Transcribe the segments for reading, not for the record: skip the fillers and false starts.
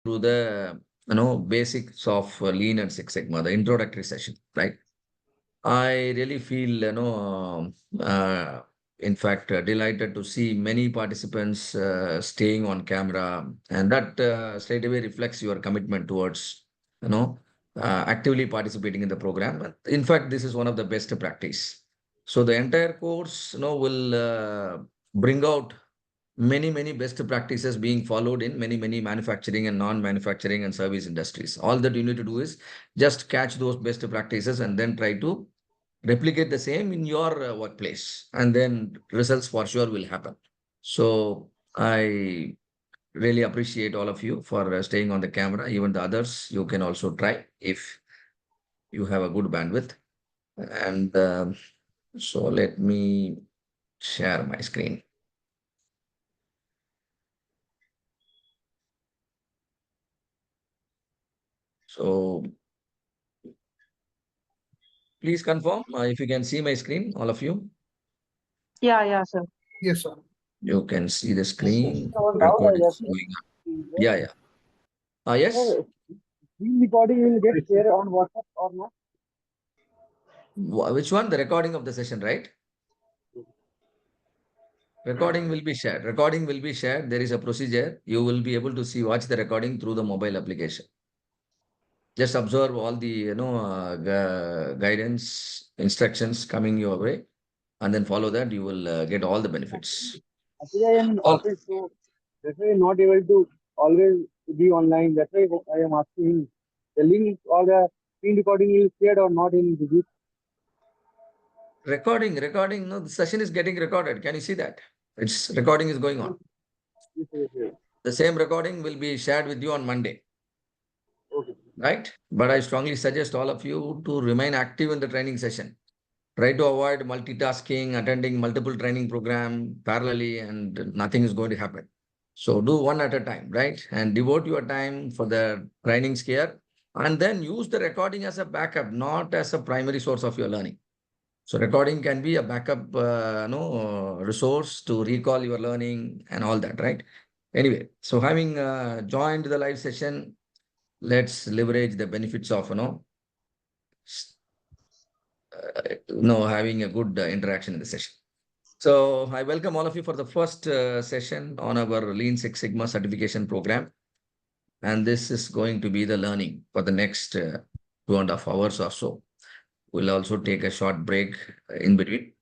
through the basics of Lean and Six Sigma, the introductory session, right? I really feel in fact delighted to see many participants staying on camera, and that straight away reflects your commitment towards actively participating in the program. In fact, this is one of the best practice. So the entire course will bring out many best practices being followed in many manufacturing and non-manufacturing and service industries. All that you need to do is just catch those best practices and then try to replicate the same in your workplace, and then results for sure will happen. So I really appreciate all of you for staying on the camera. Even the others, you can also try if you have a good bandwidth. And so let me share my screen. So please confirm if you can see my screen, all of you. Yeah, sir. Yes, sir. You can see the screen. Our doubt Record I is just going on. Yeah. Yes. sir, screen recording will get shared on WhatsApp or not? Which one? The recording of the session, right? Recording will be shared. Recording will be shared. There is a procedure. You will be able to watch the recording through the mobile application. Just observe all the guidance, instructions coming your way, and then follow that. You will get all the benefits. Actually, I am in All office, so that's why I'm not able to always be online. That's why I am asking him. The link or the screen recording is shared or not in the group. recording. No, the session is getting recorded. Can you see that? It's recording is going on. Yes. The same recording will be shared with you on Monday. Okay. Right? But I strongly suggest all of you to remain active in the training session. Try to avoid multitasking, attending multiple training program parallelly, and nothing is going to happen. So do one at a time, right? And devote your time for the training here, and then use the recording as a backup, not as a primary source of your learning. So recording can be a backup, resource to recall your learning and all that, right? Anyway, so having joined the live session, let's leverage the benefits of having a good interaction in the session. So I welcome all of you for the first session on our Lean Six Sigma certification program. And this is going to be the learning for the next 2.5 hours or so. We'll also take a short break in between.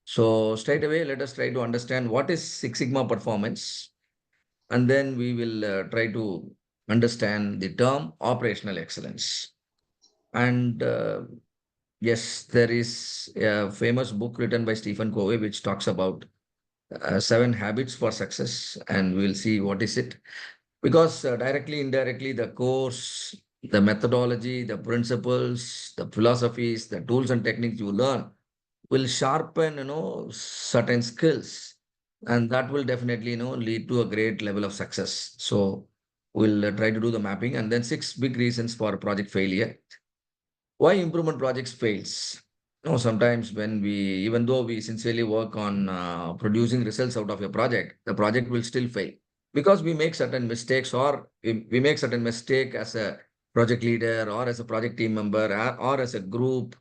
So straight away, let us try to understand what is Six Sigma performance. And then we will try to understand the term operational excellence. And yes, there is a famous book written by Stephen Covey, which talks about 7 habits for success, and we'll see what is it. Because directly, indirectly, the course, the methodology, the principles, the philosophies, the tools and techniques you learn will sharpen, certain skills, and that will definitely, lead to a great level of success. So we'll try to do the mapping, and then 6 big reasons for project failure. Why improvement projects fails? Sometimes when even though we sincerely work on producing results out of a project, the project will still fail because we make certain mistakes, or we make certain mistake as a project leader or as a project team member, or as a group.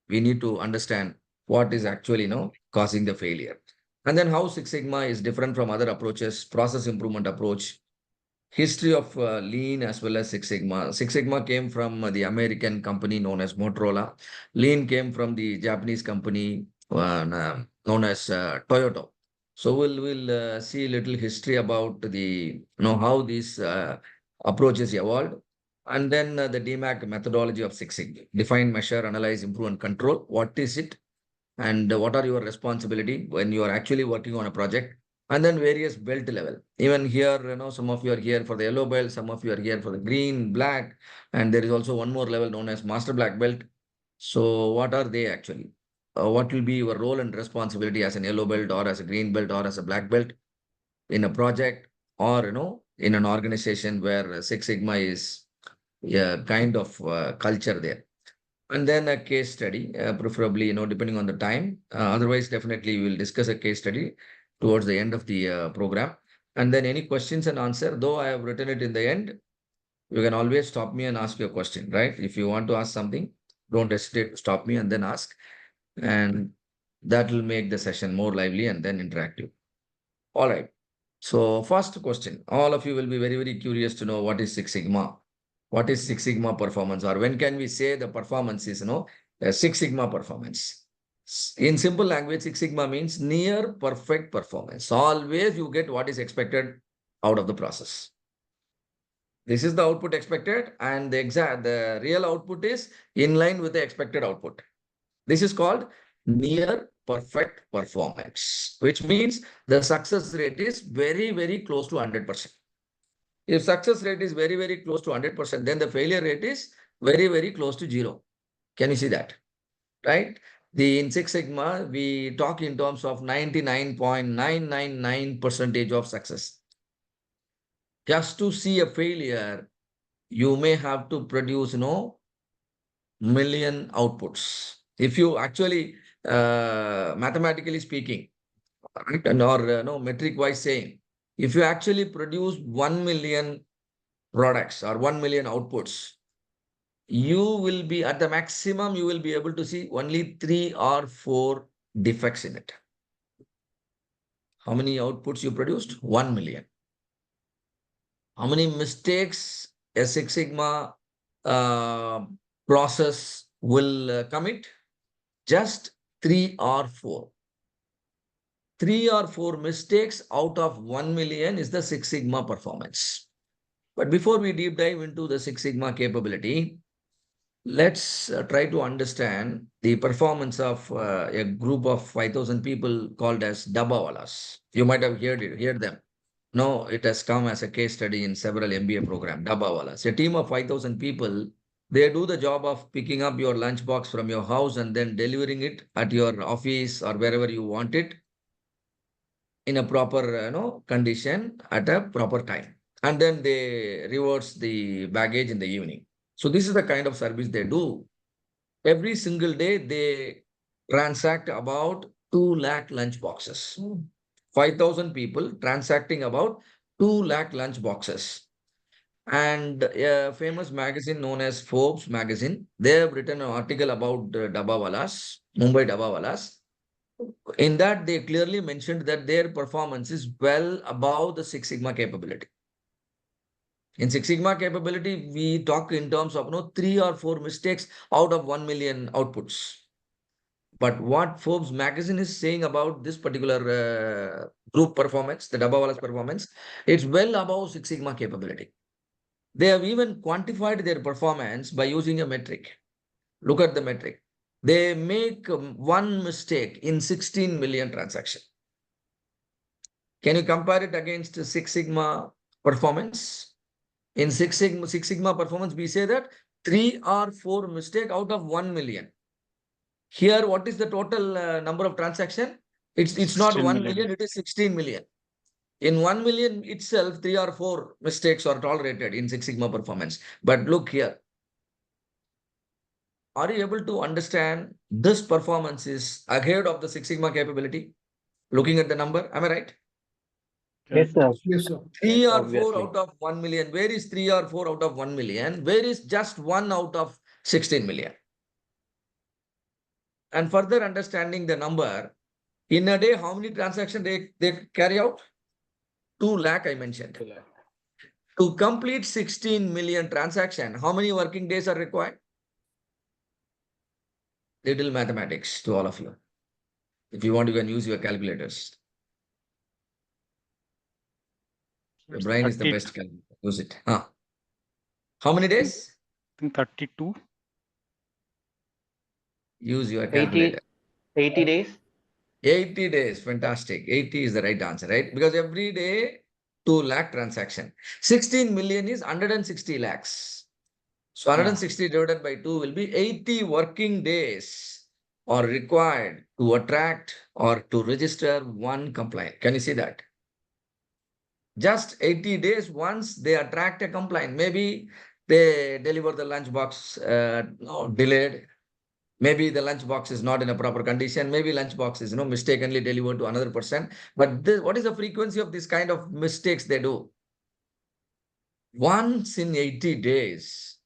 We need to understand what is actually, causing the failure. And then how Six Sigma is different from other approaches, process improvement approach, history of Lean as well as Six Sigma. Six Sigma came from the American company known as Motorola. Lean came from the Japanese company known as Toyota. So we'll see a little history about how these approaches evolved, and then the DMAC methodology of Six Sigma: define, measure, analyze, improve, and control. What is it, and what are your responsibility when you are actually working on a project? And then various belt level. Even here, some of you are here for the yellow belt, some of you are here for the green, black, and there is also one more level known as master black belt. So what are they actually? What will be your role and responsibility as an yellow belt or as a green belt or as a black belt in a project, or in an organization where Six Sigma is a kind of culture there? And then a case study, preferably, depending on the time. Otherwise, definitely we will discuss a case study towards the end of the program. And then any questions and answer, though I have written it in the end, You can always stop me and ask your question, right? If you want to ask something, don't hesitate to stop me and then ask. And that will make the session more lively and then interactive. All right. So first question, all of you will be very, very curious to know what is Six Sigma. What is Six Sigma performance, or when can we say the performance is, a Six Sigma performance? In simple language, Six Sigma means near perfect performance. Always you get what is expected out of the process. This is the output expected, and the real output is in line with the expected output. This is called near perfect performance, which means the success rate is very, very close to 100%. If success rate is very, very close to 100%, then the failure rate is very, very close to zero. Can you see that? Right? In Six Sigma, we talk in terms of 99.999% of success. Just to see a failure, you may have to produce, million outputs. If you actually, mathematically speaking, right, and or metric wise saying, if you actually produce 1 million products or 1 million outputs, you will be at the maximum, you will be able to see only 3 or 4 defects in it. How many outputs you produced? 1 million. How many mistakes a Six Sigma process will commit? Just 3 or 4. 3 or 4 mistakes out of 1 million is the Six Sigma performance. But before we deep dive into the Six Sigma capability, let's try to understand the performance of a group of 5,000 people called as Dabbawalas. You might have heard them. No, it has come as a case study in several MBA programs. Dabbawalas, a team of 5,000 people. They do the job of picking up your lunchbox from your house and then delivering it at your office or wherever you want it in a proper condition at a proper time. And then they reverse the baggage in the evening. So this is the kind of service they do. Every single day, they transact about 2 lakh lunch boxes. 5,000 people transacting about 2 lakh lunch boxes. And a famous magazine known as Forbes magazine, they have written an article about Dabbawalas, Mumbai Dabbawalas. In that, they clearly mentioned that their performance is well above the Six Sigma capability. In Six Sigma capability, we talk in terms of 3 or 4 mistakes out of 1 million outputs. But what Forbes magazine is saying about this particular group performance, the Dabbawalas performance, it's well above Six Sigma capability. They have even quantified their performance by using a metric. Look at the metric. They make one mistake in 16 million transactions. Can you compare it against Six Sigma performance? In Six Sigma performance, we say that 3 or 4 mistake out of 1 million. Here, what is the total number of transaction? It's not 1 million, it is 16 million. In 1 million itself, 3 or 4 mistakes are tolerated in Six Sigma performance. But look here. Are you able to understand this performance is ahead of the Six Sigma capability? Looking at the number, am I right? Yes, sir. Yes, sir. 3 or Obviously. 4 out of 1 million. Where is 3 or 4 out of 1 million? Where is just 1 out of 16 million? And further understanding the number, in a day, how many transactions they carry out? 2 lakh, I mentioned. To complete 16 million transaction, how many working days are required? Little mathematics to all of you. If you want, you can use your calculators. Your brain is the best calculator. Use it. How many days? I think 32. Use your calculator. 80 days. 80 days. Fantastic. 80 is the right answer, right? Because every day, 2 lakh transaction. 16 million is 160 lakhs. So 160 divided by 2 will be 80 working days are required to attract or to register one complaint. Can you see that? Just 80 days once they attract a complaint. Maybe they deliver the lunchbox delayed. Maybe the lunchbox is not in a proper condition. Maybe lunchbox is mistakenly delivered to another person. But what is the frequency of this kind of mistakes they do? once in 80 days.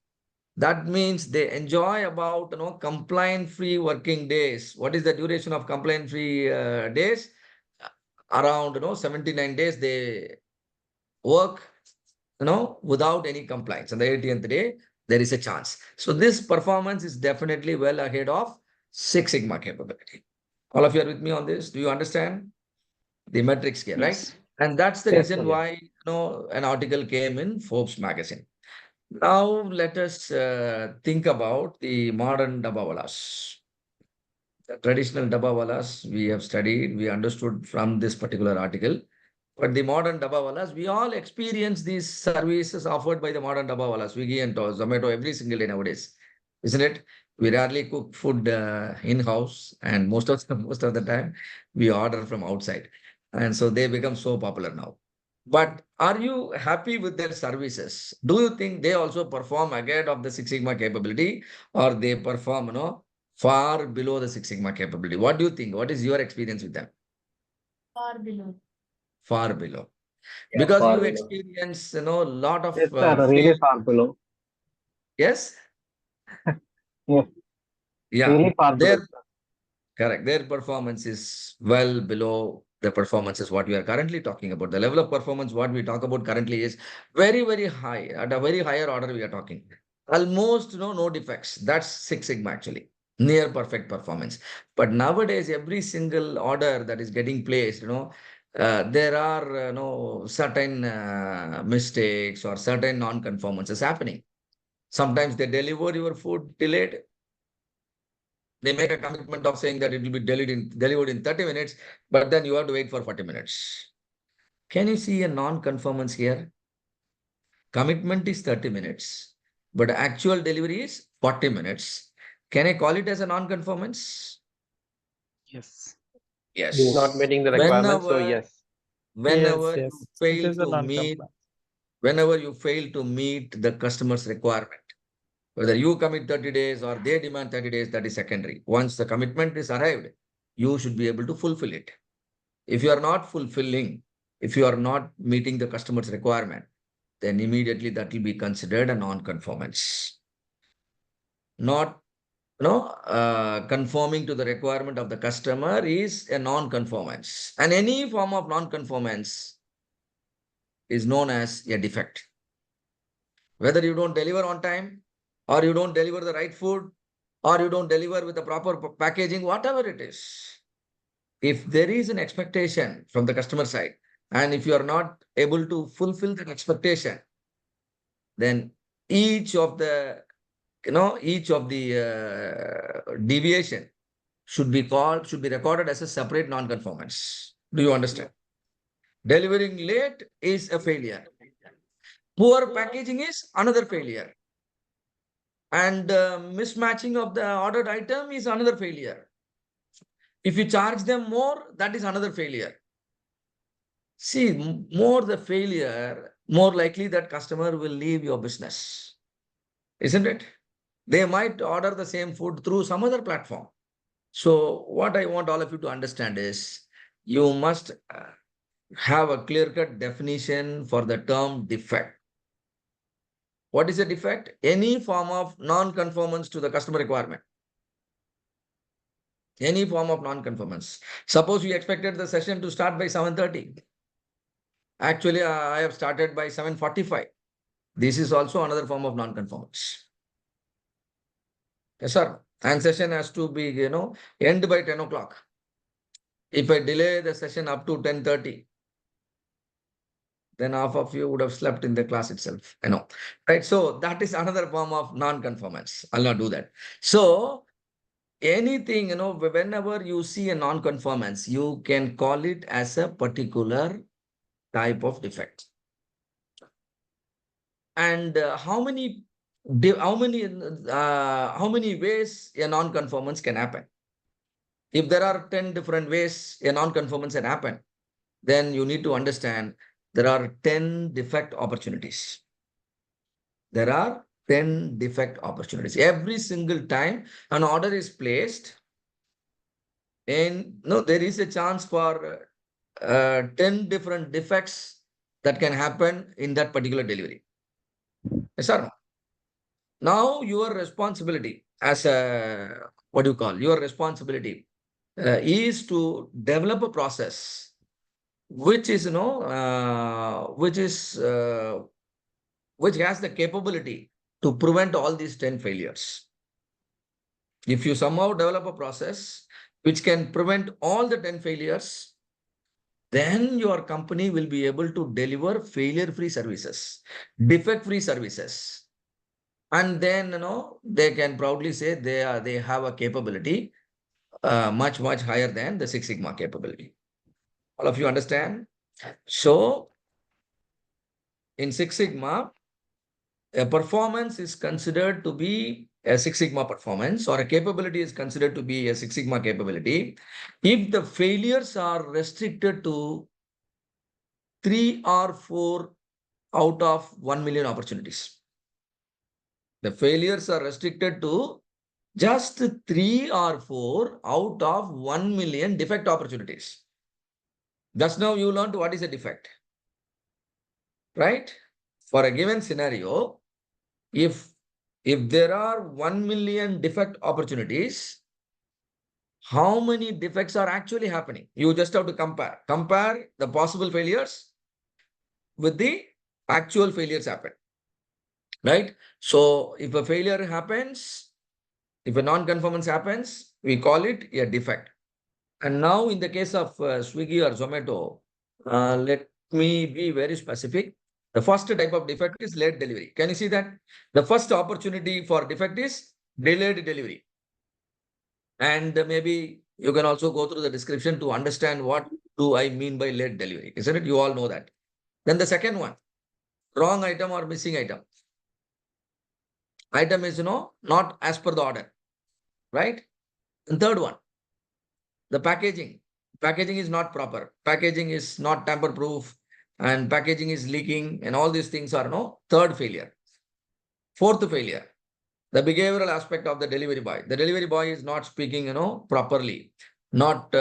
That means they enjoy about complaint-free working days. What is the duration of complaint-free days? Around 79 days they work without any complaints. On the 80th day, there is a chance. So this performance is definitely well ahead of Six Sigma capability. All of you are with me on this? Do you understand the metrics here, right? Yes. And that's the Yes, reason sir. why an article came in Forbes magazine. Now let us think about the modern dabawalas. The traditional dabawalas we have studied, we understood from this particular article. But the modern dabawalas, we all experience these services offered by the modern dabawalas, Swiggy and Zomato every single day nowadays, isn't it? We rarely cook food in-house, and most of the time we order from outside, and so they become so popular now. But are you happy with their services? Do you think they also perform ahead of the Six Sigma capability, or they perform, far below the Six Sigma capability? What do you think? What is your experience with them? Far below. Far below. Yeah, Because far you below. experience, a lot of Yes, sir. Really far below. yes, Yes, yeah, really far below. their correct. Their performance is well below the performances what we are currently talking about. The level of performance what we talk about currently is very, very high. At a very higher order we are talking. Almost no defects. That's Six Sigma actually. Near perfect performance. But nowadays, every single order that is getting placed, there are certain mistakes or certain non-conformances happening. Sometimes they deliver your food delayed. They make a commitment of saying that it will be delivered in 30 minutes, but then you have to wait for 40 minutes. Can you see a non-conformance here? Commitment is 30 minutes, but actual delivery is 40 minutes. Can I call it as a non-conformance? Yes. Yes. Not meeting the requirements, so Whenever, yes. whenever Yes. you It fail is a to meet, non-compliant. whenever you fail to meet the customer's requirement, whether you commit 30 days or they demand 30 days, that is secondary. Once the commitment is arrived, you should be able to fulfill it. If you are not fulfilling, if you are not meeting the customer's requirement, then immediately that will be considered a non-conformance. Not conforming to the requirement of the customer is a non-conformance. And any form of non-conformance is known as a defect. Whether you don't deliver on time, or you don't deliver the right food, or you don't deliver with the proper packaging, whatever it is. If there is an expectation from the customer side, and if you are not able to fulfill that expectation, then each of the deviation should be recorded as a separate non-conformance. Do you understand? Delivering late is a failure. Poor packaging is another failure. And mismatching of the ordered item is another failure. If you charge them more, that is another failure. See, more the failure, more likely that customer will leave your business, isn't it? They might order the same food through some other platform. So what I want all of you to understand is you must have a clear-cut definition for the term defect. What is a defect? Any form of non-conformance to the customer requirement. Any form of non-conformance. Suppose you expected the session to start by 7:30. Actually, I have started by 7:45. This is also another form of non-conformance. Yes, sir. And session has to be, end by 10 o'clock. If I delay the session up to 10:30, then half of you would have slept in the class itself, right? So that is another form of non-conformance. I'll not do that. So anything, whenever you see a non-conformance, you can call it as a particular type of defect. And how many ways a non-conformance can happen? If there are 10 different ways a non-conformance can happen, then you need to understand there are 10 defect opportunities. There are 10 defect opportunities. Every single time an order is placed, and there is a chance for 10 different defects that can happen in that particular delivery. Yes or no? Now your responsibility as a, what do you call, your responsibility is to develop a process which is, which has the capability to prevent all these 10 failures. If you somehow develop a process which can prevent all the 10 failures, then your company will be able to deliver failure-free services, defect-free services. And then, they can proudly say they have a capability much, much higher than the Six Sigma capability. All of you understand? So in Six Sigma, a performance is considered to be a Six Sigma performance, or a capability is considered to be a Six Sigma capability if the failures are restricted to 3 or 4 out of 1 million opportunities. The failures are restricted to just 3 or 4 out of 1 million defect opportunities. Just now you learned what is a defect, right? For a given scenario, if there are 1 million defect opportunities, how many defects are actually happening? You just have to compare the possible failures with the actual failures happen, right? So if a failure happens, if a non-conformance happens, we call it a defect. And now in the case of Swiggy or Zomato, let me be very specific. The first type of defect is late delivery. Can you see that? The first opportunity for defect is delayed delivery. And maybe you can also go through the description to understand what do I mean by late delivery, isn't it? You all know that. Then the second one, wrong item or missing item. Item is, not as per the order, right? And third one, the packaging. Packaging is not proper. Packaging is not tamper proof, and packaging is leaking, and all these things are third failure. Fourth failure, the behavioral aspect of the delivery boy. The delivery boy is not speaking, properly, not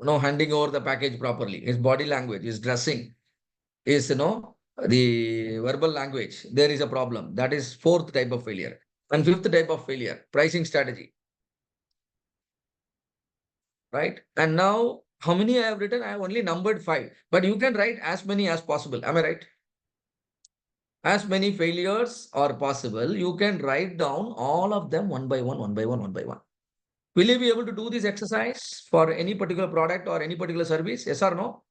handing over the package properly. His body language, his dressing, is the verbal language. There is a problem. That is fourth type of failure. And fifth type of failure, pricing strategy. Right? And now, how many I have written? I have only numbered 5, but you can write as many as possible. Am I right? As many failures are possible, you can write down all of them one by one, one by one, one by one. Will you be able to do this exercise for any particular product or any particular service? Yes or no?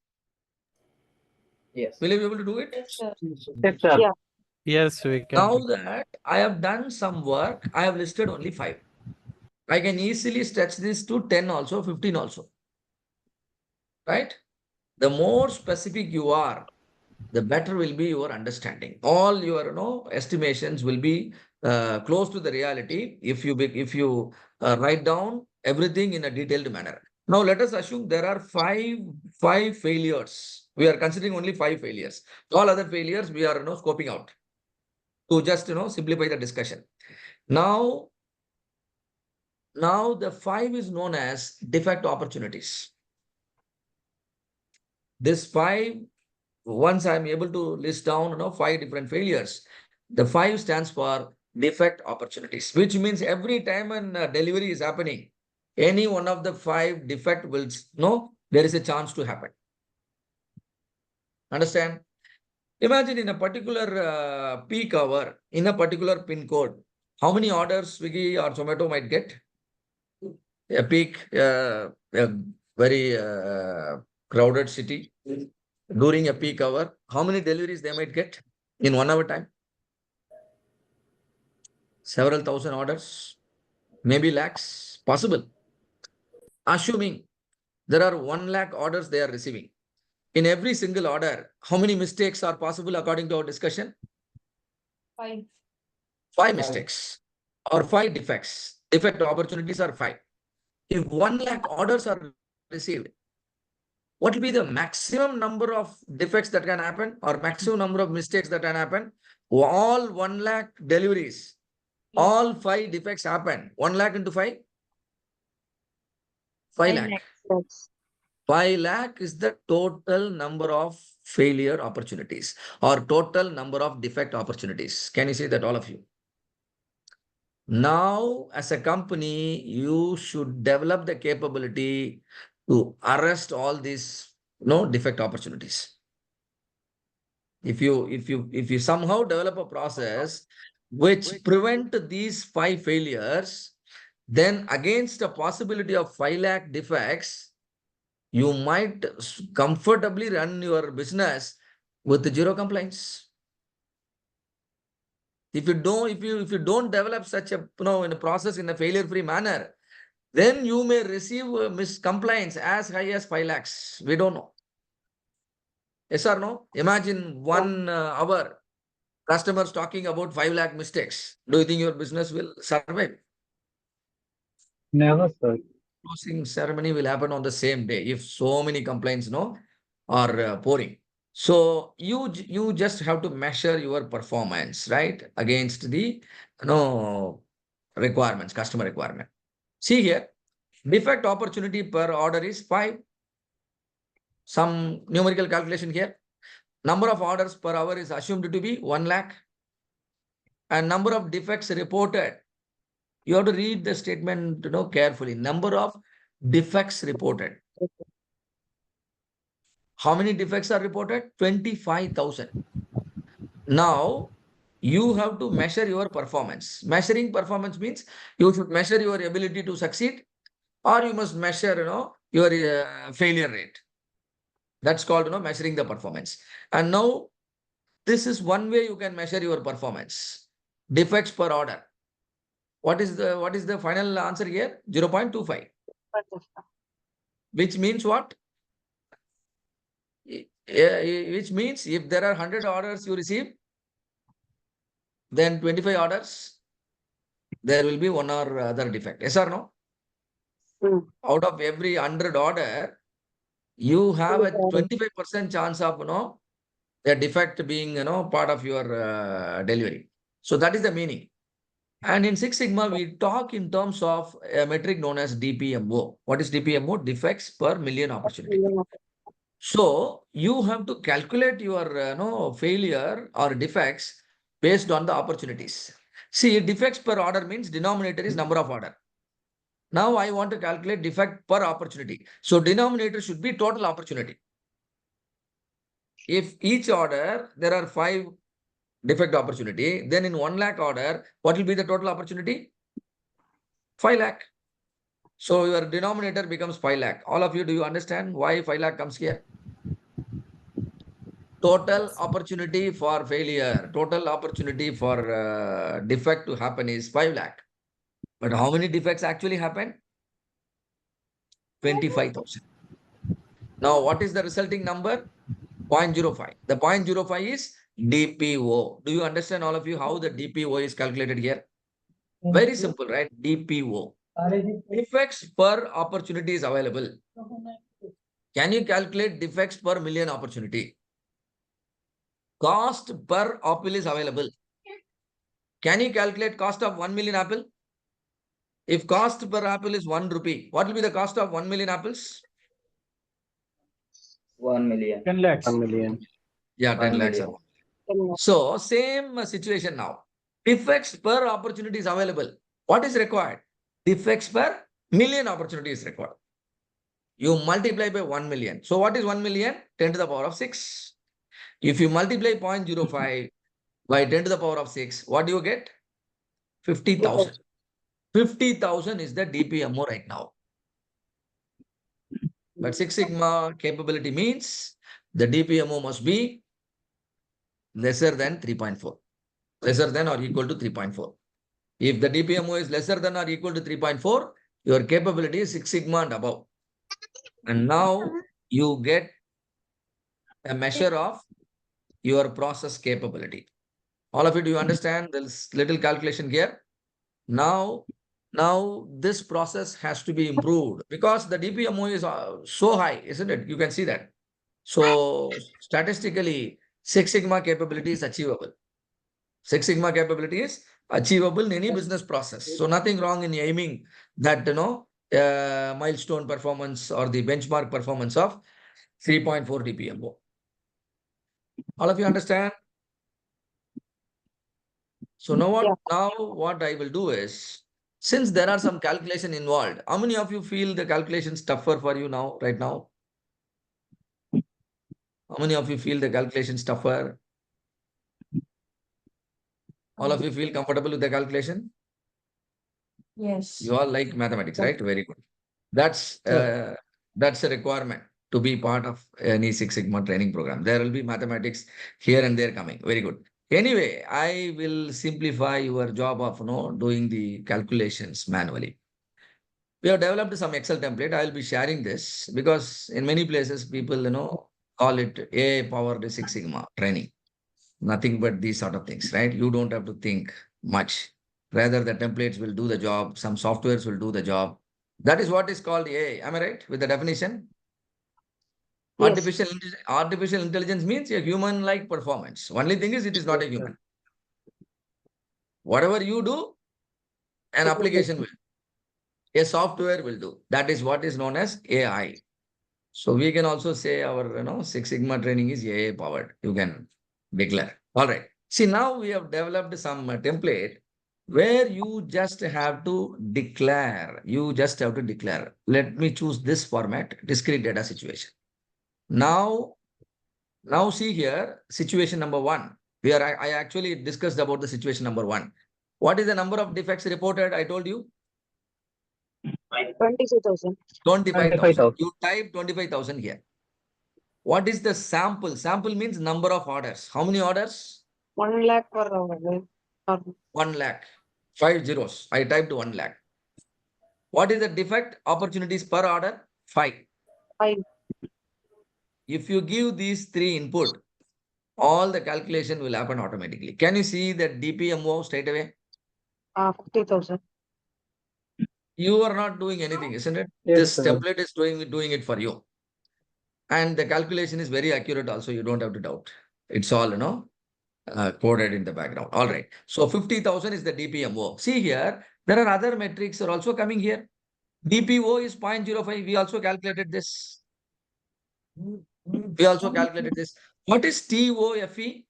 Yes. Will you be able to do it? Yes, sir. Yes, sir. Yeah. Yes, we can. Now that I have done some work, I have listed only 5. I can easily stretch this to 10 also, 15 also. Right? The more specific you are, the better will be your understanding. All your estimations will be close to the reality if you write down everything in a detailed manner. Now let us assume there are five failures. We are considering only 5 failures. All other failures we are scoping out to just simplify the discussion. Now the 5 is known as defect opportunities. This 5, once I'm able to list down 5 different failures, the 5 stands for defect opportunities, which means every time an delivery is happening, any one of the 5 defect will there is a chance to happen. Understand? Imagine in a particular peak hour, in a particular pin code, how many orders Swiggy or Zomato might get? A peak, a very crowded city during a peak hour, how many deliveries they might get in 1 hour time? Several thousand orders, maybe lakhs, possible. Assuming there are 1 lakh orders they are receiving. In every single order, how many mistakes are possible according to our discussion? 5. 5 mistakes or 5 defects. Defect opportunities are 5. If 1 lakh orders are received, what will be the maximum number of defects that can happen or maximum number of mistakes that can happen? All 1 lakh deliveries, all 5 defects happen. 1 lakh into 5? 5 lakh. 5 lakh is the total number of failure opportunities or total number of defect opportunities. Can you see that, all of you? Now, as a company, you should develop the capability to arrest all these defect opportunities. If you somehow develop a process which prevent these 5 failures, then against the possibility of 5 lakh defects, you might comfortably run your business with 0 complaints. If you don't develop such a in a process in a failure-free manner, then you may receive complaints as high as 5 lakhs. We don't know. Yes or no? Imagine 1 hour customers talking about 5 lakh mistakes. Do you think your business will survive? Never, sir. Closing ceremony will happen on the same day if so many complaints are pouring. So you just have to measure your performance, right, against the requirements, customer requirement. See here, defect opportunity per order is 5. Some numerical calculation here. Number of orders per hour is assumed to be 1 lakh. And number of defects reported. You have to read the statement carefully. Number of defects reported. How many defects are reported? 25,000. Now, you have to measure your performance. Measuring performance means you should measure your ability to succeed, or you must measure your failure rate. That's called measuring the performance. And now, this is one way you can measure your performance. Defects per order. What is the final answer here? 0.25. Which means what? Which means if there are 100 orders you receive, then 25 orders, there will be 1 or other defect. Yes or no? Out of every 100 order, you have a 25% chance of a defect being part of your delivery. So that is the meaning. And in Six Sigma, we talk in terms of a metric known as DPMO. What is DPMO? Defects per million opportunity. So you have to calculate your failure or defects based on the opportunities. See, defects per order means denominator is number of order. Now I want to calculate defect per opportunity. So denominator should be total opportunity. If each order there are 5 defect opportunity, then in 1 lakh order, what will be the total opportunity? 5 lakh. So your denominator becomes 5 lakh. All of you, do you understand why 5 lakh comes here? Total opportunity for failure, total opportunity for defect to happen is 5 lakh. But how many defects actually happen? 25,000. Now, what is the resulting number? 0.05. The 0.05 is DPO. Do you understand, all of you, how the DPO is calculated here? Very simple, right? DPO. Defects per opportunity is available. Can you calculate defects per million opportunity? Cost per apple is available. Can you calculate cost of 1 million apple? If cost per apple is 1 rupee, what will be the cost of 1 million apples? 1 million. 10 lakhs. 1 million. Yeah, 10 1 lakhs. million. So same situation now. Defects per opportunity is available. What is required? Defects per million opportunity is required. You multiply by 1 million. So what is 1 million? 10 to the power of 6. If you multiply 0.05 by 10 to the power of 6, what do you get? 50,000. 50,000 is the DPMO right now. But Six Sigma capability means the DPMO must be lesser than 3.4. Lesser than or equal to 3.4. If the DPMO is lesser than or equal to 3.4, your capability is Six Sigma and above. And now you get a measure of your process capability. All of you, do you understand this little calculation here? Now this process has to be improved because the DPMO is so high, isn't it? You can see that. So statistically, Six Sigma capability is achievable. Six Sigma capability is achievable in any business process. So nothing wrong in aiming that, milestone performance or the benchmark performance of 3.4 DPMO. All of you understand? So now what I will do is, since there are some calculation involved, how many of you feel the calculations tougher for you now, right now? How many of you feel the calculations tougher? All of you feel comfortable with the calculation? Yes. You all like mathematics, right? Very good. That's Sure. that's a requirement to be part of any Six Sigma training program. There will be mathematics here and there coming. Very good. Anyway, I will simplify your job of doing the calculations manually. We have developed some Excel template. I will be sharing this because in many places people call it AI powered Six Sigma training. Nothing but these sort of things, right? You don't have to think much. Rather, the templates will do the job. Some softwares will do the job. That is what is called AI. Am I right with the definition? Yes. Artificial intelligence means a human-like performance. Only thing is, it is not a Yes, sir. human. Whatever you do, an application will, a software will do. That is what is known as AI. So we can also say our Six Sigma training is AI powered. You can declare. All right. See, now we have developed some template where you just have to declare. You just have to declare. Let me choose this format, discrete data situation. Now see here, situation number one. Where I actually discussed about the situation number one. What is the number of defects reported? I told you 22,000. 25,000. 25,000. You type 25,000 here. What is the sample? Sample means number of orders. How many orders? 1 lakh per hour. 1 lakh. 5 zeros. I typed 1 lakh. What is the defect? Opportunities per order? 5. 5. If you give these three input, all the calculation will happen automatically. Can you see that DPMO straight away? 50,000. You are not doing anything, isn't it? Yes, This sir. template is doing it for you. And the calculation is very accurate also. You don't have to doubt. It's all, coded in the background. All right. So 50,000 is the DPMO. See here, there are other metrics are also coming here. DPO is 0.05. We also calculated this. We also calculated this. What is TOFE?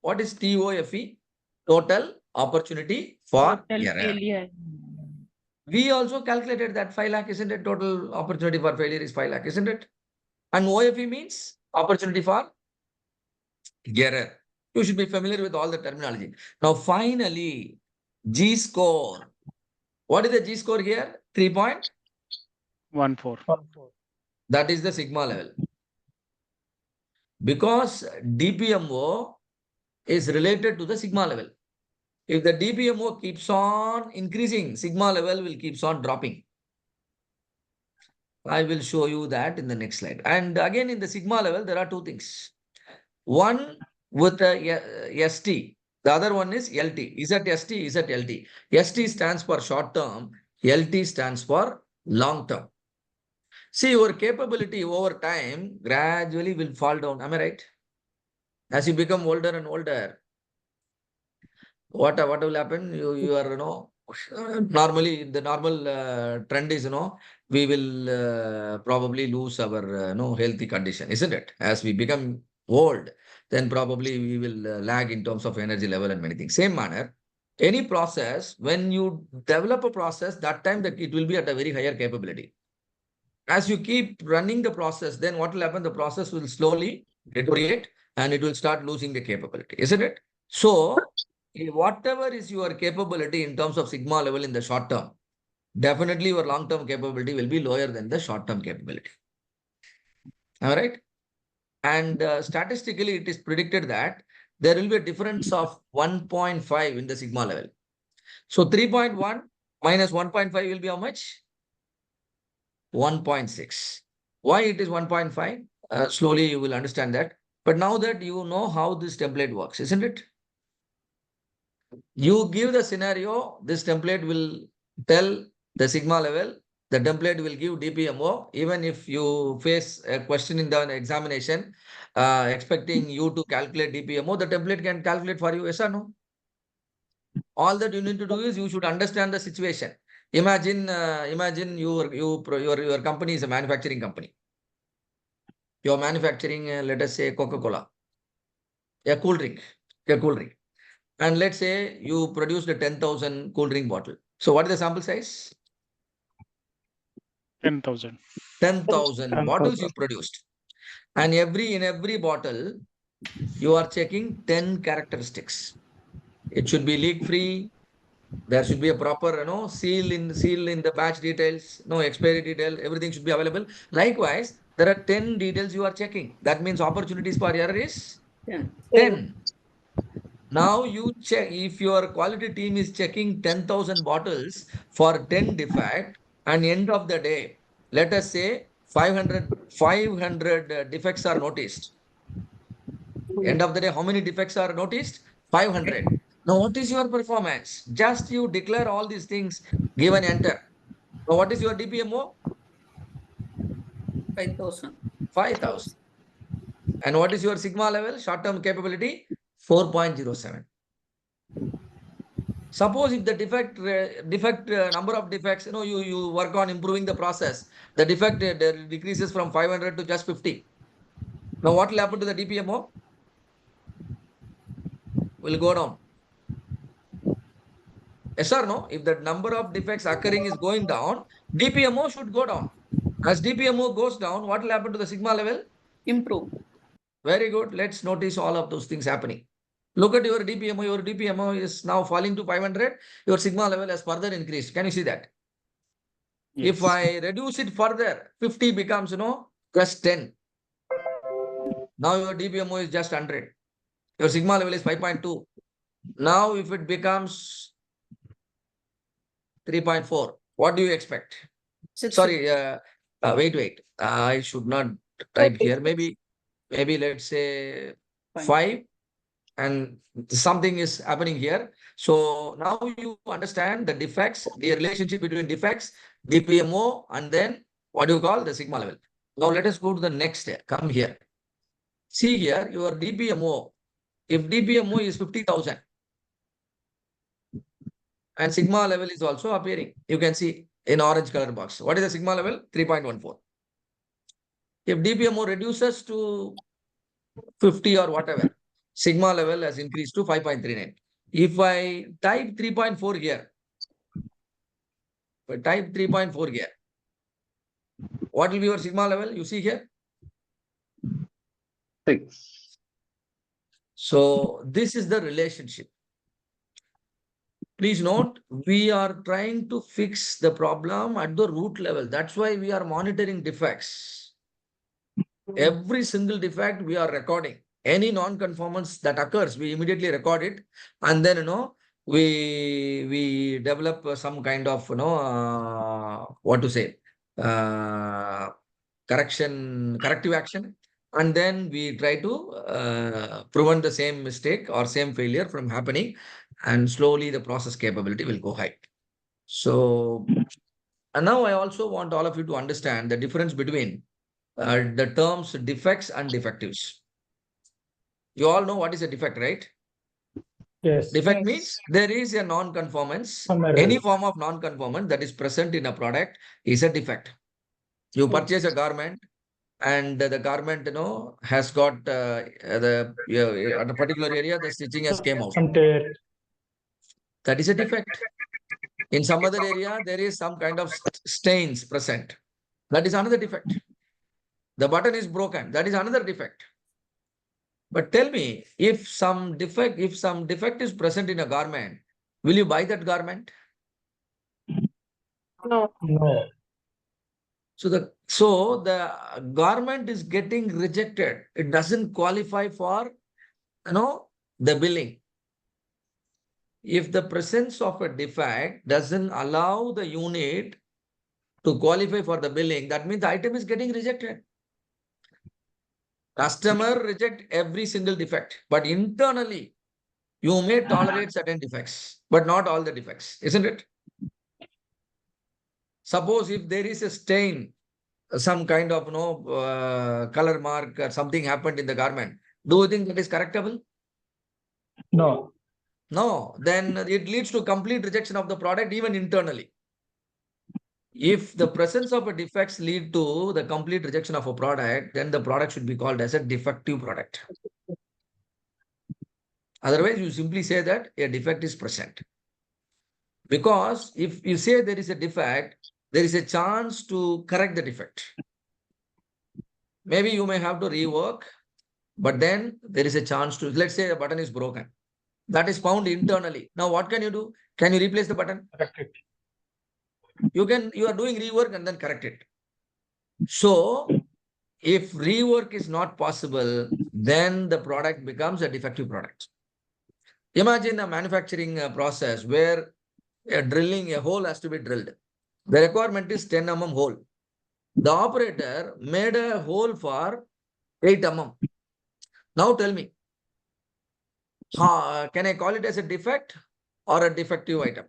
What is TOFE? Total opportunity for Total error. failure. We also calculated that 5 lakh, isn't it? Total opportunity for failure is 5 lakh, isn't it? And OFE means opportunity for error. You should be familiar with all the terminology. Now, finally, G score. What is the G score here? 3 point. 1,4. That is the sigma level. Because DPMO is related to the sigma level. If the DPMO keeps on increasing, sigma level will keeps on dropping. I will show you that in the next slide. And again, in the sigma level, there are two things. One with a ST. The other one is LT. Is that ST? Is that LT? ST stands for short term. LT stands for long term. See, your capability over time gradually will fall down. Am I right? As you become older and older, what will happen? You are normally the normal trend is we will probably lose our healthy condition, isn't it? As we become old, then probably we will lag in terms of energy level and many things. Same manner, any process when you develop a process, that time that it will be at a very higher capability. As you keep running the process, then what will happen? The process will slowly deteriorate and it will start losing the capability, isn't it? So, whatever is your capability in terms of sigma level in the short term, definitely your long-term capability will be lower than the short-term capability. All right. And statistically, it is predicted that there will be a difference of 1.5 in the sigma level. So 3.1 minus 1.5 will be how much? 1.6. Why it is 1.5? Slowly you will understand that. But now that you know how this template works, isn't it? You give the scenario, this template will tell the sigma level, the template will give DPMO. Even if you face a question in the examination, expecting you to calculate DPMO, the template can calculate for you, yes or no? All that you need to do is you should understand the situation. Imagine your company is a manufacturing company. You're manufacturing, let us say, Coca-Cola, a cool drink, a cool drink. And let's say you produced a 10,000 cool drink bottle. So what is the sample size? 10,000. 10,000 bottles 10,000. you produced. And in every bottle, you are checking 10 characteristics. It should be leak free. There should be a proper, seal in the batch details, no expiry detail, everything should be available. Likewise, there are 10 details you are checking. That means opportunities for error is 10. Now you check if your quality team is checking 10,000 bottles for 10 defect, and end of the day, let us say 500 defects are noticed. End of the day, how many defects are noticed? 500. Now, what is your performance? Just you declare all these things, give an enter. Now, what is your DPMO? 5,000. 5,000. And what is your sigma level? Short-term capability? 4.07. Suppose if the defect number of defects, you work on improving the process, the defect decreases from 500 to just 50. Now, what will happen to the DPMO? Will go down. Yes or no? If the number of defects occurring is going down, DPMO should go down. As DPMO goes down, what will happen to the sigma level? Improve. Very good. Let's notice all of those things happening. Look at your DPMO. Your DPMO is now falling to 500. Your sigma level has further increased. Can you see that? Yes. If I reduce it further, 50 becomes, just 10. Now your DPMO is just 100. Your sigma level is 5.2. Now if it becomes 3.4, what do you expect? Six. Sorry, wait. I should not type here. Maybe let's say Fine. 5, and something is happening here. So now you understand the defects, the relationship between defects, DPMO, and then what do you call the sigma level. Now let us go to the next step. Come here. See here, your DPMO. If DPMO is 50,000 and sigma level is also appearing, you can see in orange color box. What is the sigma level? 3.14. If DPMO reduces to 50 or whatever, sigma level has increased to 5.39. If I type 3.4 here, what will be your sigma level? You see here. 6. So this is the relationship. Please note, we are trying to fix the problem at the root level. That's why we are monitoring defects. Every single defect we are recording. Any non-conformance that occurs, we immediately record it, and then we develop some kind of corrective action, and then we try to prevent the same mistake or same failure from happening, and slowly the process capability will go high. So, and now I also want all of you to understand the difference between the terms defects and defectives. You all know what is a defect, right? Yes. Defect Yes. means there is a non-conformance. Some error. Any form of non-conformance that is present in a product is a defect. You purchase a garment, and the garment, has got at a particular area, the stitching has came out. Some tear. That is a defect. In some other area, there is some kind of stains present. That is another defect. The button is broken. That is another defect. But tell me, if some defect is present in a garment, will you buy that garment? No. No. So the garment is getting rejected. It doesn't qualify for, the billing. If the presence of a defect doesn't allow the unit to qualify for the billing, that means the item is getting rejected. Customer reject every single defect, but internally you may tolerate certain defects, but not all the defects, isn't it? Suppose if there is a stain, some kind of color mark or something happened in the garment, do you think that is correctable? No. No, then it leads to complete rejection of the product even internally. if the presence of a defects lead to the complete rejection of a product, then the product should be called as a defective product. Otherwise, you simply say that a defect is present. Because if you say there is a defect, there is a chance to correct the defect. Maybe you may have to rework, but then there is a chance to, let's say the button is broken. That is found internally. Now, what can you do? Can you replace the button? Correct it. You are doing rework and then correct it. So, if rework is not possible, then the product becomes a defective product. Imagine a manufacturing process where a hole has to be drilled. The requirement is 10 mm hole. The operator made a hole for 8 mm. Now tell me, can I call it as a defect or a defective item?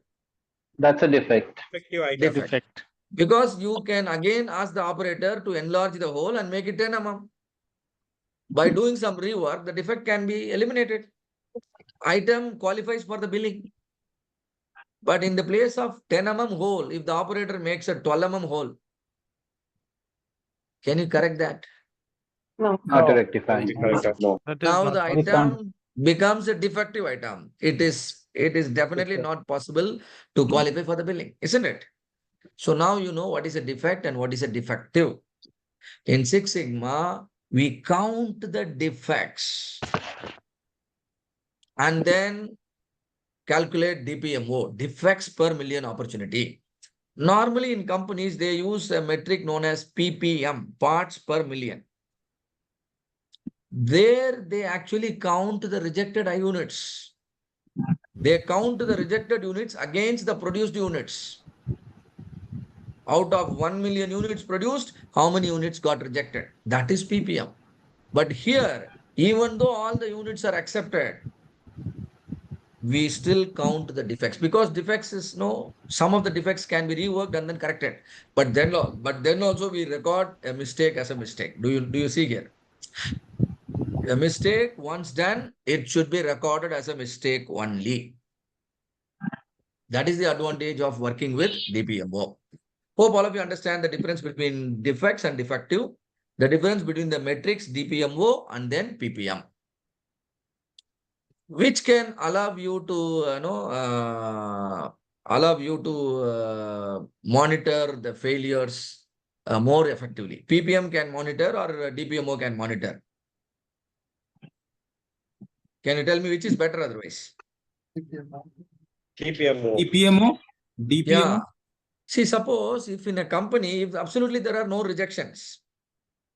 That's a defect. Defect. Because you can again ask the operator to enlarge the hole and make it 10 mm. By doing some rework, the defect can be eliminated. Item qualifies for the billing. But in the place of 10 mm hole, if the operator makes a 12 mm hole, can you correct that? No. Not to No. rectify. That is Now not the possible. We can't. item becomes a defective item. It is definitely Yes, sir. not possible to qualify for the billing, isn't it? So now you know what is a defect and what is a defective. In Six Sigma, we count the defects and then calculate DPMO, defects per million opportunity. Normally in companies, they use a metric known as PPM, parts per million. There they actually count the rejected units. They count the rejected units against the produced units. Out of 1 million units produced, how many units got rejected? That is PPM. But here, even though all the units are accepted, we still count the defects because defects is some of the defects can be reworked and then corrected. But then also we record a mistake as a mistake. Do you see here? A mistake once done, it should be recorded as a mistake only. That is the advantage of working with DPMO. Hope all of you understand the difference between defects and defective, the difference between the metrics DPMO and then PPM, which can allow you to monitor the failures more effectively. PPM can monitor or DPMO can monitor. Can you tell me which is better otherwise? DPMO. Yeah. See, suppose if in a company, if absolutely there are no rejections,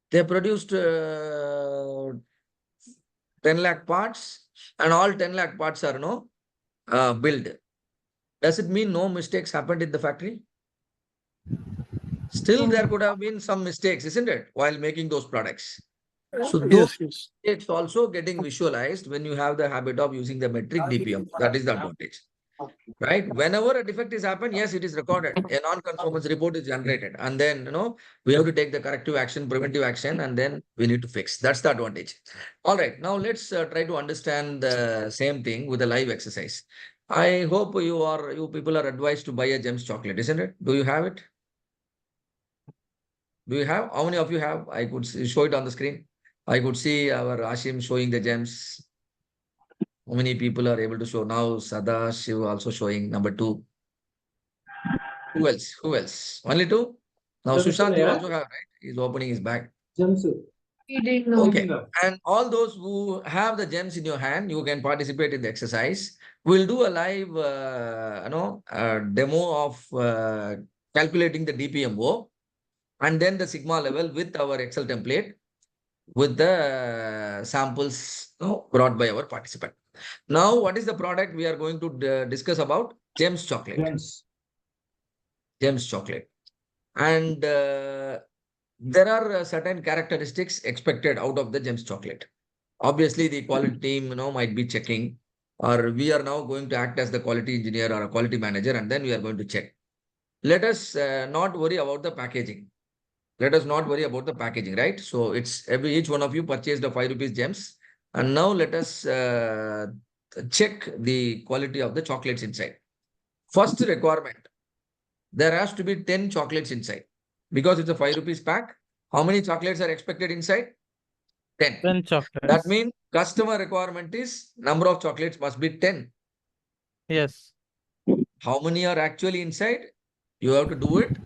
they produced 10 lakh parts and all 10 lakh parts are built. Does it mean no mistakes happened in the factory? Still, there could have been some mistakes, isn't it, while making those products? So those Yes. mistakes also getting visualized when you have the habit of using the metric DPM. That is the advantage. Right? Whenever a defect is happened, yes, it is recorded. A non-conformance report is generated. And then, we have to take the corrective action, preventive action, and then we need to fix. That's the advantage. All right. Now let's try to understand the same thing with a live exercise. I hope you people are advised to buy a GEMS chocolate, isn't it? Do you have it? Do you have? How many of you have? I could show it on the screen. I could see our Ashim showing the GEMS. How many people are able to show now? Sada, Shiv also showing number 2. Who else? Who else? Only 2? Now Sushant, you also have, right? He's opening his bag. Okay. And all those who have the gems in your hand, you can participate in the exercise. We'll do a live, demo of calculating the DPMO and then the Sigma level with our Excel template with the samples brought by our participant. Now, what is the product we are going to discuss about? GEMS chocolate. GEMS chocolate. And there are certain characteristics expected out of the GEMS chocolate. Obviously, the quality team might be checking, or we are now going to act as the quality engineer or a quality manager, and then we are going to check. Let us not worry about the packaging. Let us not worry about the packaging, right? So it's each one of you purchased a 5 rupees GEMS. And now let us check the quality of the chocolates inside. First requirement, there has to be 10 chocolates inside. Because it's a 5 rupees pack, how many chocolates are expected inside? 10. 10 That chocolates. means customer requirement is number of chocolates must be 10. Yes. How many are actually inside? You have to do it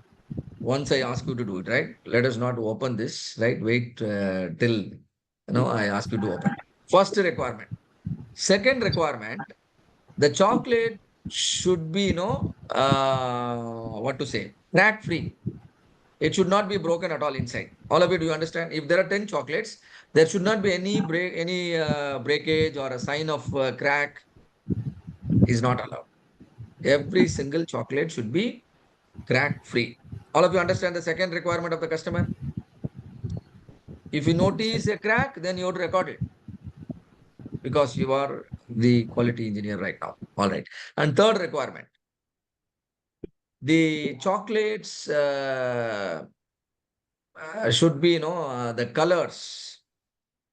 once I ask you to do it, right? Let us not open this, right? Wait till I ask you to open. First requirement. Second requirement, the chocolate should be, what to say, crack free. It should not be broken at all inside. All of it, do you understand? If there are 10 chocolates, there should not be any breakage or a sign of crack is not allowed. Every single chocolate should be crack free. All of you understand the second requirement of the customer? If you notice a crack, then you have to record it because you are the quality engineer right now. All right. And third requirement, the chocolates should be, the colors.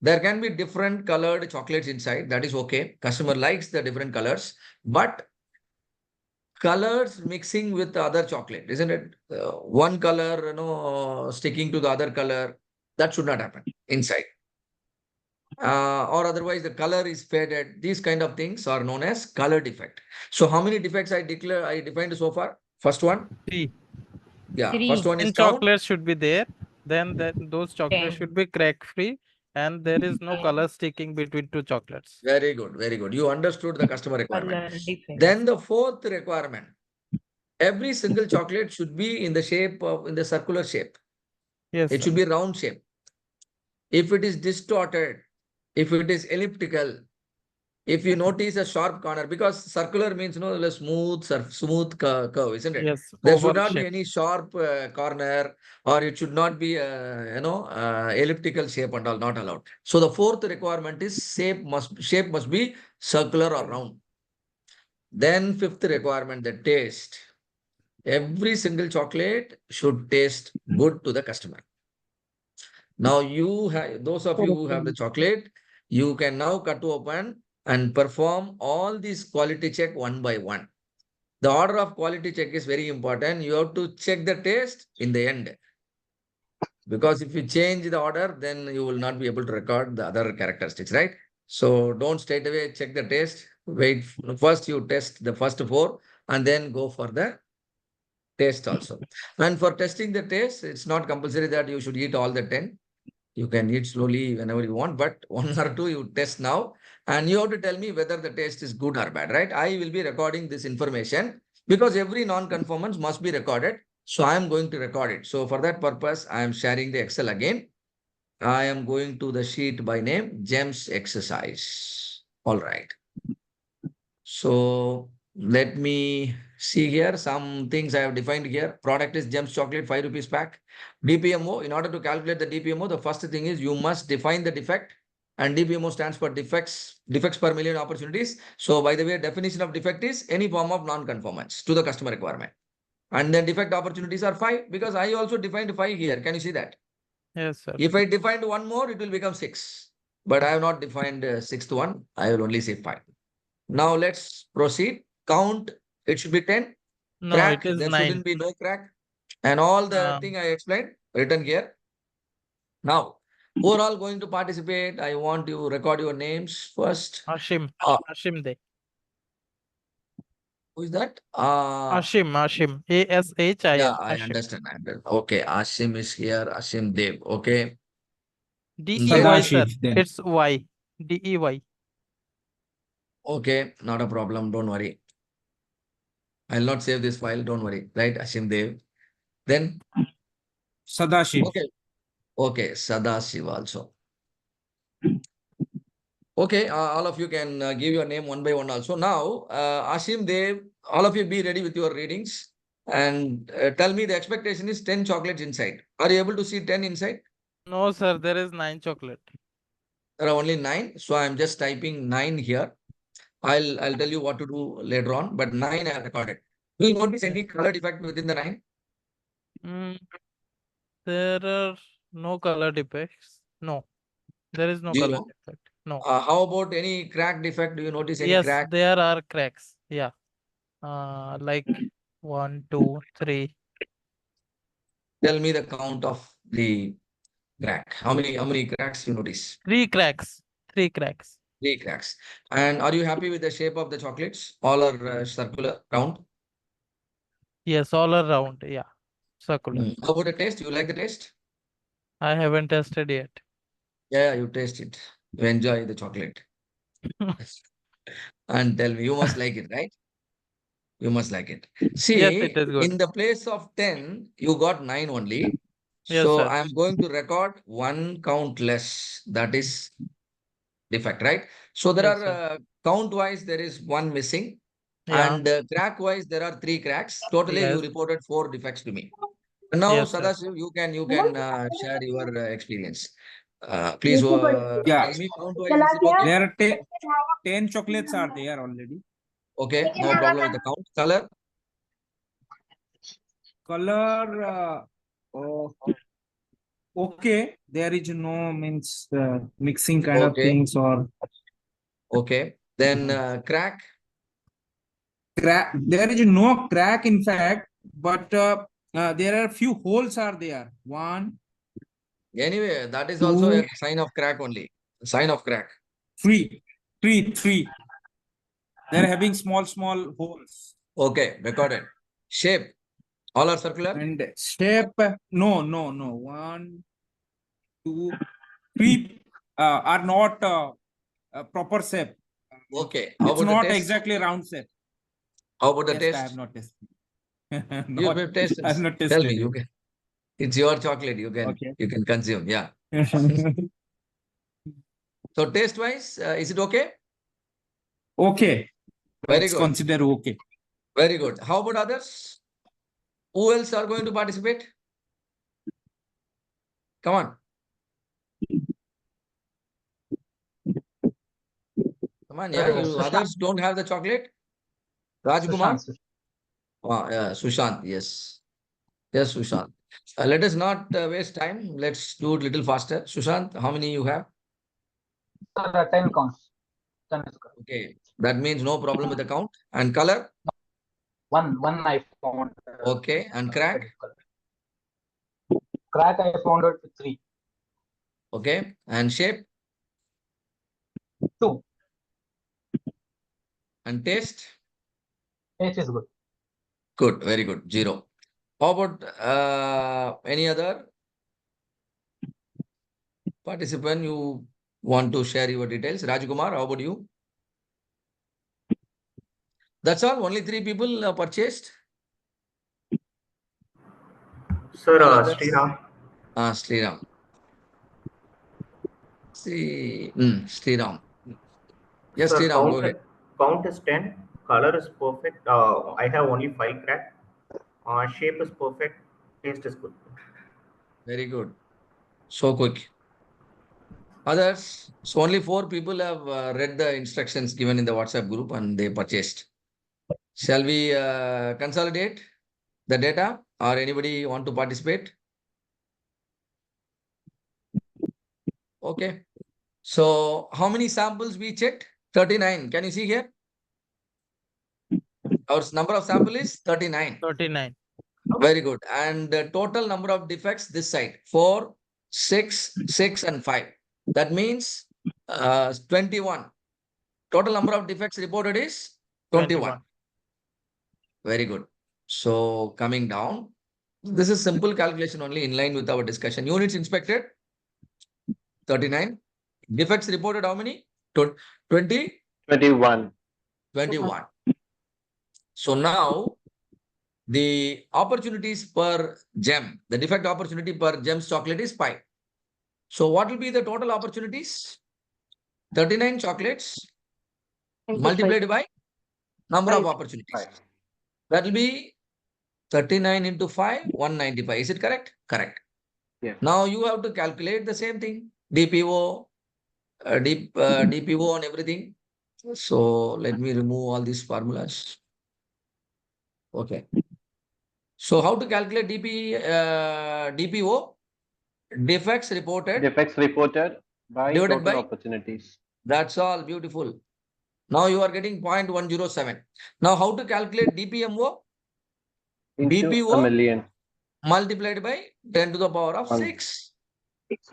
There can be different colored chocolates inside. That is okay. Customer likes the different colors, but colors mixing with the other chocolate, isn't it? One color, sticking to the other color, that should not happen inside. Or otherwise the color is faded. These kind of things are known as color defect. So how many defects I defined so far? First one? 3. Yeah, Three. first one is 10 count. chocolates should be there. Then those chocolates 10. should be crack free, and there is no 10. color sticking between 2 chocolates. Very good, very good. You understood the customer requirement. Color defect. Then the fourth requirement, every single chocolate should be in the circular shape. Yes. It Sir. should be round shape. If it is distorted, if it is elliptical, if you notice a sharp corner, because circular means a smooth curve, isn't it? Yes. There should Oval not be shape. any sharp corner, or it should not be elliptical shape and all, not allowed. So the fourth requirement is shape must be circular or round. Then fifth requirement, the taste. Every single chocolate should taste good to the customer. Now those of you who have the chocolate, you can now cut open and perform all these quality check one by one. The order of quality check is very important. You have to check the taste in the end. Because if you change the order, then you will not be able to record the other characteristics, right? So don't straight away check the taste. Wait, first you test the first 4 and then go for the taste also. And for testing the taste, it's not compulsory that you should eat all the 10. You can eat slowly whenever you want, but 1 or 2 you test now. And you have to tell me whether the taste is good or bad, right? I will be recording this information because every non-conformance must be recorded. So I am going to record it. So for that purpose, I am sharing the Excel again. I am going to the sheet by name, GEMS exercise. All right. So let me see here some things I have defined here. Product is GEMS chocolate, 5 rupees pack. DPMO, in order to calculate the DPMO, the first thing is you must define the defect. And DPMO stands for defects per million opportunities. So by the way, definition of defect is any form of non-conformance to the customer requirement. And then defect opportunities are 5 because I also defined 5 here. Can you see that? Yes, sir. If I defined one more, it will become 6. But I have not defined sixth one. I will only say 5. Now let's proceed. Count, it should be 10. No, Crack, it is there 9. shouldn't be no crack. And all the thing I explained written here. Now, who are all going to participate? I want you to record your names first. Ashim. Ashim De. Who is that? Ashim. ASHIM. Yeah, I Ashim. understand. Okay, Ashim is here. Ashim Dev. Okay. DEY, sir. Sadashiv then. It's Y. DEY. Okay, not a problem. Don't worry. I'll not save this file. Don't worry. Right, Ashim Dev. Then? Sadashiv. Okay. Okay, Sadashiv also. Okay, all of you can give your name one by one also. Now, Ashim Dev, all of you be ready with your readings and tell me the expectation is 10 chocolates inside. Are you able to see 10 inside? No, sir. There is 9 chocolate. There are only 9. So I'm just typing 9 here. I'll tell you what to do later on, but 9 I have recorded. Do you notice any color defect within the 9? There are no color defects. No, there is no color Zero. defect. No. How about any crack defect? Do you notice any Yes, crack? there are cracks. Yeah. Like 1, 2, 3. Tell me the count of the crack. How many cracks you notice? 3 cracks. 3 cracks. 3 cracks. And are you happy with the shape of the chocolates? All are circular, round. Yes, all around. Yeah. Circular. How about the taste? You like the taste? I haven't tested yet. Yeah, you taste it. You enjoy the chocolate. And tell me, you must like it, right? You must like it. Yes, See, it is good. in the place of 10, you got 9 only. Yes, So sir. I'm going to record 1 count less. That is defect, right? So there Yes, are sir. count wise, there is 1 missing. Yeah. And crack wise, there are 3 cracks. Totally, you Yes. reported 4 defects to me. Now, Yes, sir. Sadashiv, you can share your experience. Please Yeah. tell me count wise, is it okay? There are 10 chocolates are there already. Okay, no problem with the count. Color, Color, oh, okay. There is no means mixing kind of Okay. things or okay. Then crack, crack. There is no crack in fact, but there are few holes are there. 1, anyway, that is also 2, a sign of crack only. Sign of crack. 3. They're having small holes. Okay, recorded. Shape, all are circular. And shape, no. 1, 2, 3 are not proper shape. Okay, how It's about the not taste? exactly round shape. How about the Yes, I taste? have not tested. You Not, have tasted. I have not Tell tested me, it. you can. It's your chocolate. Okay. You can consume. Yeah. So taste wise, is it okay? Okay. Very Let's good. consider okay. Very good. How about others? Who else are going to participate? Come on. Come on, yeah. You others don't have the chocolate? Rajkumar? Yeah, Sushant, yes. Yes, Sushant. Let us not waste time. Let's do it a little faster. Sushant, how many you have? 10 counts. 10 is correct. Okay. That means no problem with the count. And color? One I found. Okay. And crack? Crack I found out 3. Okay. And shape? 2. And taste? Taste is good. Good. Very good. 0. How about any other participant you want to share your details? Rajkumar, how about you? That's all. Only 3 people purchased. Sir, All others? Sriram. Sriram. See, Sriram. Yes, Sir, Sriram, go ahead. count is 10. Color is perfect. I have only 5 crack. Shape is perfect. Taste is good. Very good. So quick. Others, so only 4 people have read the instructions given in the WhatsApp group and they purchased. Shall we consolidate the data or anybody want to participate? Okay. So how many samples we checked? 39. Can you see here? Our number of sample is 39. 39. Very good. And the total number of defects this side, 4, 6, 6 and 5. That means 21. Total number of defects reported is 21. Very good. So coming down, this is simple calculation only in line with our discussion. Units inspected, 39. Defects reported how many? 20? 21. 21. So now the opportunities per gem, the defect opportunity per gem's chocolate is 5. So what will be the total opportunities? 39 chocolates multiplied by number of opportunities. That will be 39 into 5, 195. Is it correct? Correct. Yes. Now you have to calculate the same thing. DPO, DPO and everything. So let me remove all these formulas. Okay. So how to calculate DPO? Defects reported. Defects reported by Divided total by? opportunities. That's all. Beautiful. Now you are getting 0.107. Now how to calculate DPMO? into a BPO million. multiplied by 10 to the power of One. 6.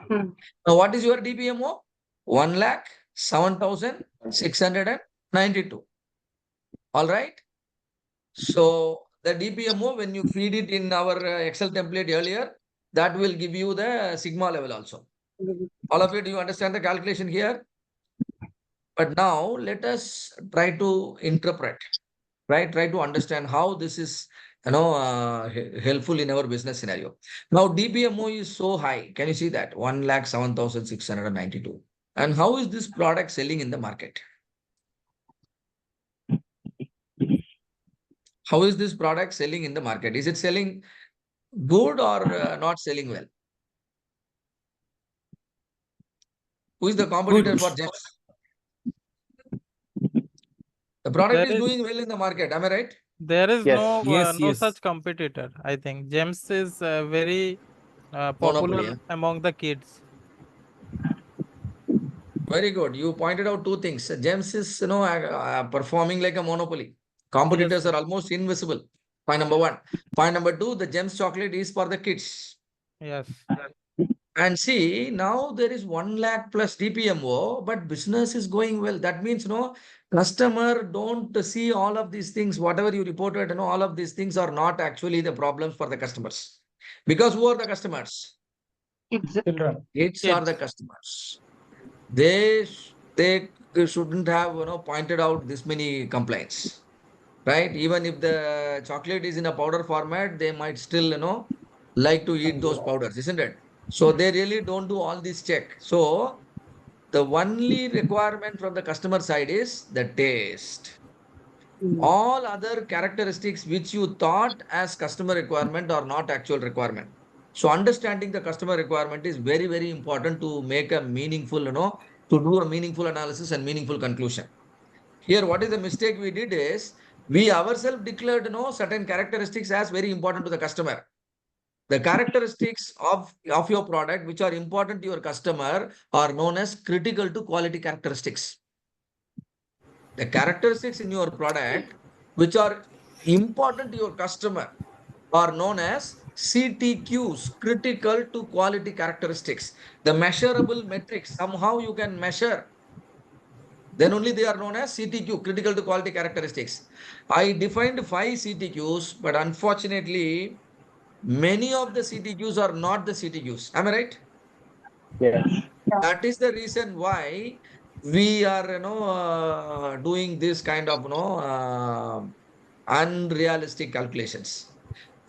Hmm. Now, what is your DPMO? 1,07,692. All right. So the DPMO, when you feed it in our Excel template earlier, that will give you the sigma level also. All of you, do you understand the calculation here? But now let us try to interpret, right? Try to understand how this is, helpful in our business scenario. Now DPMO is so high. Can you see that? 1,07,692. And how is this product selling in the market? How is this product selling in the market? Is it selling good or not selling well? Who is the competitor Good. for GEMS? The product There is is doing well in the market. Am I right? there is Yes. no Yes. such competitor. I think Gems is very Monopoly. popular among the kids. Very good. You pointed out two things. GEMS is, performing like a monopoly. Yes, Competitors sir. are almost invisible. Point number one. Point number two, the GEMS chocolate is for the kids. Yes. And see, now there is 1 lakh plus DPMO, but business is going well. That means, customer don't see all of these things. Whatever you reported, all of these things are not actually the problems for the customers. Because who are the customers? Kids. Children. Kids are the Kids. customers. They shouldn't have, pointed out this many complaints, right? Even if the chocolate is in a powder format, they might still, like to eat those powders, isn't it? So they really don't do all this check. So the only requirement from the customer side is the taste. Hmm. All other characteristics which you thought as customer requirement are not actual requirement. So understanding the customer requirement is very, very important to make a meaningful, to do a meaningful analysis and meaningful conclusion. Here, what is the mistake we did is we ourselves declared, certain characteristics as very important to the customer. The characteristics of your product which are important to your customer are known as critical to quality characteristics. The characteristics in your product which are important to your customer are known as CTQs, critical to quality characteristics. The measurable metrics, somehow you can measure, then only they are known as CTQ, critical to quality characteristics. I defined 5 CTQs, but unfortunately, many of the CTQs are not the CTQs. Am I right? Yes. That is the reason why we are, doing this kind of, unrealistic calculations.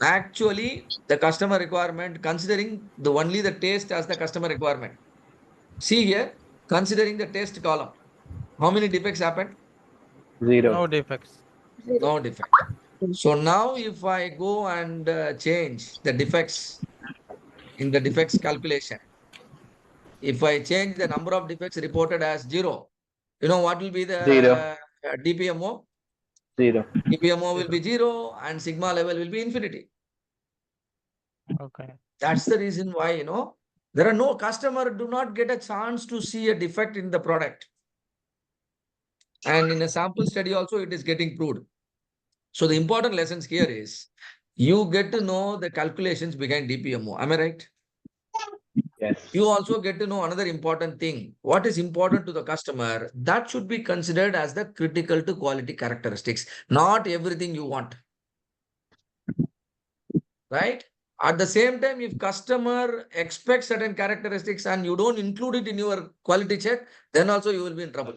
Actually, the customer requirement, considering the only the taste as the customer requirement. See here, considering the taste column, how many defects happened? Zero. No defects. No defect. So now if I go and change the defects in the defects calculation, if I change the number of defects reported as 0, what will be the Zero. DPMO? Zero. DPMO will be 0 and sigma level will be infinity. Okay. That's the reason why, there are no customer do not get a chance to see a defect in the product. And in a sample study also, it is getting proved. So the important lessons here is you get to know the calculations behind DPMO. Am I right? Yes. You also get to know another important thing. What is important to the customer? That should be considered as the critical to quality characteristics. Not everything you want. Right? At the same time, if customer expects certain characteristics and you don't include it in your quality check, then also you will be in trouble.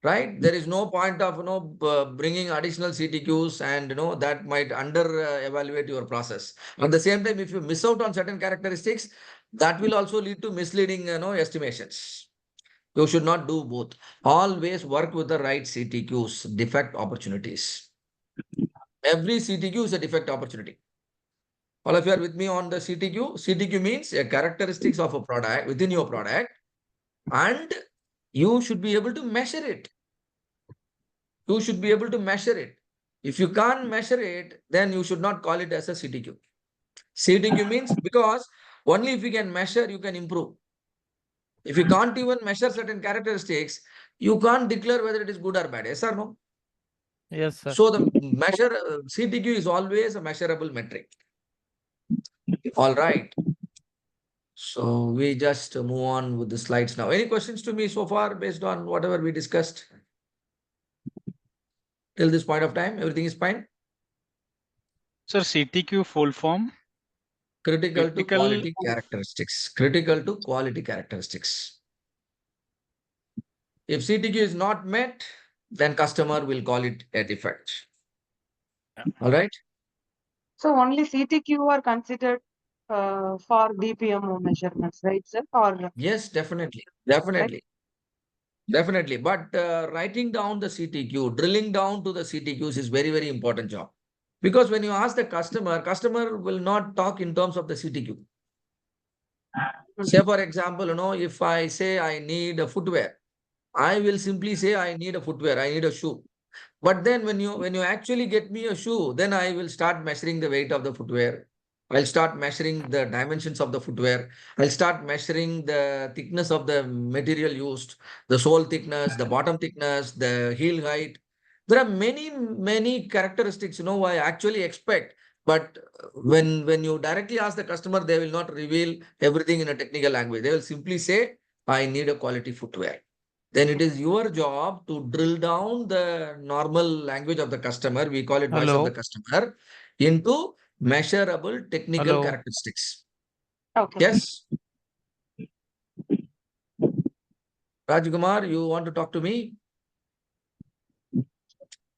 Right? There is no point of, bringing additional CTQs and, that might under evaluate your process. At the same time, if you miss out on certain characteristics, that will also lead to misleading, estimations. You should not do both. Always work with the right CTQs, defect opportunities. Every CTQ is a defect opportunity. All of you are with me on the CTQ. CTQ means a characteristics of a product within your product, and you should be able to measure it. You should be able to measure it. If you can't measure it, then you should not call it as a CTQ. CTQ means because only if you can measure, you can improve. If you can't even measure certain characteristics, you can't declare whether it is good or bad. Yes or no? Yes, sir. So the CTQ is always a measurable metric. All right. So we just move on with the slides now. Any questions to me so far based on whatever we discussed till this point of time? Everything is fine? Sir, CTQ full form? Critical to Critical- quality characteristics. Critical to quality characteristics. If CTQ is not met, then customer will call it a defect. All right. So only CTQ are considered for DPMO measurements, right, sir? Or Yes, definitely. Definitely. Definitely. But writing down the CTQ, drilling down to the CTQs is very, very important job. Because when you ask the customer will not talk in terms of the CTQ. Say, for example, if I say I need a footwear, I will simply say I need a footwear, I need a shoe. But then when you actually get me a shoe, then I will start measuring the weight of the footwear. I'll start measuring the dimensions of the footwear. I'll start measuring the thickness of the material used, the sole thickness, the bottom thickness, the heel height. There are many, many characteristics, I actually expect. But when you directly ask the customer, they will not reveal everything in a technical language. They will simply say, I need a quality footwear. Then it is your job to drill down the normal language of the customer, we call it voice of the Hello. customer, into measurable technical Hello. characteristics. okay. Yes? Rajkumar, you want to talk to me?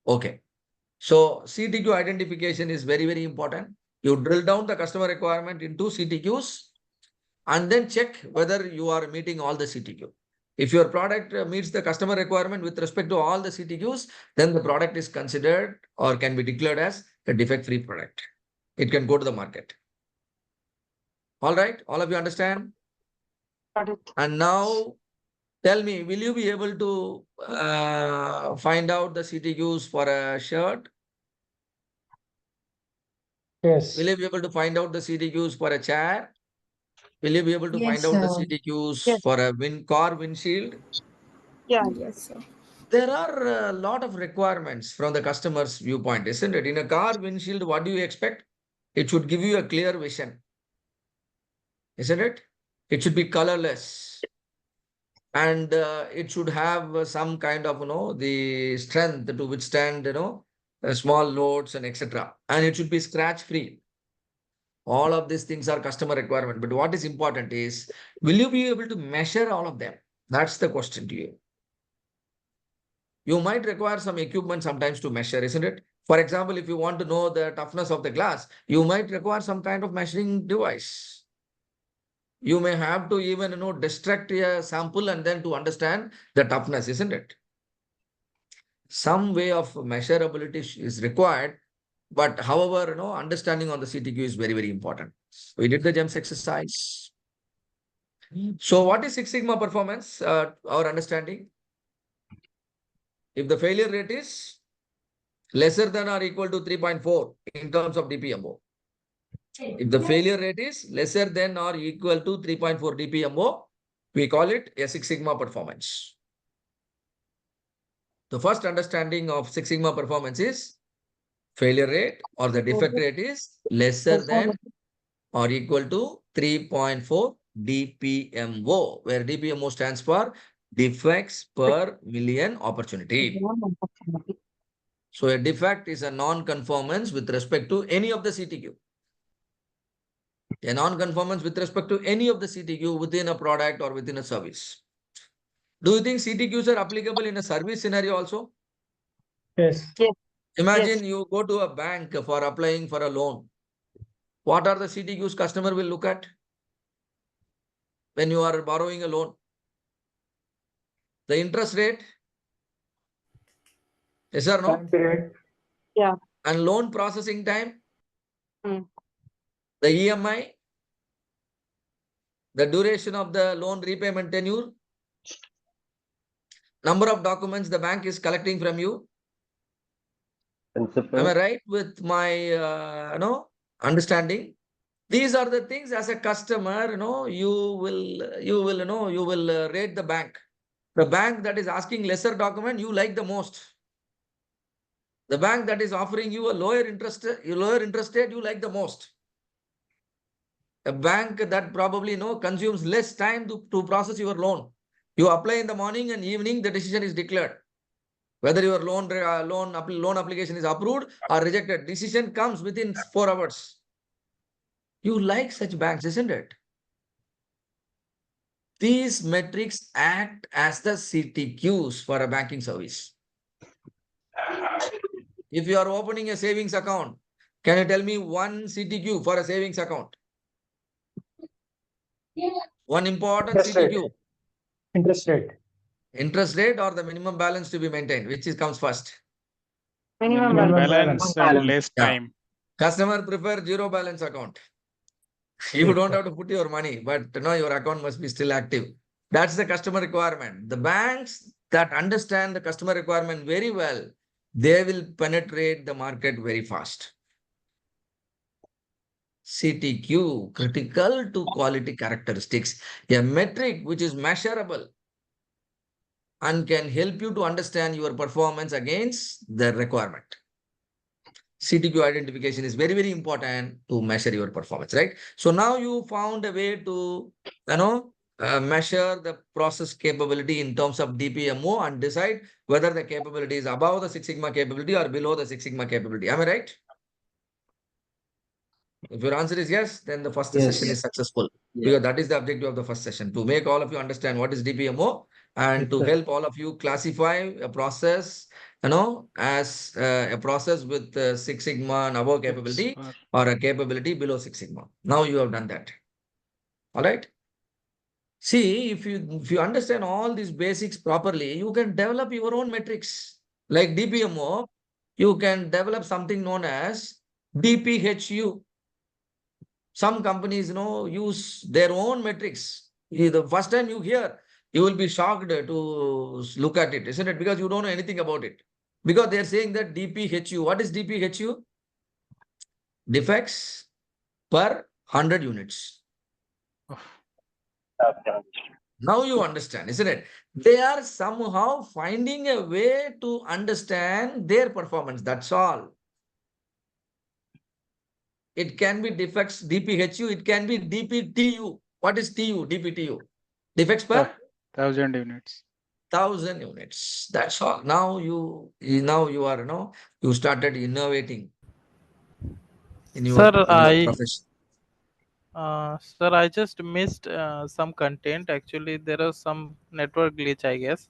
Okay. So CTQ identification is very, very important. You drill down the customer requirement into CTQs and then check whether you are meeting all the CTQ. If your product meets the customer requirement with respect to all the CTQs, then the product is considered or can be declared as a defect-free product. It can go to the market. All right, all of you understand? Got it. And now tell me, will you be able to find out the CTQs for a shirt? Yes. Will you be able to find out the CTQs for a chair? Will you be able to find Yes, out the sir. CTQs Yes. for a car windshield? Yeah. Yes, sir. There are a lot of requirements from the customer's viewpoint, isn't it? In a car windshield, what do you expect? It should give you a clear vision, isn't it? It should be colorless. And it should have some kind of, the strength to withstand, small loads and etc. And it should be scratch free. All of these things are customer requirement. But what is important is, will you be able to measure all of them? That's the question to you. You might require some equipment sometimes to measure, isn't it? For example, if you want to know the toughness of the glass, you might require some kind of measuring device. You may have to even, destruct a sample and then to understand the toughness, isn't it? Some way of measurability is required, but however, understanding on the CTQ is very, very important. We did the GEMS exercise. So what is Six Sigma performance? Our understanding. If the failure rate is lesser than or equal to 3.4 in terms of DPMO. If the failure rate is lesser than or equal to 3.4 DPMO, we call it a Six Sigma performance. The first understanding of Six Sigma performance is failure rate or the defect rate is lesser than or equal to 3.4 DPMO, where DPMO stands for defects per million opportunity. So a defect is a non-conformance with respect to any of the CTQ. A non-conformance with respect to any of the CTQ within a product or within a service. Do you think CTQs are applicable in a service scenario also? Yes. Imagine you go to a bank for applying for a loan. What are the CTQs customer will look at when you are borrowing a loan? The interest rate? Yes or no? Time period. And loan processing time? Hmm. The EMI? The duration of the loan repayment tenure? Number of documents the bank is collecting from you? Principal. Am I right with my understanding? These are the things as a customer, you will rate the bank. The bank that is asking lesser document, you like the most. The bank that is offering you a lower interest rate you like the most. A bank that probably consumes less time to process your loan. You apply in the morning and evening, the decision is declared. Whether your loan application is approved or rejected, decision comes within 4 hours. You like such banks, isn't it? These metrics act as the CTQs for a banking service. If you are opening a savings account, can you tell me one CTQ for a savings account? One important Interest rate. CTQ. Interest rate. Interest rate or the minimum balance to be maintained, which comes first? Minimum Minimum balance. balance and Balance. less Yeah. time. Customer prefer zero balance account. You don't have to put your money, but your account must be still active. That's the customer requirement. The banks that understand the customer requirement very well, they will penetrate the market very fast. CTQ, critical to quality characteristics, a metric which is measurable and can help you to understand your performance against the requirement. CTQ identification is very, very important to measure your performance, right? So now you found a way to, measure the process capability in terms of DPMO and decide whether the capability is above the Six Sigma capability or below the Six Sigma capability. Am I right? If your answer is yes, then the first Yes. session is successful. Yes. Because that is the objective of the first session, to make all of you understand what is DPMO and Yes, to sir. help all of you classify a process, as a process with Six Sigma and above capability or a capability below Six Sigma. Now you have done that. All right. See, if you understand all these basics properly, you can develop your own metrics. Like DPMO, you can develop something known as DPHU. Some companies, use their own metrics. The first time you hear, you will be shocked to look at it, isn't it? Because you don't know anything about it. Because they are saying that DPHU. What is DPHU? Defects per 100 units. Okay. Now you understand, isn't it? They are somehow finding a way to understand their performance. That's all. It can be defects DPHU. It can be DPTU. What is TU? DPTU. Defects per 1000 units. 1000 units. That's all. Now you are, you started innovating in your, profession. Sir, I just missed some content. Actually, there was some network glitch, I guess.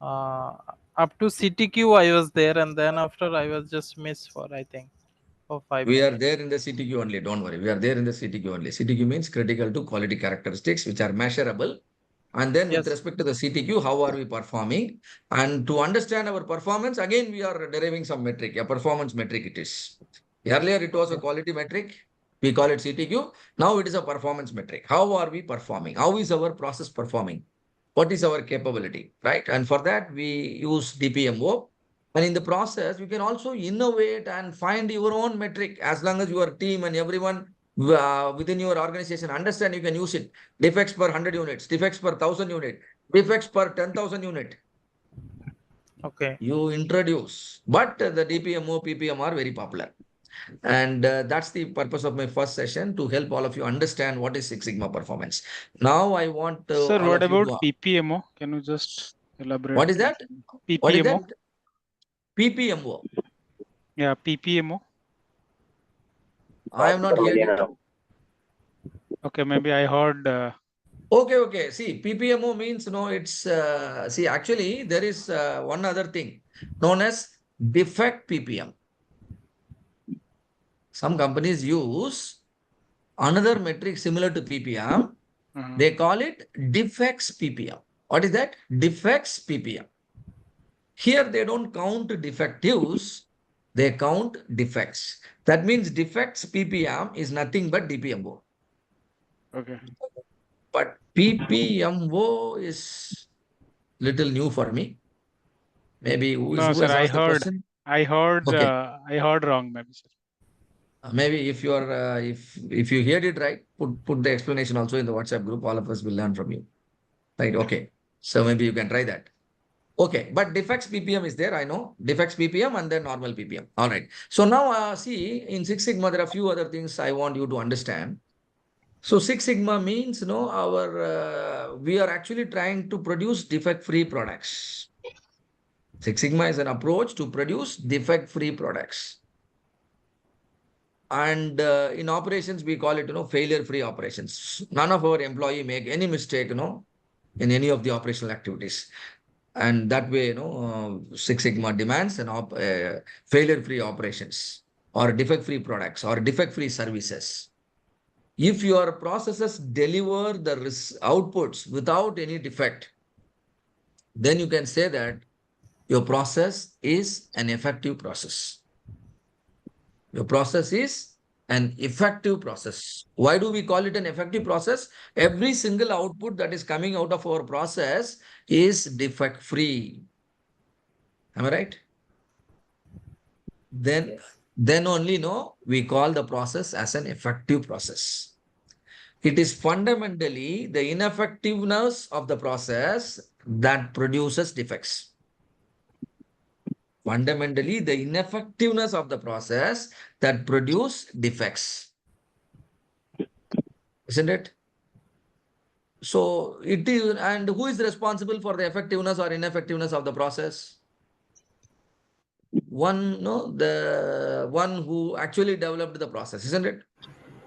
Up to CTQ, I was there, and then after I was just missed for, I think, for 5 We minutes. are there in the CTQ only. Don't worry. We are there in the CTQ only. CTQ means critical to quality characteristics, which are measurable. And then with Yes. respect to the CTQ, how are we performing? And to understand our performance, again, we are deriving some metric, a performance metric it is. Earlier, it was a quality metric. We call it CTQ. Now it is a performance metric. How are we performing? How is our process performing? What is our capability, right? And for that, we use DPMO. And in the process, you can also innovate and find your own metric as long as your team and everyone within your organization understand, you can use it. Defects per 100 units, defects per 1000 unit, defects per 10,000 unit. Okay. You introduce, but the DPMO, PPM are very popular. And that's the purpose of my first session, to help all of you understand what is Six Sigma performance. Now I want Sir, all what of you about to... PPMO? Can you just elaborate? What is that? PPMO? What is that? PPMO. Yeah, PPMO. I have not heard it. Okay, maybe I heard. Okay. See, PPMO means, it's, see, actually, there is one other thing known as defect PPM. Some companies use another metric similar to PPM. They call it defects PPM. What is that? Defects PPM. Here, they don't count defectives, they count defects. That means defects PPM is nothing but DPMO. Okay. But PPMO is little new for me. Maybe who No, has sir, I asked the heard. question? I heard. Okay. I heard wrong, maybe, sir. Maybe if you are, if you heard it right, put the explanation also in the WhatsApp group. All of us will learn from you. Right? Okay. So maybe you can try that. Okay, but defects PPM is there, I know. Defects PPM and then normal PPM. All right. So now see, in Six Sigma, there are a few other things I want you to understand. So Six Sigma means, we are actually trying to produce defect-free products. Six Sigma is an approach to produce defect-free products. And in operations, we call it, failure-free operations. None of our employee make any mistake, in any of the operational activities. And that way, Six Sigma demands failure-free operations or defect-free products or defect-free services. If your processes deliver the outputs without any defect, then you can say that your process is an effective process. Your process is an effective process. Why do we call it an effective process? Every single output that is coming out of our process is defect-free. Am I right? Then only we call the process as an effective process. It is fundamentally the ineffectiveness of the process that produces defects. Fundamentally, the ineffectiveness of the process that produce defects. Isn't it? So it is, and who is responsible for the effectiveness or ineffectiveness of the process? The one who actually developed the process, isn't it?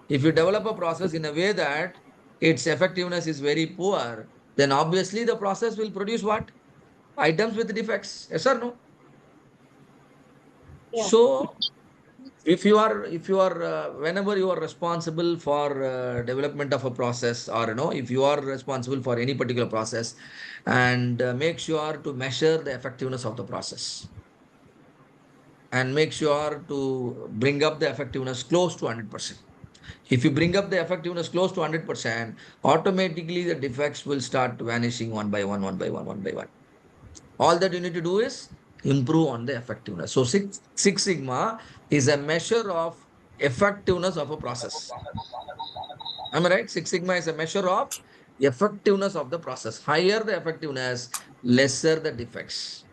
If you develop a process in a way that its effectiveness is very poor, then obviously the process will produce what? Items with defects. Yes or no? Yeah. So if you are whenever you are responsible for development of a process, or if you are responsible for any particular process, and make sure to measure the effectiveness of the process and make sure to bring up the effectiveness close to 100%. If you bring up the effectiveness close to 100%, automatically the defects will start vanishing one by one, one by one, one by one. All that you need to do is improve on the effectiveness. So Six Sigma is a measure of effectiveness of a process. Am I right? Six Sigma is a measure of effectiveness of the process. Higher the effectiveness, lesser the defects.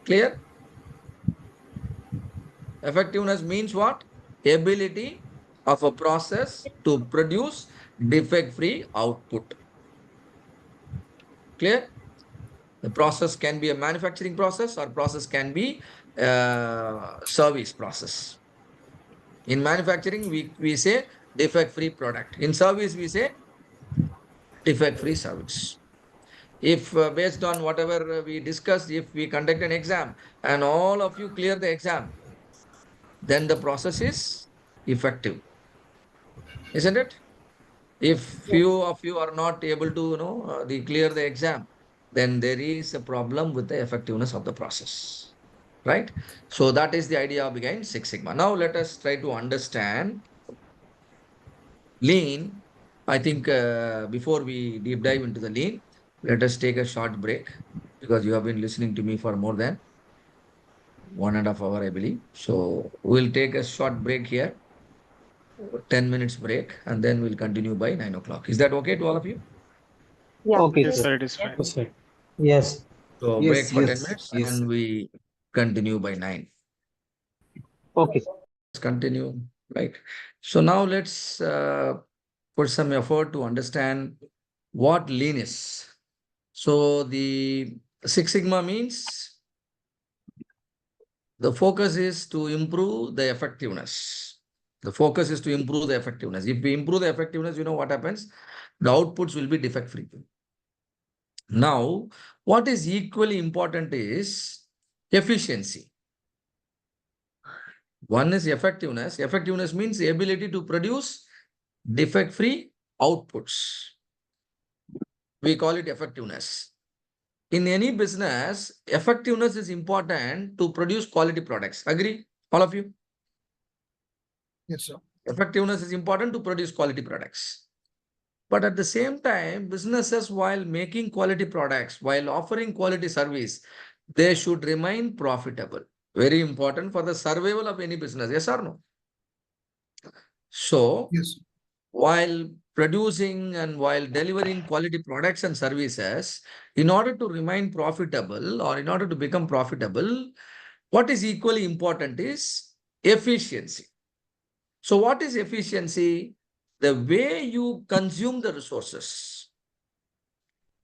Clear? Effectiveness means what? Ability of a process to produce defect-free output. Clear? The process can be a manufacturing process or process can be a service process. In manufacturing, we say defect-free product. In service, we say defect-free service. If based on whatever we discussed, if we conduct an exam and all of you clear the exam, then the process is effective. Isn't it? If few of you are not able to clear the exam, then there is a problem with the effectiveness of the process, right? So that is the idea behind Six Sigma. Now let us try to understand Lean. I think before we deep dive into the Lean, let us take a short break because you have been listening to me for more than 1.5 hours, I believe. So we'll take a short break here. 10 minutes break, and then we'll continue by 9 o'clock. Is that okay to all of you? Yeah. Okay, Yes, sir. sir, it is fine. Yes, sir. Yes. So Yes, break for 10 yes, minutes yes. and we continue by 9. Okay. Let's continue, right? So now let's put some effort to understand what Lean is. So the Six Sigma means the focus is to improve the effectiveness. The focus is to improve the effectiveness. If we improve the effectiveness, you know what happens? The outputs will be defect-free. Now, what is equally important is efficiency. One is effectiveness. Effectiveness means the ability to produce defect-free outputs. We call it effectiveness. In any business, effectiveness is important to produce quality products. Agree, all of you? Yes, sir. Effectiveness is important to produce quality products. But at the same time, businesses, while making quality products, while offering quality service, they should remain profitable. Very important for the survival of any business. Yes or no? So, Yes. while producing and while delivering quality products and services, in order to remain profitable or in order to become profitable, what is equally important is efficiency. So what is efficiency? The way you consume the resources.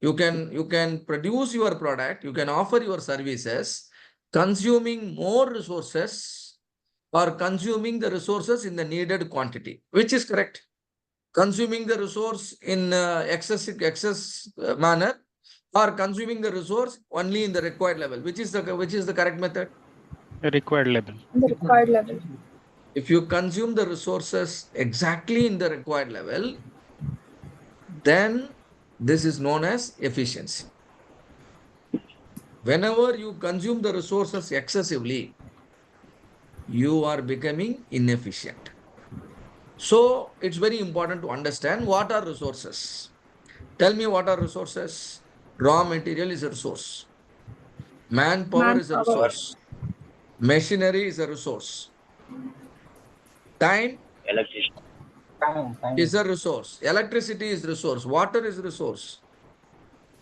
You can produce your product, you can offer your services, consuming more resources or consuming the resources in the needed quantity, which is correct. Consuming the resource in excess manner or consuming the resource only in the required level, which is the correct method. The required level. The required level. If you consume the resources exactly in the required level, then this is known as efficiency. Whenever you consume the resources excessively, you are becoming inefficient. So it's very important to understand what are resources. Tell me what are resources. Raw material is a resource. Manpower is a Manpower. resource. Machinery is a resource. Time Time. is a resource. Electricity is resource. Water is resource.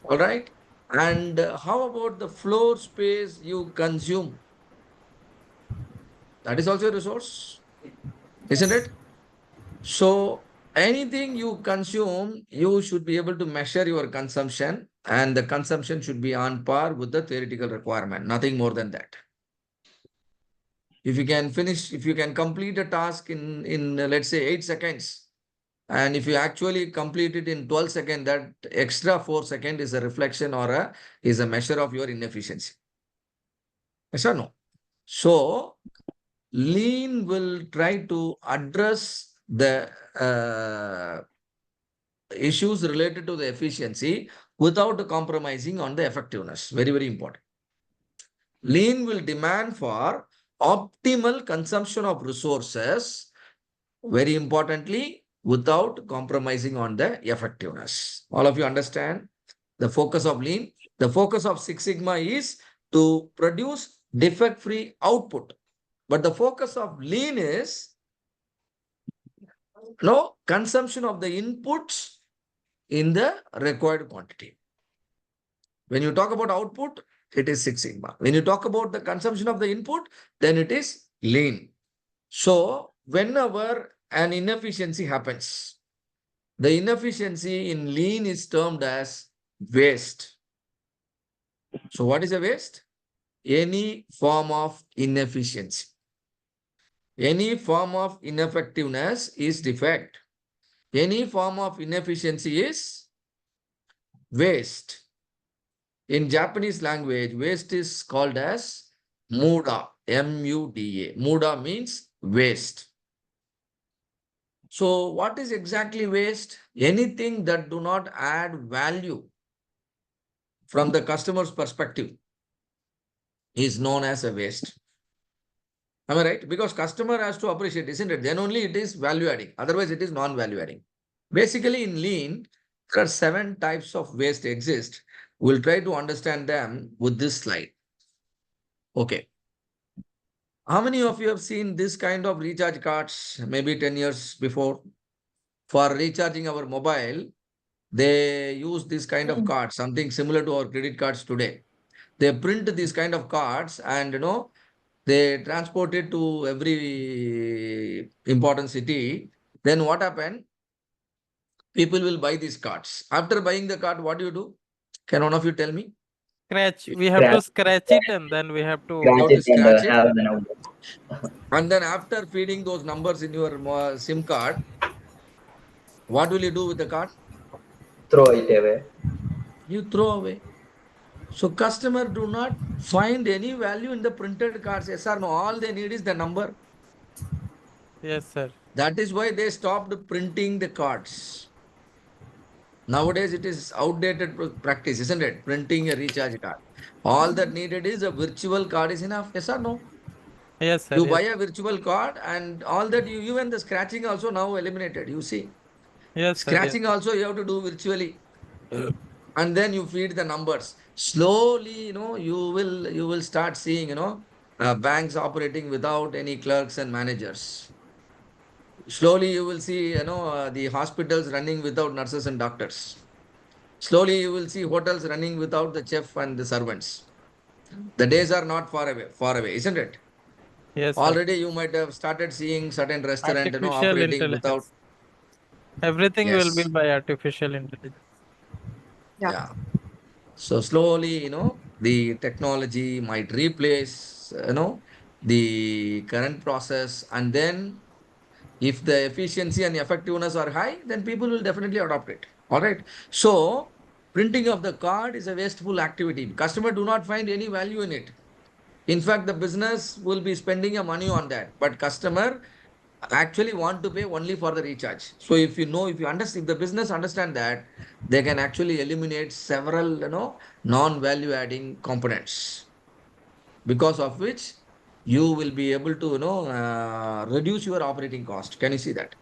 All right. And how about the floor space you consume? That is also a resource, isn't it? So anything you consume, you should be able to measure your consumption, and the consumption should be on par with the theoretical requirement, nothing more than that. If you can complete a task in let's say 8 seconds, and if you actually complete it in 12 seconds, that extra 4 seconds is a reflection or is a measure of your inefficiency. Yes or no? So Lean will try to address the issues related to the efficiency without compromising on the effectiveness. Very, very important. Lean will demand for optimal consumption of resources, very importantly, without compromising on the effectiveness. All of you understand the focus of Lean? The focus of Six Sigma is to produce defect-free output. But the focus of Lean is consumption of the inputs in the required quantity. When you talk about output, it is Six Sigma. When you talk about the consumption of the input, then it is Lean. So whenever an inefficiency happens, the inefficiency in Lean is termed as waste. So what is a waste? Any form of inefficiency. Any form of ineffectiveness is defect. Any form of inefficiency is waste. In Japanese language, waste is called as muda, M-U-D-A. Muda means waste. So what is exactly waste? Anything that do not add value from the customer's perspective is known as a waste. Am I right? Because customer has to appreciate, isn't it? Then only it is value adding. Otherwise, it is non-value adding. Basically, in Lean, there are 7 types of waste exist. We'll try to understand them with this slide. Okay. How many of you have seen this kind of recharge cards maybe 10 years before? For recharging our mobile, they use this kind of card, something similar to our credit cards today. They print these kind of cards and they transport it to every important city. Then what happened? People will buy these cards. After buying the card, what do you do? Can one of you tell me? Scratch. We have to scratch it and then we have to How to scratch it? have the number. And then after feeding those numbers in your SIM card, what will you do with the card? Throw it away. You throw away. So customer do not find any value in the printed cards. Yes or no? All they need is the number. Yes, sir. That is why they stopped printing the cards. Nowadays, it is outdated practice, isn't it? Printing a recharge card. All that needed is a virtual card is enough. Yes or no? Yes, sir. You buy a virtual card and all that even the scratching also now eliminated. You see, Yes, sir. scratching also you have to do virtually. And then you feed the numbers. Slowly, you will start seeing, banks operating without any clerks and managers. Slowly you will see, the hospitals running without nurses and doctors. Slowly you will see hotels running without the chef and the servants. The days are not far away, isn't it? Yes, sir. Already you might have started seeing certain restaurant, Artificial operating without. intelligence. Everything will be Yes. by artificial intelligence. Yeah. Yeah. So slowly, the technology might replace, the current process. And then if the efficiency and effectiveness are high, then people will definitely adopt it. All right. So printing of the card is a wasteful activity. Customer do not find any value in it. In fact, the business will be spending a money on that, but customer actually want to pay only for the recharge. So if you understand, if the business understand that, they can actually eliminate several, non-value adding components, because of which you will be able to, reduce your operating cost. Can you see that?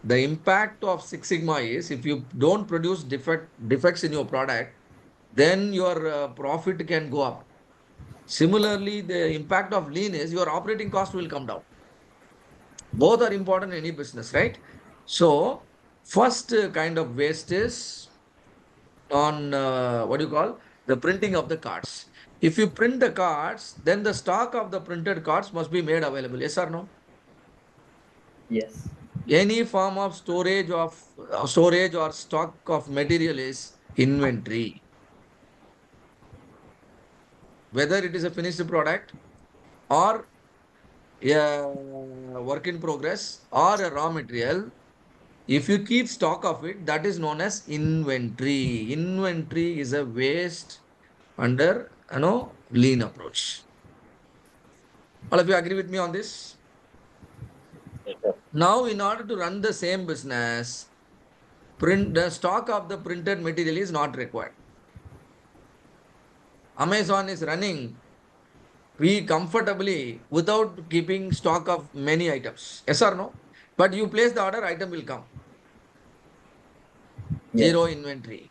The impact of Six Sigma is, if you don't produce defects in your product, then your profit can go up. Similarly, the impact of lean is your operating cost will come down. Both are important in any business, right? So first kind of waste is on what do you call, the printing of the cards. If you print the cards, then the stock of the printed cards must be made available. Yes or no? Yes. Any form of storage or stock of material is inventory. Whether it is a finished product or a work in progress or a raw material, if you keep stock of it, that is known as inventory. Inventory is a waste under, lean approach. All of you agree with me on this? Now, in order to run the same business, the stock of the printed material is not required. Amazon is running comfortably without keeping stock of many items. Yes or no? But you place the order, item will come. Yes. Zero inventory.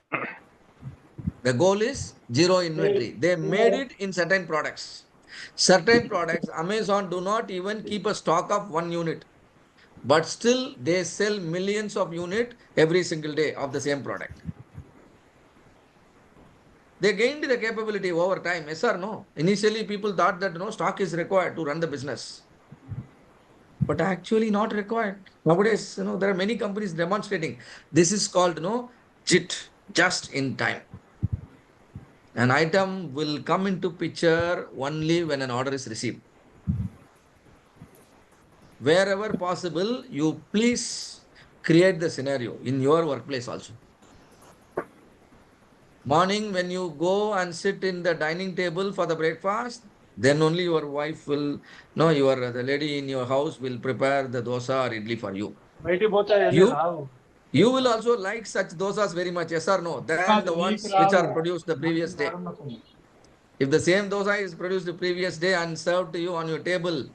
The goal is zero inventory. They made it in certain products. Certain products, Amazon do not even keep a stock of 1 unit, but still they sell millions of units every single day of the same product. They gained the capability over time, yes or no? Initially, people thought that stock is required to run the business, but actually not required. Nowadays, there are many companies demonstrating. This is called, JIT, just in time. An item will come into picture only when an order is received. Wherever possible, you please create the scenario in your workplace also. Morning, when you go and sit in the dining table for the breakfast, then only your wife will, no, the lady in your house will prepare the dosa or idli for you. You will also like such dosas very much, yes or no, than the ones which are produced the previous day. If the same dosa is produced the previous day and served to you on your table,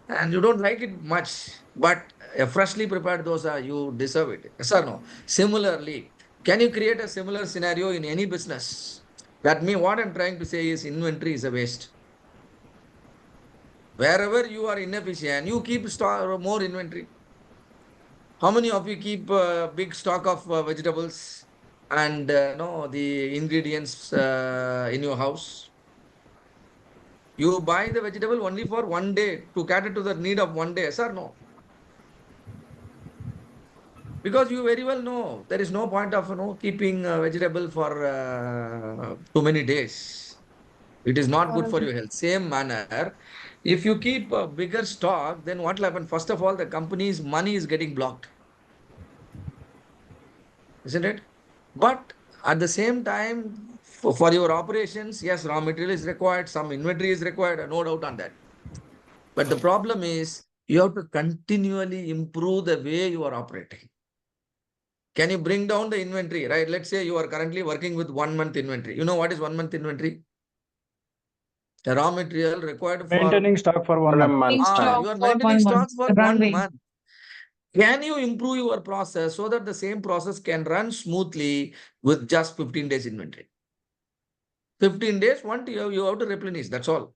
and you don't like it much, but a freshly prepared dosa, you deserve it. Yes or no? Similarly, can you create a similar scenario in any business? That means what I'm trying to say is inventory is a waste. Wherever you are inefficient, you keep more inventory. How many of you keep big stock of vegetables and the ingredients in your house? You buy the vegetable only for 1 day to cater to the need of 1 day, yes or no? Because you very well know there is no point of keeping vegetable for too many days. It is not good for your health. Same manner, if you keep a bigger stock, then what will happen? First of all, the company's money is getting blocked, isn't it? But at the same time, for your operations, yes, raw material is required, some inventory is required, no doubt on that. But the problem is you have to continually improve the way you are operating. Can you bring down the inventory, right? Let's say you are currently working with 1 month inventory. You know what is 1 month inventory? The raw material required for Maintaining stock for 1 month. you are maintaining stock for 1 month. Can you improve your process so that the same process can run smoothly with just 15 days inventory? 15 days, you have to replenish. That's all.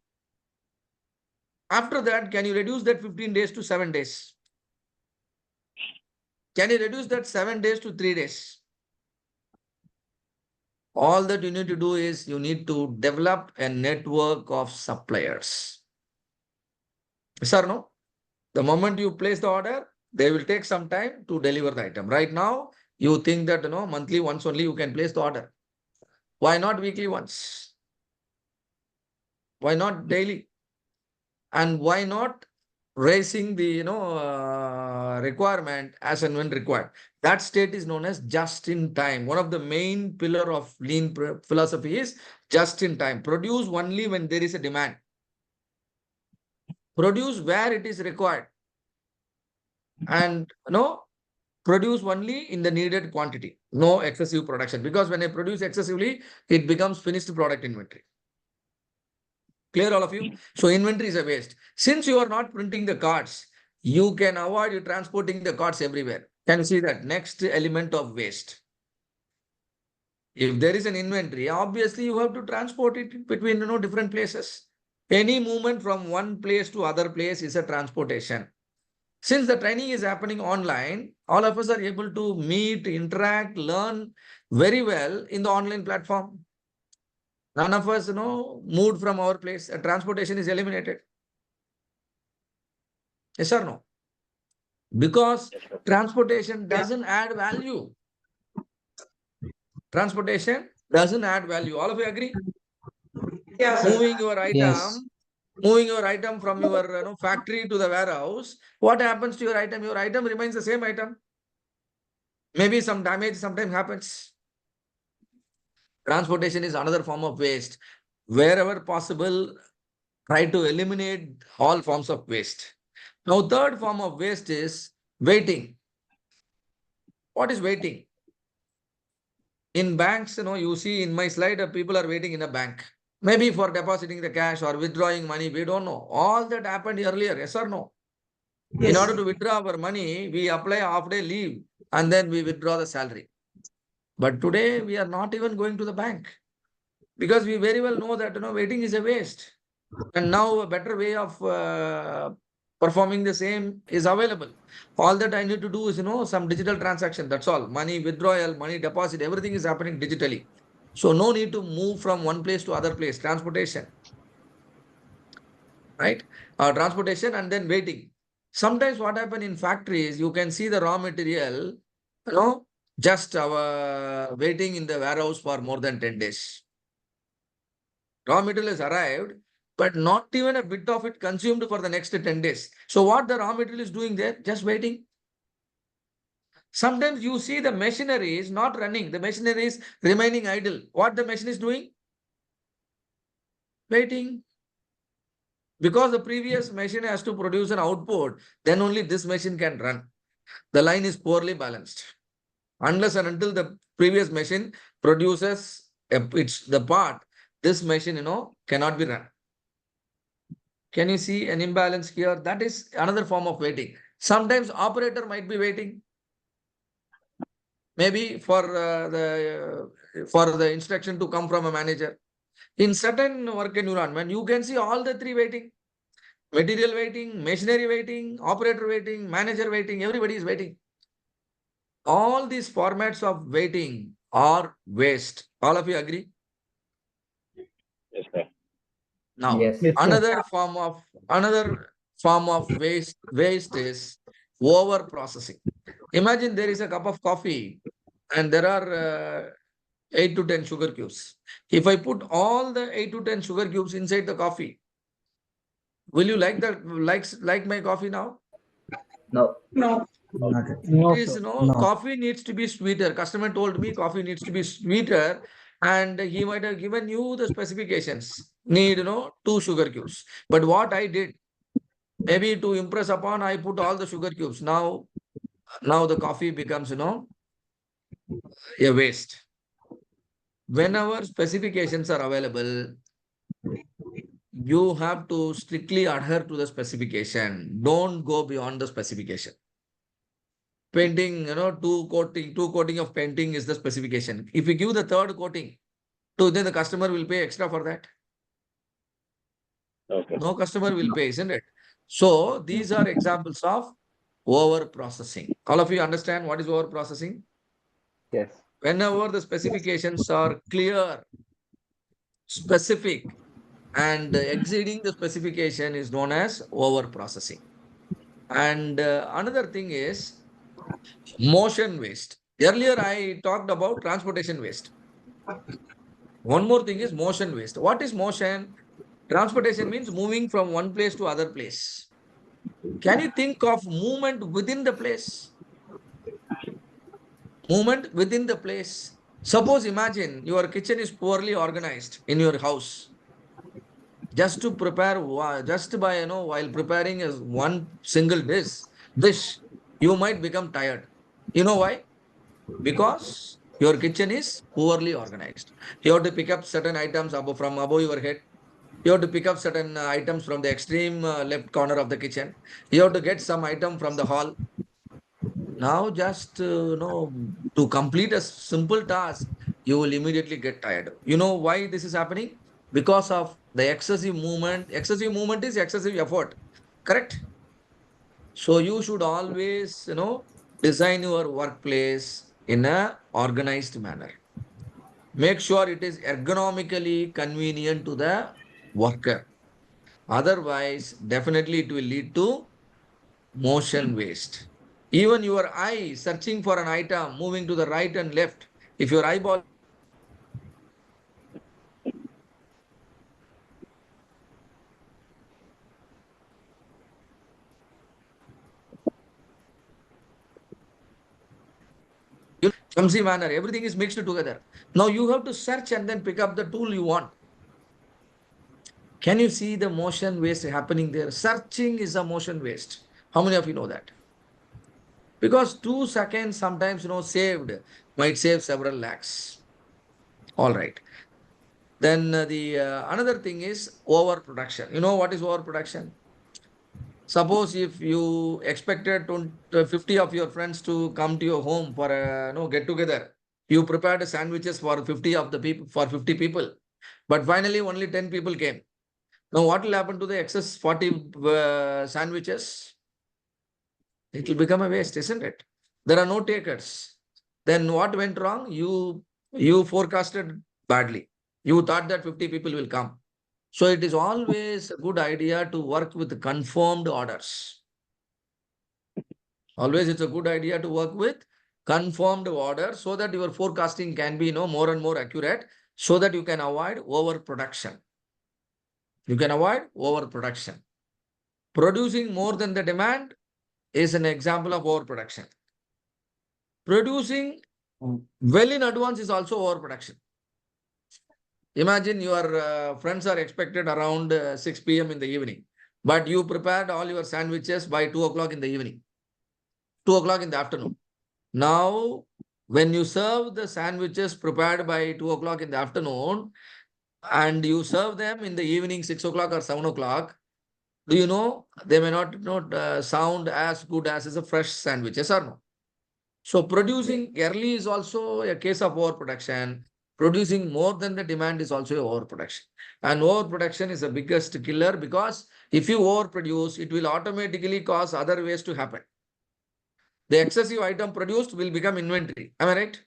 After that, can you reduce that 15 days to 7 days? Can you reduce that 7 days to 3 days? All that you need to do is you need to develop a network of suppliers. Yes or no? The moment you place the order, they will take some time to deliver the item. Right now, you think that monthly once only you can place the order. Why not weekly once? Why not daily? And why not raising the requirement as and when required? That state is known as just in time. One of the main pillar of lean philosophy is just in time. Produce only when there is a demand. Produce where it is required. And produce only in the needed quantity. No excessive production. Because when I produce excessively, it becomes finished product inventory. Clear, all of you? So inventory is a waste. Since you are not printing the cards, you can avoid transporting the cards everywhere. Can you see that? Next element of waste. If there is an inventory, obviously you have to transport it between different places. Any movement from one place to other place is a transportation. Since the training is happening online, all of us are able to meet, interact, learn very well in the online platform. None of us, moved from our place. Transportation is eliminated. Yes or no? Because transportation doesn't add value. Transportation doesn't add value. All of you agree? Yeah, sir. Moving your item, Yes. moving your item from your factory to the warehouse. What happens to your item? Your item remains the same item. Maybe some damage sometimes happens. Transportation is another form of waste. Wherever possible, try to eliminate all forms of waste. Now, third form of waste is waiting. What is waiting? In banks, you see in my slide, people are waiting in a bank. Maybe for depositing the cash or withdrawing money, we don't know. All that happened earlier, yes or no? Yes. In order to withdraw our money, we apply half-day leave and then we withdraw the salary. But today, we are not even going to the bank because we very well know that waiting is a waste. And now a better way of performing the same is available. All that I need to do is some digital transaction. That's all. Money withdrawal, money deposit, everything is happening digitally. So no need to move from one place to other place. Transportation, right? Transportation and then waiting. Sometimes what happen in factories, you can see the raw material, just waiting in the warehouse for more than 10 days. Raw material has arrived, but not even a bit of it consumed for the next 10 days. So what the raw material is doing there? Just waiting. Sometimes you see the machinery is not running. The machinery is remaining idle. What the machine is doing? Waiting. Because the previous machine has to produce an output, then only this machine can run. The line is poorly balanced. Unless and until the previous machine produces the part, this machine, cannot be run. Can you see an imbalance here? That is another form of waiting. Sometimes operator might be waiting. Maybe for the instruction to come from a manager. In certain work environment, you can see all the three waiting. Material waiting, machinery waiting, operator waiting, manager waiting, everybody is waiting. All these formats of waiting are waste. All of you agree? Yes, sir. Now, Yes. Yes, sir. another form of waste is over processing. Imagine there is a cup of coffee and there are 8 to 10 sugar cubes. If I put all the 8 to 10 sugar cubes inside the coffee, will you like my coffee now? No. No. No, It is, sir. No. coffee needs to be sweeter. Customer told me coffee needs to be sweeter, and he might have given you the specifications. Need, 2 sugar cubes. But what I did, maybe to impress upon, I put all the sugar cubes. Now the coffee becomes, a waste. Whenever specifications are available, you have to strictly adhere to the specification. Don't go beyond the specification. Painting, two coating of painting is the specification. If you give the third coating, then the customer will pay extra for that. Okay. No customer will pay, isn't it? So these are examples of over processing. All of you understand what is over processing? Yes. Whenever the specifications are clear, specific, and exceeding the specification is known as over processing. And another thing is motion waste. Earlier, I talked about transportation waste. One more thing is motion waste. What is motion? Transportation means moving from one place to other place. Can you think of movement within the place? Movement within the place. Suppose imagine your kitchen is poorly organized in your house. Just to prepare, just by, while preparing is one single dish, you might become tired. You know why? Because your kitchen is poorly organized. You have to pick up certain items from above your head. You have to pick up certain items from the extreme left corner of the kitchen. You have to get some item from the hall. Now, just to complete a simple task, you will immediately get tired. You know why this is happening? Because of the excessive movement. Excessive movement is excessive effort. Correct? So you should always, design your workplace in a organized manner. Make sure it is ergonomically convenient to the worker. Otherwise, definitely it will lead to motion waste. Even your eye searching for an item, moving to the right and left, if your eyeball clumsy manner, everything is mixed together. Now you have to search and then pick up the tool you want. Can you see the motion waste happening there? Searching is a motion waste. How many of you know that? Because 2 seconds sometimes, saved might save several lakhs. All right. Then the another thing is overproduction. You know what is overproduction? Suppose if you expected 50 of your friends to come to your home for a get together, you prepared sandwiches for 50 of the people for 50 people, but finally only 10 people came. Now what will happen to the excess 40 sandwiches? It will become a waste, isn't it? There are no takers. Then what went wrong? You forecasted badly. You thought that 50 people will come. So it is always a good idea to work with confirmed orders. Always it's a good idea to work with confirmed orders so that your forecasting can be more and more accurate so that you can avoid overproduction. You can avoid overproduction. Producing more than the demand is an example of overproduction. Producing well in advance is also overproduction. Imagine your friends are expected around 6 p.m. in the evening, but you prepared all your sandwiches by 2 o'clock in the evening, 2 o'clock in the afternoon. Now, when you serve the sandwiches prepared by 2 o'clock in the afternoon and you serve them in the evening 6 o'clock or 7 o'clock, do you know they may not sound as good as a fresh sandwich, yes or no? So producing early is also a case of overproduction. Producing more than the demand is also overproduction. And overproduction is the biggest killer because if you overproduce, it will automatically cause other ways to happen. The excessive item produced will become inventory. Am I right?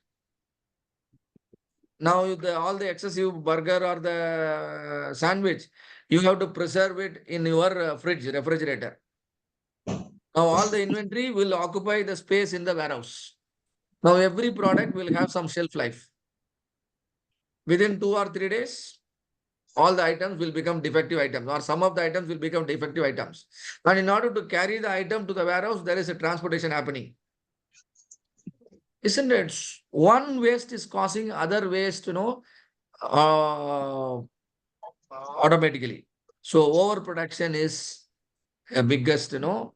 Now all the excessive burger or the sandwich, you have to preserve it in your refrigerator. Now all the inventory will occupy the space in the warehouse. Now every product will have some shelf life. Within 2 or 3 days, all the items will become defective items or some of the items will become defective items. And in order to carry the item to the warehouse, there is a transportation happening. Isn't it? One waste is causing other waste, automatically. So overproduction is a biggest, killer.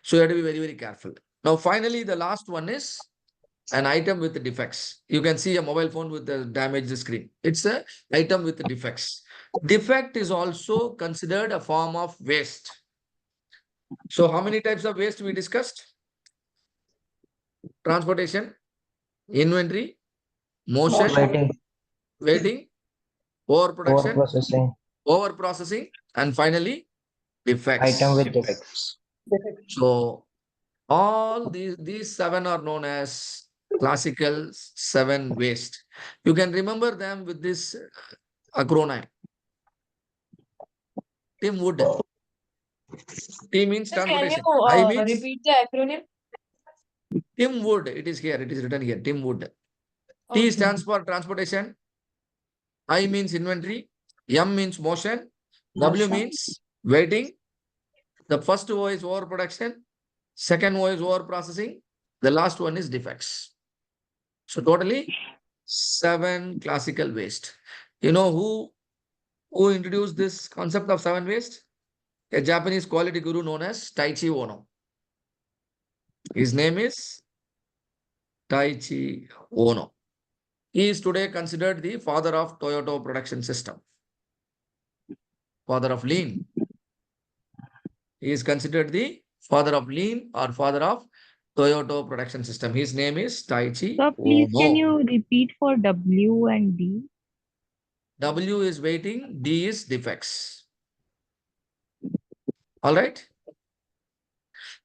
So you have to be very, very careful. Now, finally, the last one is an item with defects. You can see a mobile phone with a damaged screen. It's an item with defects. Defect is also considered a form of waste. So how many types of waste we discussed? Transportation, inventory, motion, waiting, overproduction, Overprocessing. overprocessing, and finally defects. Item with defects. So all these seven are known as classical seven waste. You can remember them with this acronym. Tim Wood. T means Sir, can transportation. you I means repeat the acronym? Tim Wood. It is here. It is written here. Tim Wood. T Okay. stands for transportation. I means inventory. M means motion. W means waiting. The first O is overproduction. Second O is overprocessing. The last one is defects. So totally 7 classical waste. You know who introduced this concept of 7 waste? A Japanese quality guru known as Taichi Ono. His name is Taichi Ono. He is today considered the father of Toyota production system, father of lean. He is considered the father of lean or father of Toyota production system. His name is Taichi So please, can Ono. you repeat for W and D? W is waiting, D is defects. All right.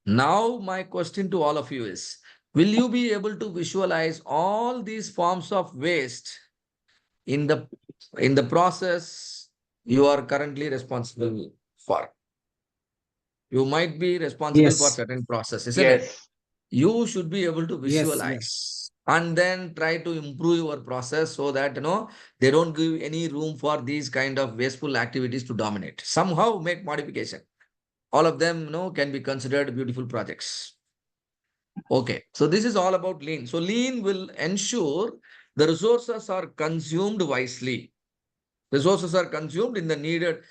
Now my question to all of you is, will you be able to visualize all these forms of waste in the process you are currently responsible for? You might be responsible for Yes. certain process, isn't it? Yes. You should be able to Yes, visualize and then try to improve your process so that they don't give any room for these kind of wasteful activities to dominate. Somehow make modification. All of them can be considered beautiful projects. Okay, so this is all about lean. So lean will ensure the resources are consumed wisely. Resources are consumed in the needed,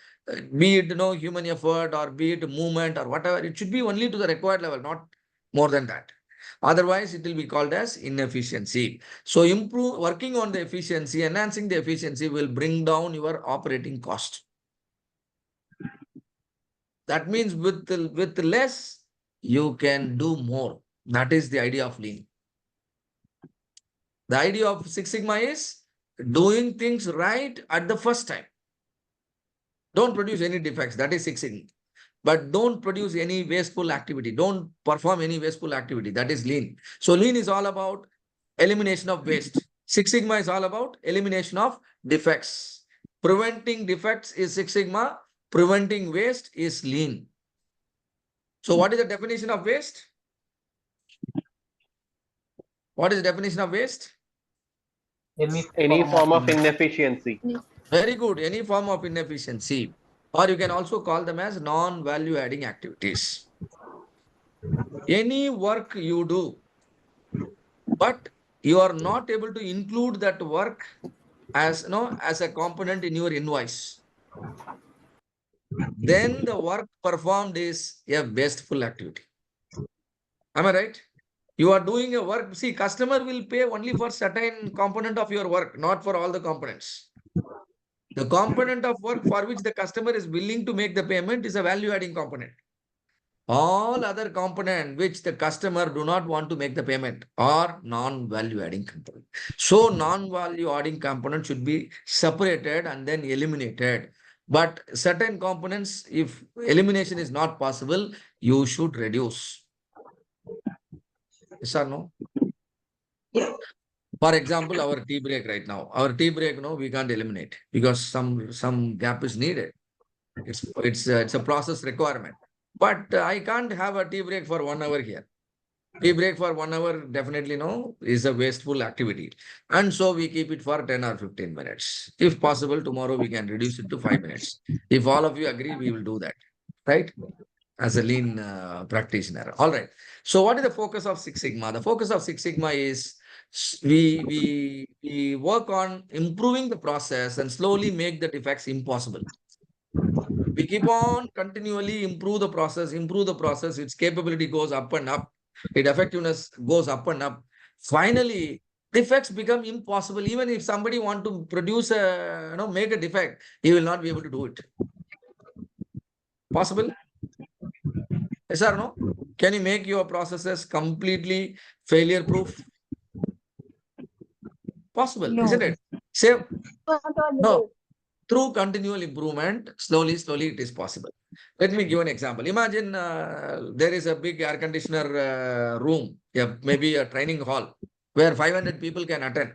be it human effort or be it movement or whatever. It should be only to the required level, not more than that. Otherwise, it will be called as inefficiency. So working on the efficiency, enhancing the efficiency will bring down your operating cost. That means with less, you can do more. That is the idea of lean. The idea of Six Sigma is doing things right at the first time. Don't produce any defects. That is Six Sigma. But don't produce any wasteful activity. Don't perform any wasteful activity. That is lean. So lean is all about elimination of waste. Six Sigma is all about elimination of defects. Preventing defects is Six Sigma. Preventing waste is lean. So what is the definition of waste? What is the definition of waste? Any form of inefficiency. Very good. Any form of inefficiency. Or you can also call them as non-value adding activities. Any work you do, but you are not able to include that work as a component in your invoice, then the work performed is a wasteful activity. Am I right? You are doing a work. See, customer will pay only for certain component of your work, not for all the components. The component of work for which the customer is willing to make the payment is a value adding component. All other component which the customer do not want to make the payment are non-value adding component. So non-value adding component should be separated and then eliminated. But certain components, if elimination is not possible, you should reduce. Yes or no? For example, our tea break right now. Our tea break, we can't eliminate because some gap is needed. It's a process requirement. But I can't have a tea break for 1 hour here. Tea break for 1 hour definitely is a wasteful activity. And so we keep it for 10 or 15 minutes. If possible, tomorrow we can reduce it to 5 minutes. If all of you agree, we will do that. Right? As a lean practitioner. All right. So what is the focus of Six Sigma? The focus of Six Sigma is we work on improving the process and slowly make the defects impossible. We keep on continually improve the process, its capability goes up and up, its effectiveness goes up and up. Finally, defects become impossible. Even if somebody want to produce make a defect, he will not be able to do it. Possible? Yes or no? Can you make your processes completely failure proof? Possible, No. isn't it? Say no. through continual improvement, slowly it is possible. Let me give an example. Imagine there is a big air conditioner room, yeah, maybe a training hall where 500 people can attend.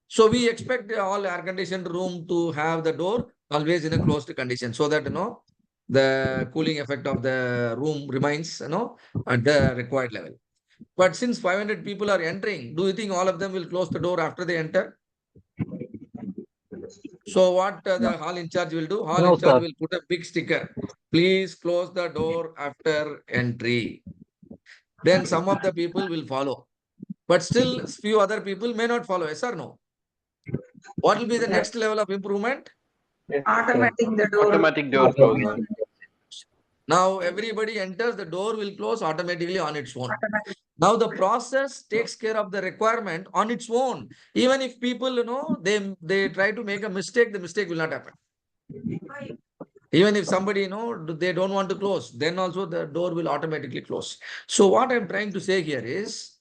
So we expect all air conditioned room to have the door always in a closed condition so that, the cooling effect of the room remains, at the required level. But since 500 people are entering, do you think all of them will close the door after they enter? So what the hall in charge will do? Hall No, in charge sir. will put a big sticker. Please close the door after entry. Then some of the people will follow. But still, few other people may not follow. Yes or no? What will be the next level of improvement? Automating the door. Automatic door closure. Now everybody enters, the door will close automatically on its own. Now the process takes care of the requirement on its own. Even if people, they try to make a mistake, the mistake will not happen. Even if somebody, they don't want to close, then also the door will automatically close. So what I'm trying to say here is,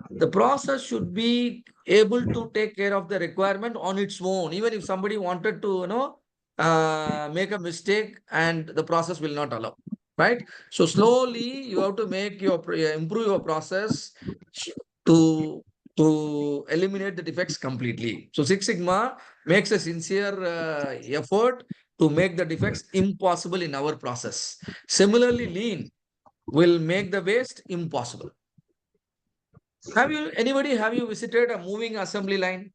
the process should be able to take care of the requirement on its own. Even if somebody wanted to, make a mistake, and the process will not allow. Right? So slowly you have to improve your process to eliminate the defects completely. So Six Sigma makes a sincere effort to make the defects impossible in our process. Similarly, Lean will make the waste impossible. Have you visited a moving assembly line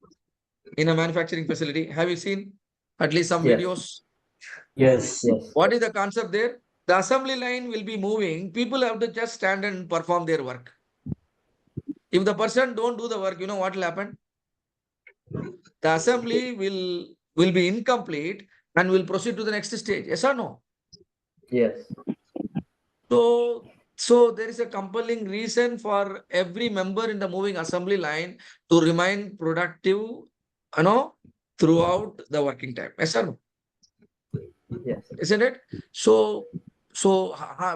in a manufacturing facility? Have you seen at least some videos? Yes. What is the concept there? The assembly line will be moving. People have to just stand and perform their work. If the person don't do the work, you know what will happen? The assembly will be incomplete and will proceed to the next stage. Yes or no? Yes. So there is a compelling reason for every member in the moving assembly line to remain productive, throughout the working time. Yes or no? Yes. Isn't it? So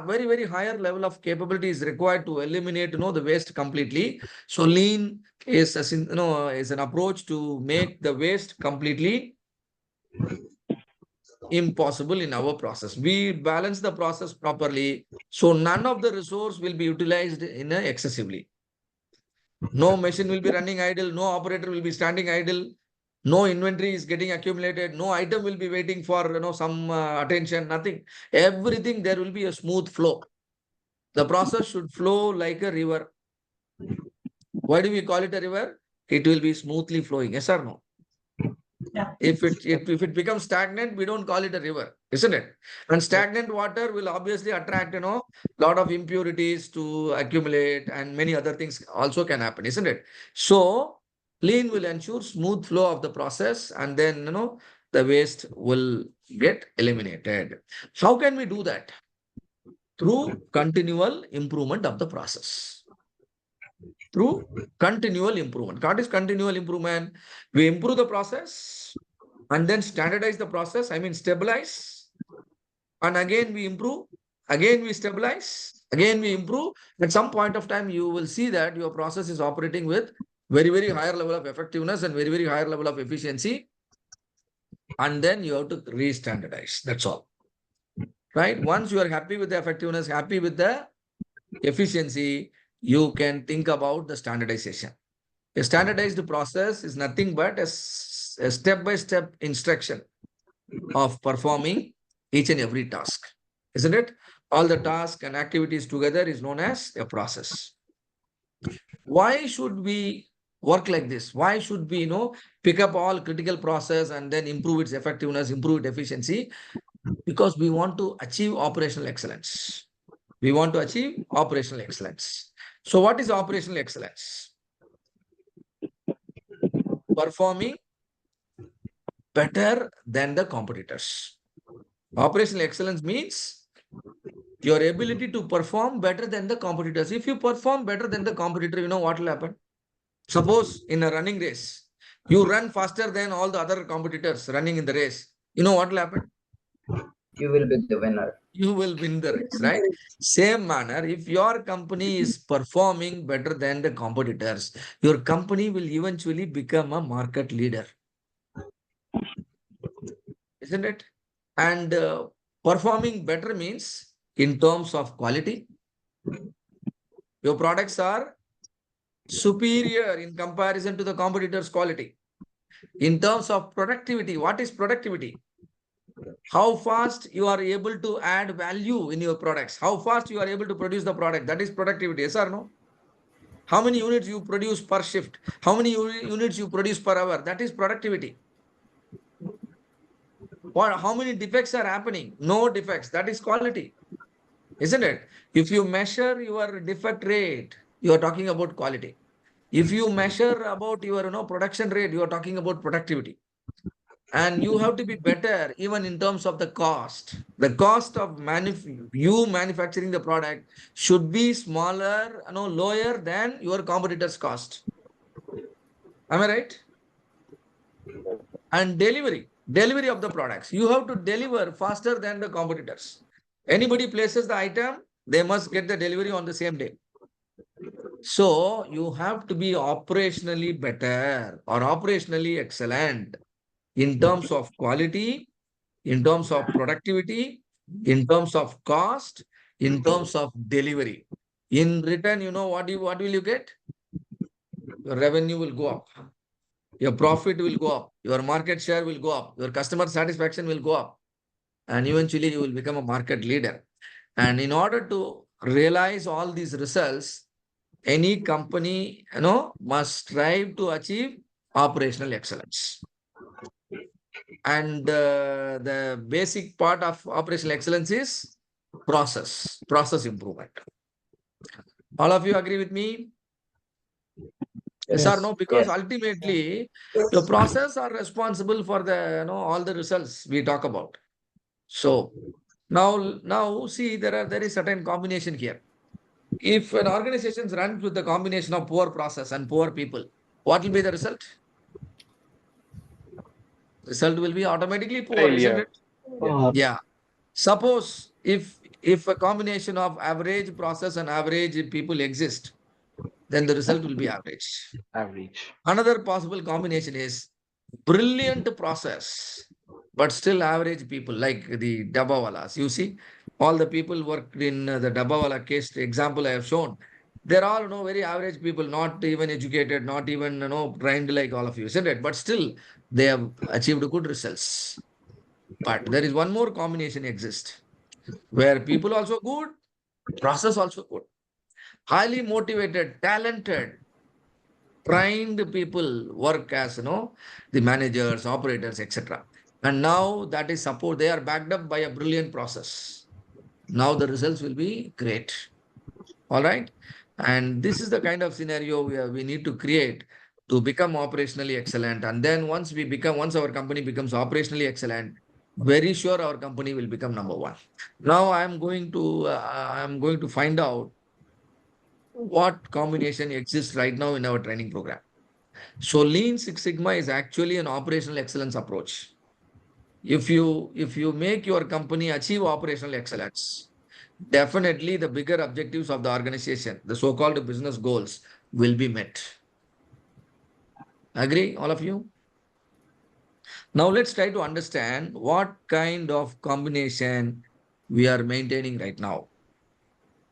very, very higher level of capability is required to eliminate, the waste completely. So Lean is is an approach to make the waste completely impossible in our process. We balance the process properly, so none of the resource will be utilized excessively. No machine will be running idle, no operator will be standing idle, no inventory is getting accumulated, no item will be waiting for some attention, nothing. Everything, there will be a smooth flow. The process should flow like a river. Why do we call it a river? It will be smoothly flowing. Yes or no? Yeah. If it becomes stagnant, we don't call it a river, isn't it? And stagnant water will obviously attract, lot of impurities to accumulate, and many other things also can happen, isn't it? So Lean will ensure smooth flow of the process, and then, the waste will get eliminated. How can we do that? Through continual improvement of the process. Through continual improvement. What is continual improvement? We improve the process and then standardize the process. I mean, stabilize. And again, we improve. Again, we stabilize. Again, we improve. At some point of time, you will see that your process is operating with very, very higher level of effectiveness and very, very higher level of efficiency. And then you have to re-standardize. That's all. Right? Once you are happy with the effectiveness, happy with the efficiency, you can think about the standardization. A standardized process is nothing but a step-by-step instruction of performing each and every task, isn't it? All the tasks and activities together is known as a process. Why should we work like this? Why should we, pick up all critical process and then improve its effectiveness, improve its efficiency? Because we want to achieve operational excellence. We want to achieve operational excellence. So what is operational excellence? Performing better than the competitors. Operational excellence means your ability to perform better than the competitors. If you perform better than the competitor, you know what will happen? Suppose in a running race, you run faster than all the other competitors running in the race. You know what will happen? You will be the winner. You will win the race, right? Same manner, if your company is performing better than the competitors, your company will eventually become a market leader. isn't it? And performing better means in terms of quality, your products are superior in comparison to the competitors' quality. In terms of productivity, what is productivity? How fast you are able to add value in your products, how fast you are able to produce the product, that is productivity, yes or no? How many units you produce per shift, how many units you produce per hour, that is productivity. What, how many defects are happening? No defects, that is quality, isn't it? If you measure your defect rate, you are talking about quality. If you measure about your production rate, you are talking about productivity. And you have to be better even in terms of the cost. The cost of manufacturing the product should be smaller, lower than your competitors' cost. Am I right? And delivery of the products. You have to deliver faster than the competitors. Anybody places the item, they must get the delivery on the same day. So you have to be operationally better or operationally excellent in terms of quality, in terms of productivity, in terms of cost, in terms of delivery. In return, what will you get? Your revenue will go up. Your profit will go up. Your market share will go up. Your customer satisfaction will go up. And eventually you will become a market leader. And in order to realize all these results, any company, must strive to achieve operational excellence. And the basic part of operational excellence is process improvement. All of you agree with me? Yes or no? Because ultimately, the process are responsible for the all the results we talk about. So now see, there is certain combination here. If an organization runs with the combination of poor process and poor people, what will be the result? Result will be automatically poor, isn't it? Yeah. Suppose if a combination of average process and average people exist, then the result will be average. Another possible combination is brilliant process, but still average people, like the Dabbawalas. You see, all the people worked in the Dabbawala case example I have shown. They're all very average people, not even educated, not even trained like all of you, isn't it? But still, they have achieved good results. But there is one more combination exists, where people also good, process also good. Highly motivated, talented, trained people work as the managers, operators, etc. And now that is support, they are backed up by a brilliant process. Now the results will be great. All right. And this is the kind of scenario we need to create to become operationally excellent. And then once our company becomes operationally excellent, very sure our company will become number one. Now I'm going to find out what combination exists right now in our training program. So Lean Six Sigma is actually an operational excellence approach. If you make your company achieve operational excellence, definitely the bigger objectives of the organization, the so-called business goals, will be met. Agree, all of you? Now let's try to understand what kind of combination we are maintaining right now.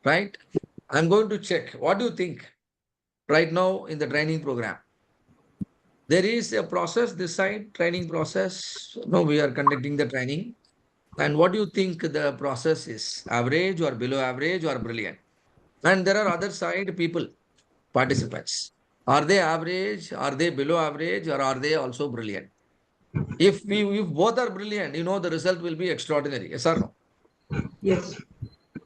Right? I'm going to check. What do you think right now in the training program? There is a process, this side, training process. No, we are conducting the training. And what do you think the process is? Average or below average or brilliant? And there are other side people, participants. Are they average? Are they below average? Or are they also brilliant? If both are brilliant, the result will be extraordinary. Yes or no? Yes.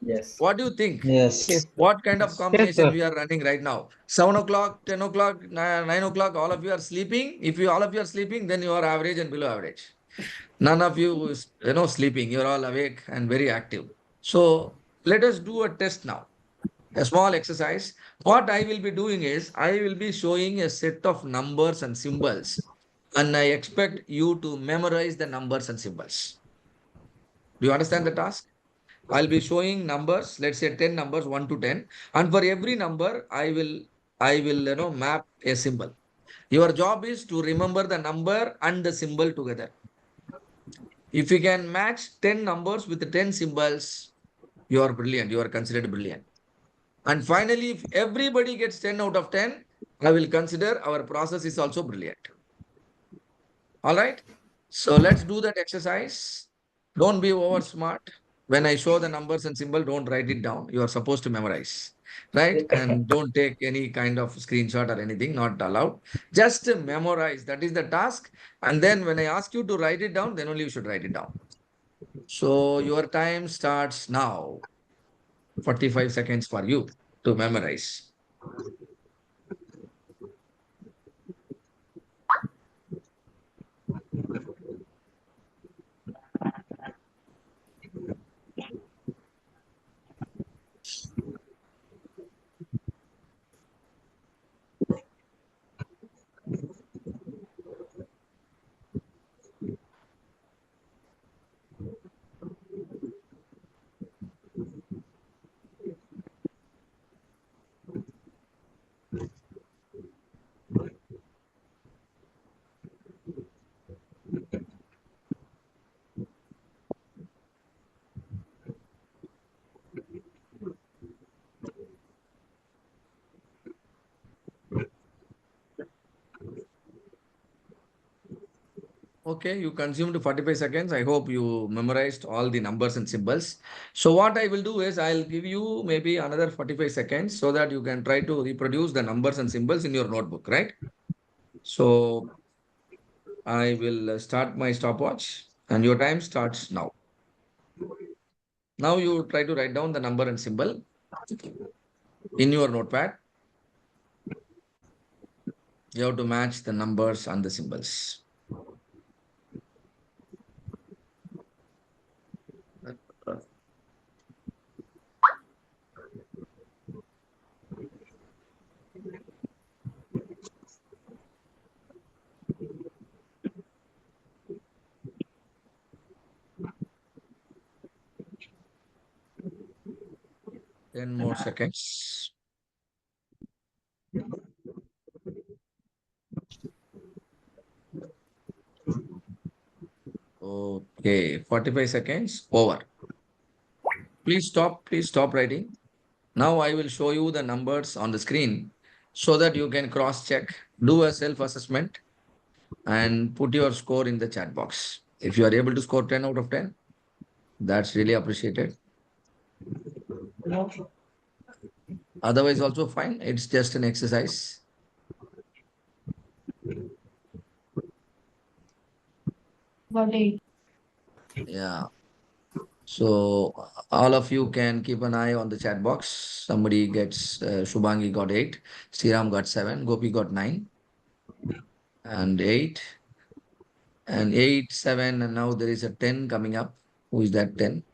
Yes. What do you think? Yes. What kind of Yes, combination sir. we are running right now? 7 o'clock, 10 o'clock, 9 o'clock, all of you are sleeping. If all of you are sleeping, then you are average and below average. None of you is, sleeping. You're all awake and very active. So let us do a test now. A small exercise. What I will be doing is, I will be showing a set of numbers and symbols. And I expect you to memorize the numbers and symbols. Do you understand the task? I'll be showing numbers, let's say 10 numbers, 1 to 10. And for every number, I will map a symbol. Your job is to remember the number and the symbol together. If you can match 10 numbers with the 10 symbols, you are brilliant. You are considered brilliant. And finally, if everybody gets 10 out of 10, I will consider our process is also brilliant. All right. So let's do that exercise. Don't be over smart. When I show the numbers and symbol, don't write it down. You are supposed to memorize, right? And don't take any kind of screenshot or anything, not allowed. Just memorize. That is the task. And then when I ask you to write it down, then only you should write it down. So your time starts now. 45 seconds for you to memorize. Okay, you consumed 45 seconds. I hope you memorized all the numbers and symbols. So what I will do is I'll give you maybe another 45 seconds so that you can try to reproduce the numbers and symbols in your notebook, right? So I will start my stopwatch and your time starts now. Now you try to write down the number and symbol in your notepad. You have to match the numbers and the symbols. 10 more seconds. Okay, 45 seconds over. Please stop writing. Now I will show you the numbers on the screen so that you can cross check, do a self-assessment and put your score in the chat box. If you are able to score 10 out of 10, that's really appreciated. Otherwise also fine. It's just an exercise. Yeah. So all of you can keep an eye on the chat box. Somebody gets, Shubhangi got 8, Sriram got 7, Gopi got 9 and 8 and 8, 7 and now there is a 10 coming up. Who is that 10?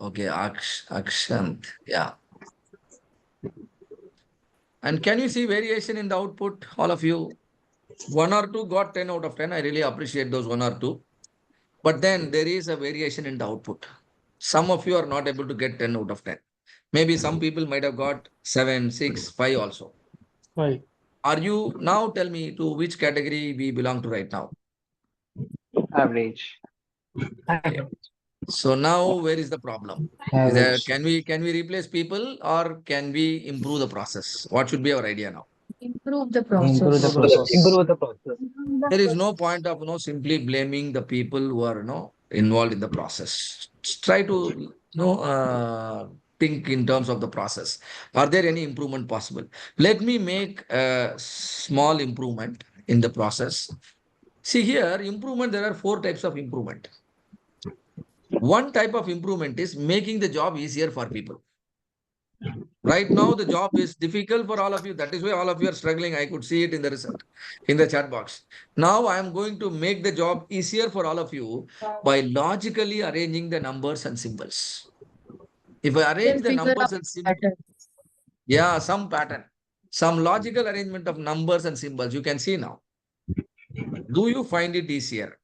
Okay, Akshant. Yeah. And can you see variation in the output, all of you? 1 or 2 got 10 out of 10. I really appreciate those 1 or 2. But then there is a variation in the output. Some of you are not able to get 10 out of 10. Maybe some people might have got 7, 6, 5 also. Right. Are you now tell me to which category we belong to right now? Average. Okay. So now where is the problem? Is Average. can we replace people or can we improve the process? What should be our idea now? Improve the Improve the process. process. Improve the process. There is no point of simply blaming the people who are involved in the process. Try to think in terms of the process. Are there any improvement possible? Let me make a small improvement in the process. See here, improvement, there are 4 types of improvement. One type of improvement is making the job easier for people. Right now, the job is difficult for all of you. That is why all of you are struggling. I could see it in the result, in the chat box. Now, I am going to make the job easier for all of you by logically arranging the numbers and symbols. If I arrange the numbers and symbols, yeah, some pattern, some logical arrangement of numbers and symbols, you can see now. Do you find it easier?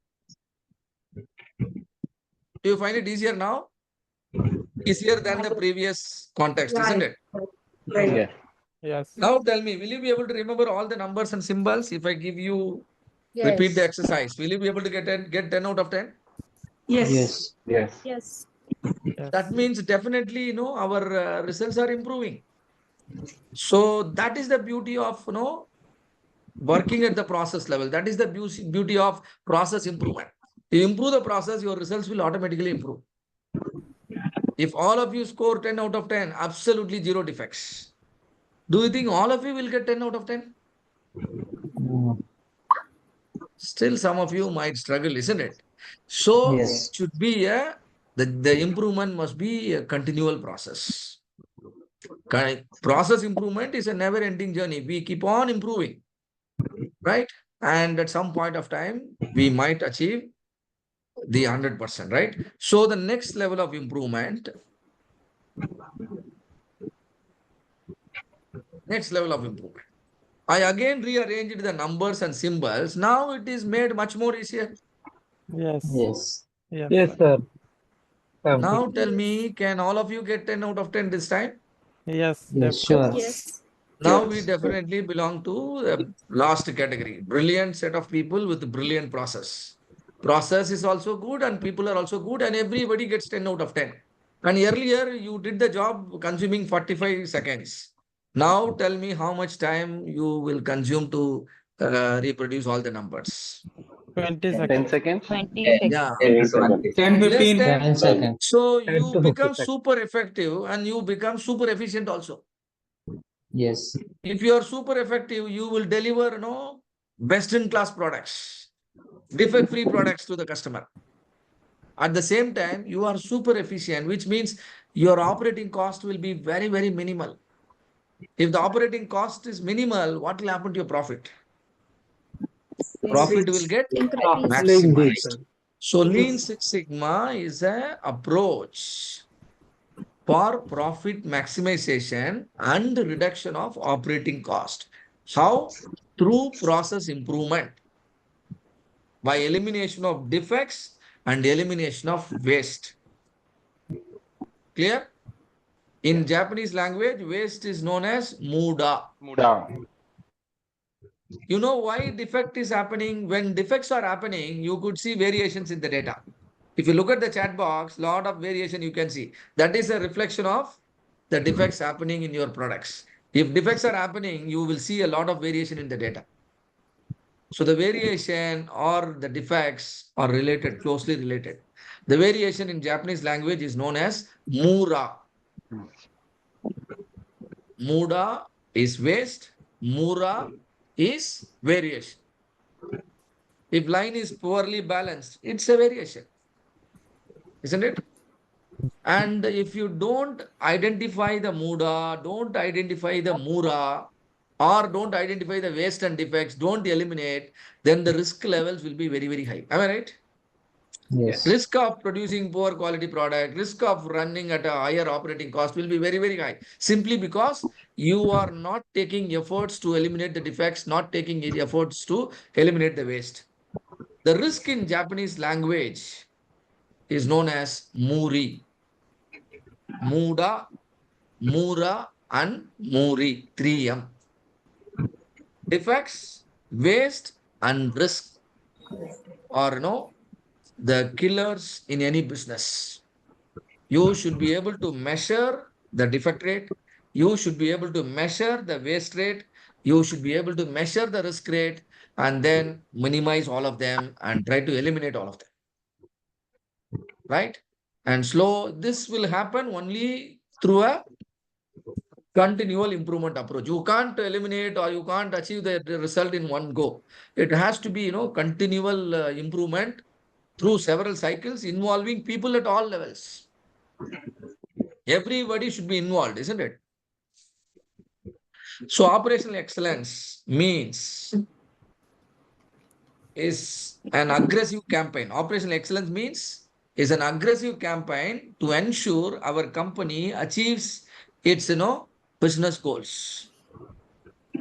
Do you find it easier now? Easier than the previous context, isn't it? Yeah. Yes. Now tell me, will you be able to remember all the numbers and symbols if I give you Repeat the Yes. exercise. Will you be able to get 10 out of 10? Yes. Yes. Yes. That means definitely, our results are improving. So that is the beauty of, working at the process level. That is the beauty of process improvement. You improve the process, your results will automatically improve. If all of you score 10 out of 10, absolutely zero defects. Do you think all of you will get 10 out of 10? Still, some of you might struggle, isn't it? So Yes. it should be the improvement must be a continual process. Process improvement is a never-ending journey. We keep on improving, right? And at some point of time, we might achieve the 100%, right? So the next level of improvement, I again rearranged the numbers and symbols. Now it is made much more easier. Yes. Yes. Yes. Yes, sir. Now tell me, can all of you get 10 out of 10 this time? Yes. Yes, sure. Yes. Now we definitely belong to the last category. Brilliant set of people with brilliant process. Process is also good and people are also good and everybody gets 10 out of 10. And earlier you did the job consuming 45 seconds. Now tell me how much time you will consume to reproduce all the numbers. 20 10 seconds. seconds. 20 Yeah. seconds. 10, Less 15. than 10 seconds. So 10 you to become 50 seconds. super effective and you become super efficient also. Yes. If you are super effective, you will deliver, best in class products, defect free products to the customer. At the same time, you are super efficient, which means your operating cost will be very, very minimal. If the operating cost is minimal, what will happen to your profit? Profit will get Increase. maximized. So Lean Six Sigma is a approach for profit maximization and reduction of operating cost. How? Through process improvement by elimination of defects and elimination of waste. Clear? In Japanese language, waste is known as muda. Muda. You know why defect is happening? When defects are happening, you could see variations in the data. If you look at the chat box, lot of variation you can see. That is a reflection of the defects happening in your products. If defects are happening, you will see a lot of variation in the data. So the variation or the defects are related, closely related. The variation in Japanese language is known as mura. Muda is waste, mura is variation. If line is poorly balanced, it's a variation, isn't it? And if you don't identify the muda, don't identify the mura, or don't identify the waste and defects, don't eliminate, then the risk levels will be very, very high. Am I right? Yes. Risk of producing poor quality product, risk of running at a higher operating cost will be very, very high. Simply because you are not taking efforts to eliminate the defects, not taking efforts to eliminate the waste. The risk in Japanese language is known as muri. Muda, Mura, and Muri, 3M. Defects, waste, and risk are the killers in any business. You should be able to measure the defect rate. You should be able to measure the waste rate. You should be able to measure the risk rate and then minimize all of them and try to eliminate all of them. Right? And this will happen only through a continual improvement approach. You can't eliminate or you can't achieve the result in one go. It has to be, continual improvement through several cycles involving people at all levels. Everybody should be involved, isn't it? So operational excellence means is an aggressive campaign. Operational excellence means is an aggressive campaign to ensure our company achieves its, business goals.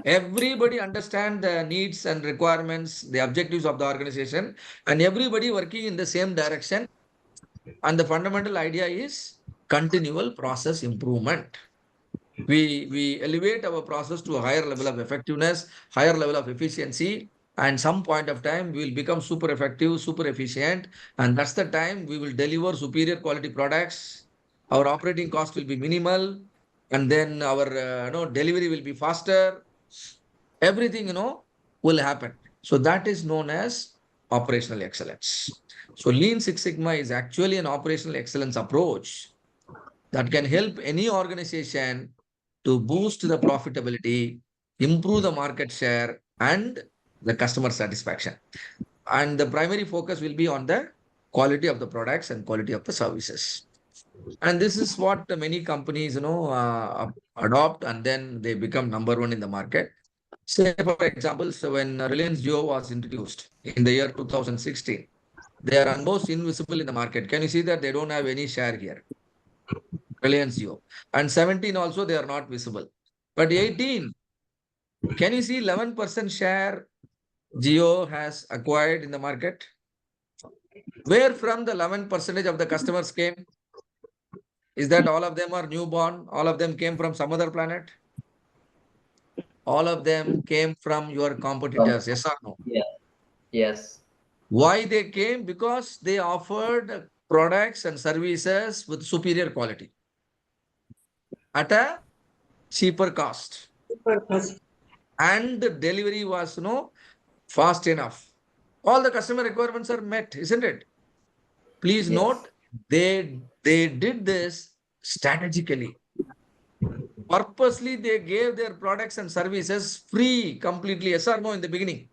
Everybody understand the needs and requirements, the objectives of the organization, and everybody working in the same direction. And the fundamental idea is continual process improvement. We elevate our process to a higher level of effectiveness, higher level of efficiency, And some point of time, we will become super effective, super efficient. And that's the time we will deliver superior quality products. Our operating cost will be minimal. And then our delivery will be faster. Everything, will happen. So that is known as operational excellence. So Lean Six Sigma is actually an operational excellence approach that can help any organization to boost the profitability, improve the market share, and the customer satisfaction. And the primary focus will be on the quality of the products and quality of the services. And this is what many companies, adopt, and then they become number one in the market. Say, for example, so when Reliance Jio was introduced in the year 2016, they are almost invisible in the market. Can you see that they don't have any share here? Reliance Jio. And 17 also, they are not visible. But 18, can you see 11% share Jio has acquired in the market? Where from the 11% of the customers came? Is that all of them are newborn? All of them came from some other planet? All of them came from your competitors, yes or no? Yeah. Yes. Why they came? Because they offered products and services with superior quality at a cheaper cost. And the delivery was fast enough. All the customer requirements are met, isn't it? Please note, they did this strategically. Purposely, they gave their products and services free completely, yes or no, in the beginning.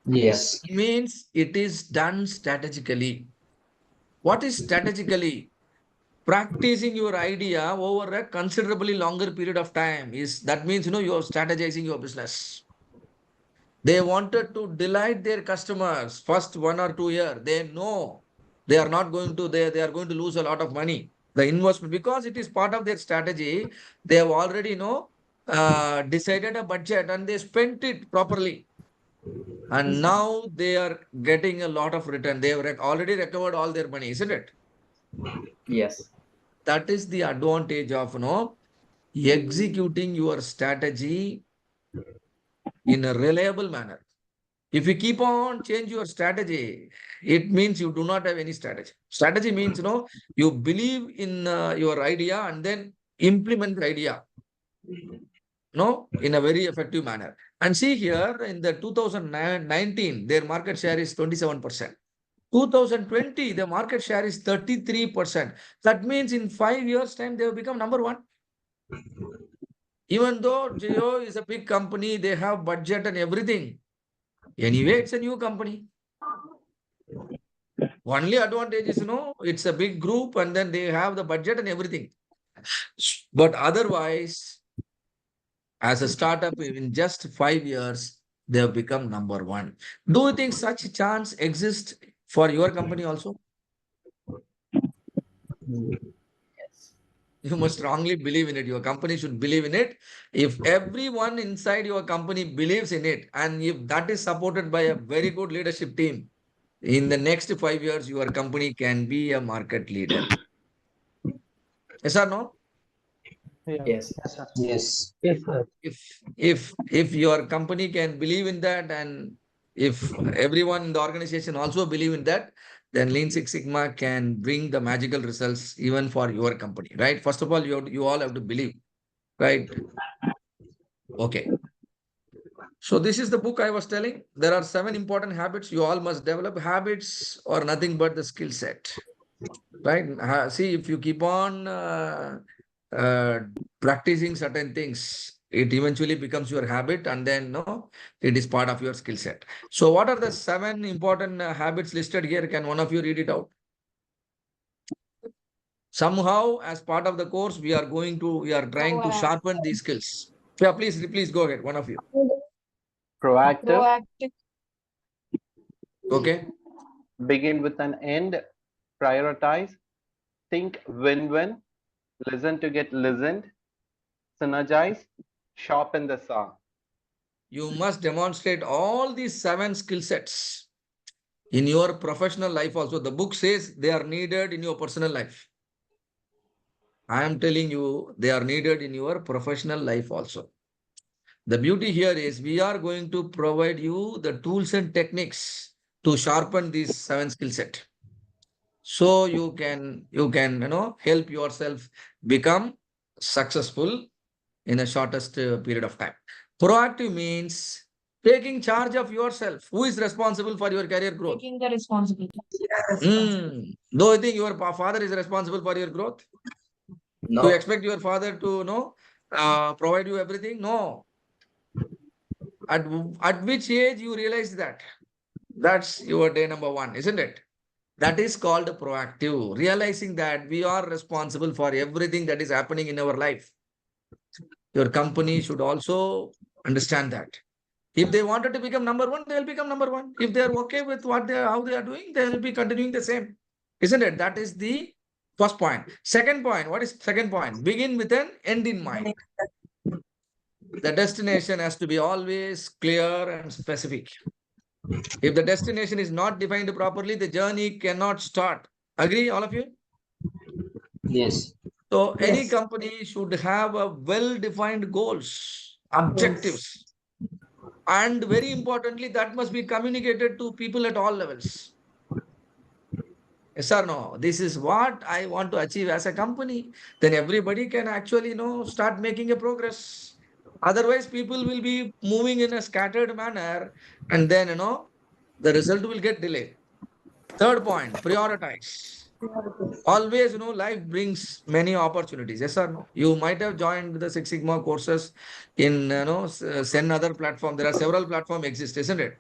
Yes. It means it is done strategically. What is strategically? Practicing your idea over a considerably longer period of time is that means you are strategizing your business. They wanted to delight their customers first 1 or 2 years. They know they are not going to they are going to lose a lot of money. The investment, because it is part of their strategy, they have already decided a budget and they spent it properly. And now they are getting a lot of return. They have already recovered all their money, isn't it? Yes. That is the advantage of executing your strategy in a reliable manner. If you keep on change your strategy, it means you do not have any strategy. Strategy means you believe in your idea and then implement the idea in a very effective manner. And see here in the 2019, their market share is 27%. 2020, the market share is 33%. That means in 5 years' time, they have become number one. Even though Jio is a big company, they have budget and everything. Anyway, it's a new company. Only advantage is, it's a big group and then they have the budget and everything. But otherwise, as a startup, in just 5 years, they have become number one. Do you think such a chance exists for your company also? Yes. You must strongly believe in it. Your company should believe in it. If everyone inside your company believes in it, and if that is supported by a very good leadership team, in the next 5 years, your company can be a market leader. Yes or no? Yeah. Yes. Yes. Yes, sir. If your company can believe in that, and if everyone in the organization also believe in that, then Lean Six Sigma can bring the magical results even for your company, right? First of all, you all have to believe, right? Okay. So this is the book I was telling. There are 7 important habits you all must develop. Habits or nothing but the skill set, right? See, if you keep on uh, practicing certain things, it eventually becomes your habit, and then it is part of your skill set. So what are the 7 important habits listed here? Can one of you read it out? Somehow, as part of the course, we are trying to sharpen these skills. Yeah, please go ahead, one of you. Proactive, Okay. begin with an end, prioritize, think win-win, listen to get listened, synergize, sharpen the saw. You must demonstrate all these 7 skill sets in your professional life also. The book says they are needed in your personal life. I am telling you, they are needed in your professional life also. The beauty here is we are going to provide you the tools and techniques to sharpen these 7 skill set. So you can help yourself become successful in the shortest period of time. Proactive means taking charge of yourself. Who is responsible for your career growth? Taking the responsibility. Do you think your father is responsible for your growth? Do you No. expect your father to provide you everything? No. At which age you realize that? That's your day number 1, isn't it? That is called proactive, realizing that we are responsible for everything that is happening in our life. Your company should also understand that. If they wanted to become number 1, they'll become number 1. If they're okay with how they are doing, they'll be continuing the same. Isn't it? That is the first point. Second point, what is second point? Begin with an end in mind. The destination has to be always clear and specific. If the destination is not defined properly, the journey cannot start. Agree, all of you? Yes. So any company should have a well-defined goals, objectives, and very importantly, that must be communicated to people at all levels. Yes or no? This is what I want to achieve as a company. Then everybody can actually, start making a progress. Otherwise, people will be moving in a scattered manner, and then, the result will get delayed. Third point, prioritize. Always, life brings many opportunities. Yes or no? You might have joined the Six Sigma courses in, Zen other platform. There are several platforms exist, isn't it?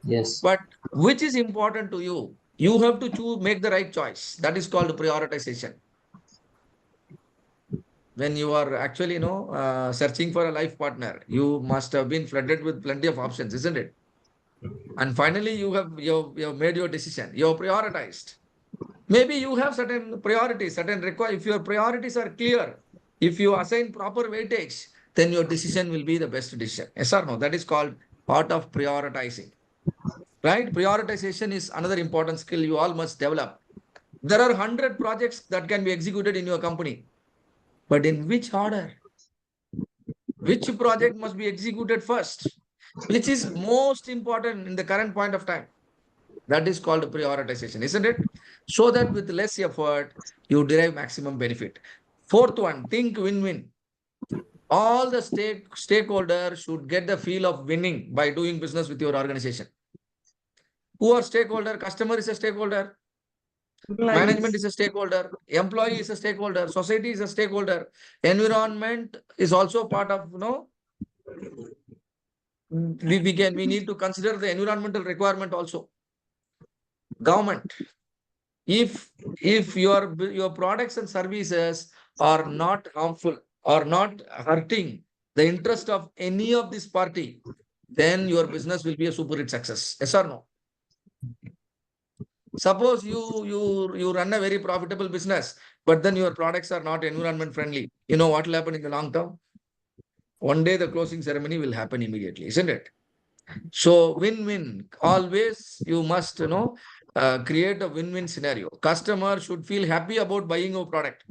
Yes. But which is important to you? You have to choose, make the right choice. That is called prioritization. When you are actually, searching for a life partner, you must have been flooded with plenty of options, isn't it? And finally, you have made your decision. You have prioritized. Maybe you have certain priorities, if your priorities are clear, if you assign proper weightage, then your decision will be the best decision. Yes or no? That is called art of prioritizing. Right? Prioritization is another important skill you all must develop. There are 100 projects that can be executed in your company. But in which order? Which project must be executed first? Which is most important in the current point of time? That is called prioritization, isn't it? So that with less effort, you derive maximum benefit. Fourth one, think win-win. All the stakeholders should get the feel of winning by doing business with your organization. Who are stakeholder? Customer is a stakeholder. Management is a stakeholder. Employee is a stakeholder. Society is a stakeholder. Environment is also part of, we need to consider the environmental requirement also. Government. If your products and services are not harmful or not hurting the interest of any of this party, then your business will be a super hit success. Yes or no? Suppose you run a very profitable business, but then your products are not environment friendly. You know what will happen in the long term? One day the closing ceremony will happen immediately, isn't it? So win-win. Always you must, create a win-win scenario. Customer should feel happy about buying your product,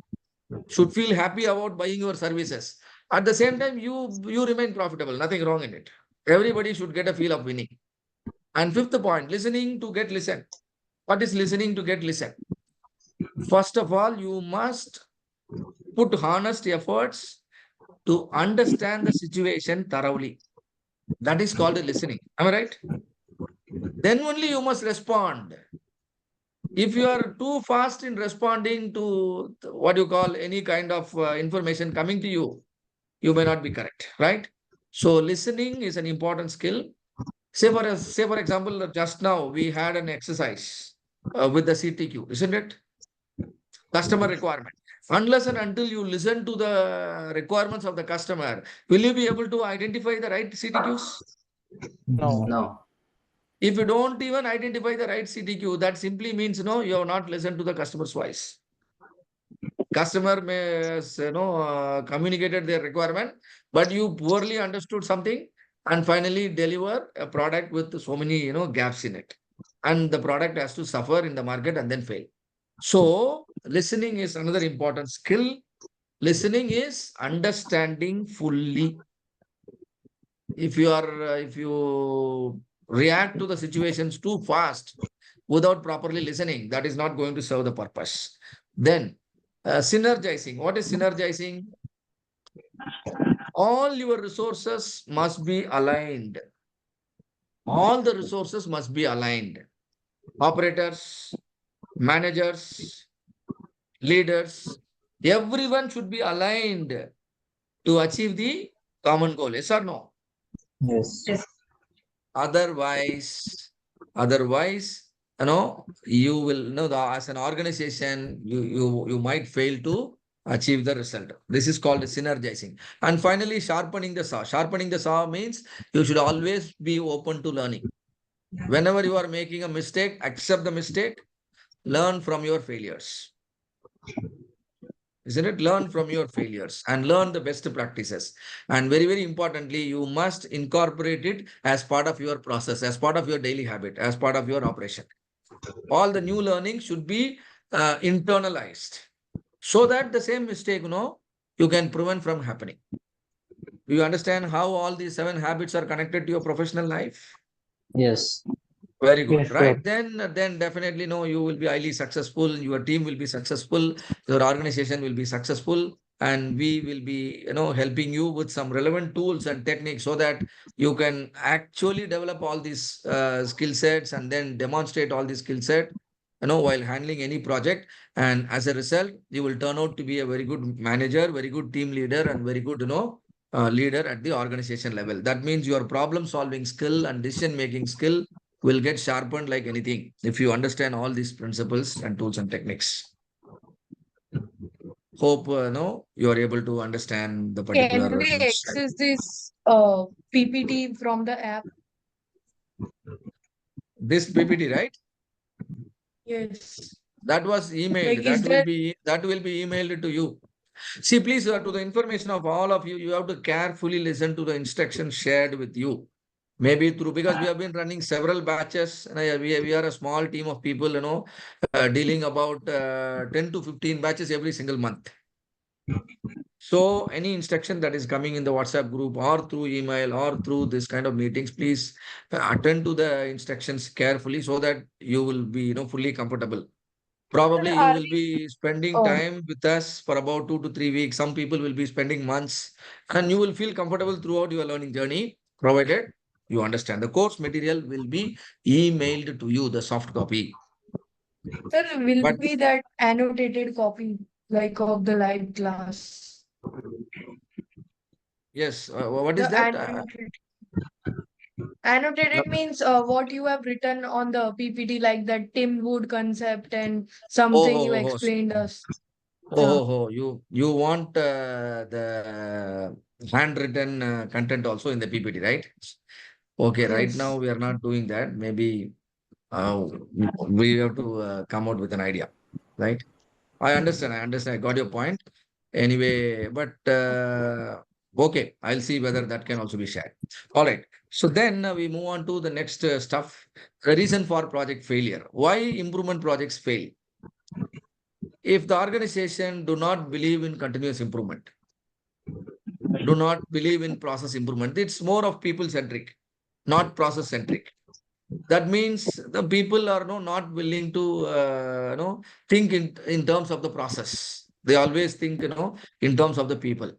should feel happy about buying your services. At the same time, you remain profitable. Nothing wrong in it. Everybody should get a feel of winning. And fifth point, listening to get listened. What is listening to get listened? First of all, you must put honest efforts to understand the situation thoroughly. That is called listening. Am I right? Then only you must respond. If you are too fast in responding to what you call any kind of information coming to you, you may not be correct, right? So listening is an important skill. Say for example, just now we had an exercise with the CTQ, isn't it? Customer requirement. Unless and until you listen to the requirements of the customer, will you be able to identify the right CTQs? No. No. If you don't even identify the right CTQ, that simply means you have not listened to the customer's voice. Customer may communicated their requirement, but you poorly understood something and finally deliver a product with so many gaps in it, and the product has to suffer in the market and then fail. So listening is another important skill. Listening is understanding fully. if you react to the situations too fast without properly listening, that is not going to serve the purpose. Then synergizing. What is synergizing? All your resources must be aligned. All the resources must be aligned. Operators, managers, leaders, everyone should be aligned to achieve the common goal. Yes or no? Yes. Otherwise, you will as an organization, you might fail to achieve the result. This is called synergizing. And finally, sharpening the saw. Sharpening the saw means you should always be open to learning. Whenever you are making a mistake, accept the mistake, learn from your failures. Isn't it? Learn from your failures and learn the best practices. And very, very importantly, you must incorporate it as part of your process, as part of your daily habit, as part of your operation. All the new learning should be internalized so that the same mistake, you can prevent from happening. Do you understand how all these 7 habits are connected to your professional life? Yes. Very good, Yes, right? sir. Then definitely you will be highly successful. Your team will be successful. Your organization will be successful, and we will be, helping you with some relevant tools and techniques so that you can actually develop all these skill sets and then demonstrate all these skill set, while handling any project. And as a result, you will turn out to be a very good manager, very good team leader, and very good, leader at the organization level. That means your problem solving skill and decision making skill will get sharpened like anything if you understand all these principles and tools and techniques. Hope no you are able to understand the particular Can we slide. access this PPT from the app? This PPT, right? Yes. That was emailed. Like, is that That will be emailed to you. See, please, to the information of all of you, you have to carefully listen to the instructions shared with you. Maybe through, because we have been running several batches, and we are a small team of people, dealing about 10 to 15 batches every single month. So any instruction that is coming in the WhatsApp group or through email or through this kind of meetings, please attend to the instructions carefully so that you will be, fully comfortable. Probably you are will be spending oh, time with us for about 2 to 3 weeks. Some people will be spending months, and you will feel comfortable throughout your learning journey, provided you understand. The course material will be emailed to you, the soft copy. sir, will But be that annotated copy like of the live class? yes, what is The that? annotated means what you have written on the PPT, like that Tim Wood concept and something you Oh, explained us. You want the handwritten content also in the PPT, right? Okay, right now Yes. we are not doing that. Maybe we have to come out with an idea, right? I understand. I got your point. Anyway, but okay, I'll see whether that can also be shared. All right. So then we move on to the next stuff. The reason for project failure. Why improvement projects fail? If the organization do not believe in continuous improvement, do not believe in process improvement, it's more of people centric, not process centric. That means the people are not willing to think in terms of the process. They always think in terms of the people.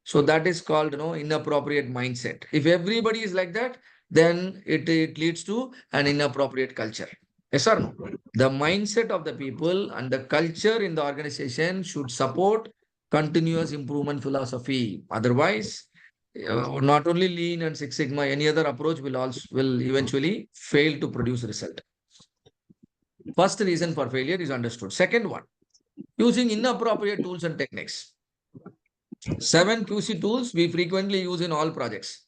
So that is called inappropriate mindset. If everybody is like that, then it leads to an inappropriate culture. Yes or no? The mindset of the people and the culture in the organization should support continuous improvement philosophy. Otherwise, not only lean and Six Sigma, any other approach will eventually fail to produce result. First reason for failure is understood. Second one, using inappropriate tools and techniques. 7 QC tools we frequently use in all projects.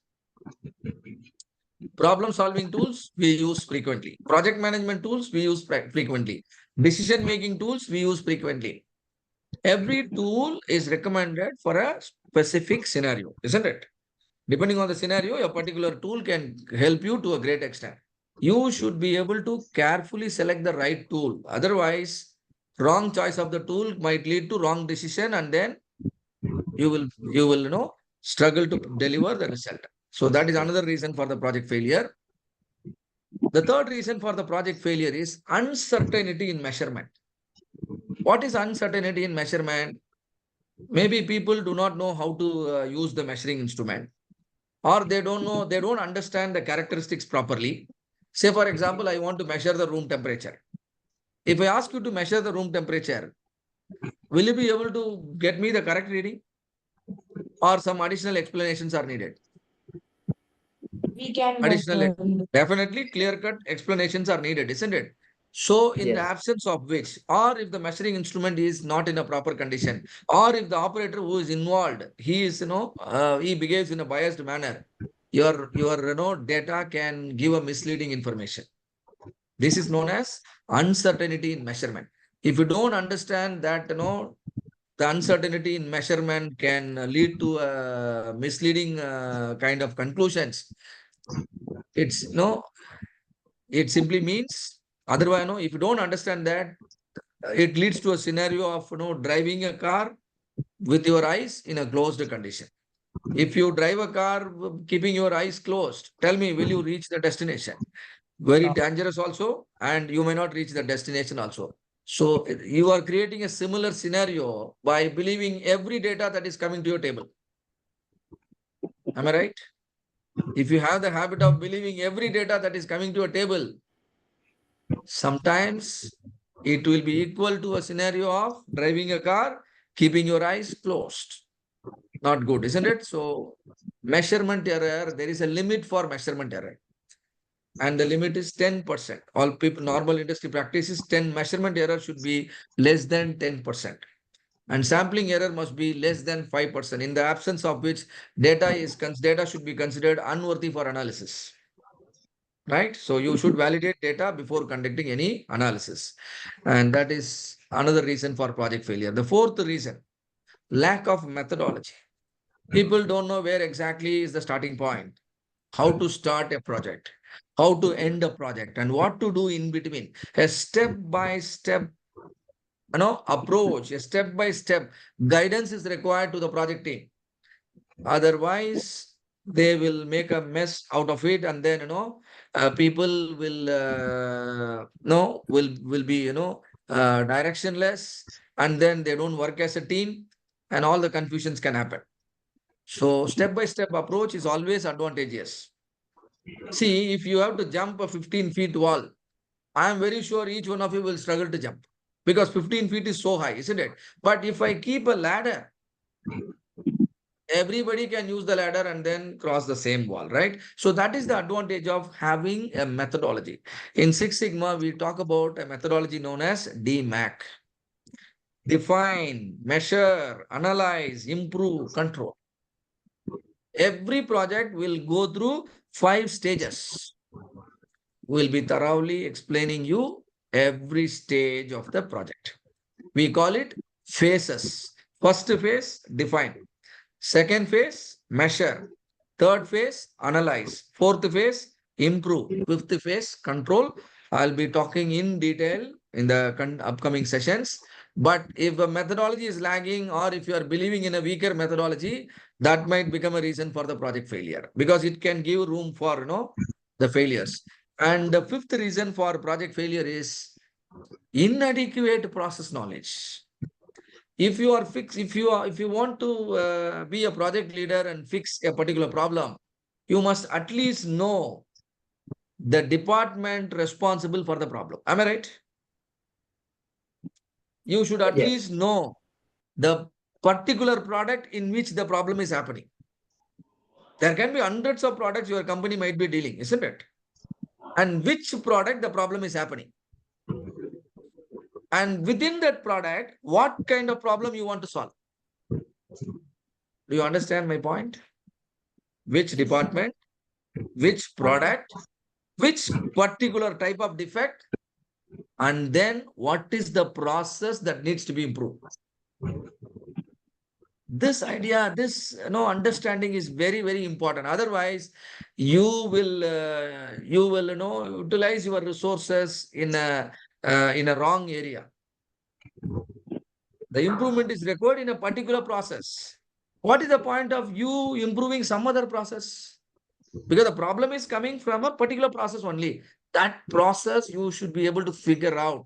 Problem solving tools we use frequently. Project management tools we use frequently. Decision making tools we use frequently. Every tool is recommended for a specific scenario, isn't it? Depending on the scenario, a particular tool can help you to a great extent. You should be able to carefully select the right tool. Otherwise, wrong choice of the tool might lead to wrong decision, and then you will struggle to deliver the result. So that is another reason for the project failure. The third reason for the project failure is uncertainty in measurement. What is uncertainty in measurement? Maybe people do not know how to use the measuring instrument, or they don't understand the characteristics properly. Say, for example, I want to measure the room temperature. If I ask you to measure the room temperature, will you be able to get me the correct reading? Or some additional explanations are needed? We can Additional, measure. definitely clear-cut explanations are needed, isn't it? So in the Yes. absence of which, or if the measuring instrument is not in a proper condition, or if the operator who is involved, he is, he behaves in a biased manner, your data can give a misleading information. This is known as uncertainty in measurement. If you don't understand that, the uncertainty in measurement can lead to misleading kind of conclusions. It's it simply means, otherwise, if you don't understand that, it leads to a scenario of driving a car with your eyes in a closed condition. If you drive a car keeping your eyes closed, tell me, will you reach the destination? Very dangerous also, and you may not reach the destination also. So you are creating a similar scenario by believing every data that is coming to your table. Am I right? If you have the habit of believing every data that is coming to a table, sometimes it will be equal to a scenario of driving a car, keeping your eyes closed. Not good, isn't it? So measurement error, there is a limit for measurement error. And the limit is 10%. All people, normal industry practices, 10 measurement error should be less than 10%. And sampling error must be less than 5%, in the absence of which data should be considered unworthy for analysis. Right? So you should validate data before conducting any analysis. And that is another reason for project failure. The fourth reason, lack of methodology. People don't know where exactly is the starting point, how to start a project, how to end a project, and what to do in between. A step-by-step approach, a step-by-step guidance is required to the project team. Otherwise, they will make a mess out of it, and then people will be directionless, and then they don't work as a team, and all the confusions can happen. So step-by-step approach is always advantageous. See, if you have to jump a 15 feet wall, I am very sure each one of you will struggle to jump, because 15 feet is so high, isn't it? But if I keep a ladder, everybody can use the ladder and then cross the same wall, right? So that is the advantage of having a methodology. In Six Sigma, we talk about a methodology known as DMAC. Define, measure, analyze, improve, control. Every project will go through 5 stages. We'll be thoroughly explaining you every stage of the project. We call it phases. First phase, define. Second phase, measure. Third phase, analyze. Fourth phase, improve. Fifth phase, control. I'll be talking in detail in the upcoming sessions. But if a methodology is lagging, or if you are believing in a weaker methodology, that might become a reason for the project failure, because it can give room for the failures. And the fifth reason for project failure is inadequate process knowledge. If you want to be a project leader and fix a particular problem, you must at least know the department responsible for the problem. Am I right? You should at least know the particular product in which the problem is happening. There can be hundreds of products your company might be dealing, isn't it? And which product the problem is happening. And within that product, what kind of problem you want to solve. Do you understand my point? Which department, which product, which particular type of defect, and then what is the process that needs to be improved. This idea, this understanding is very, very important. Otherwise, you will utilize your resources in a wrong area. The improvement is required in a particular process. What is the point of you improving some other process? Because the problem is coming from a particular process only. That process you should be able to figure out.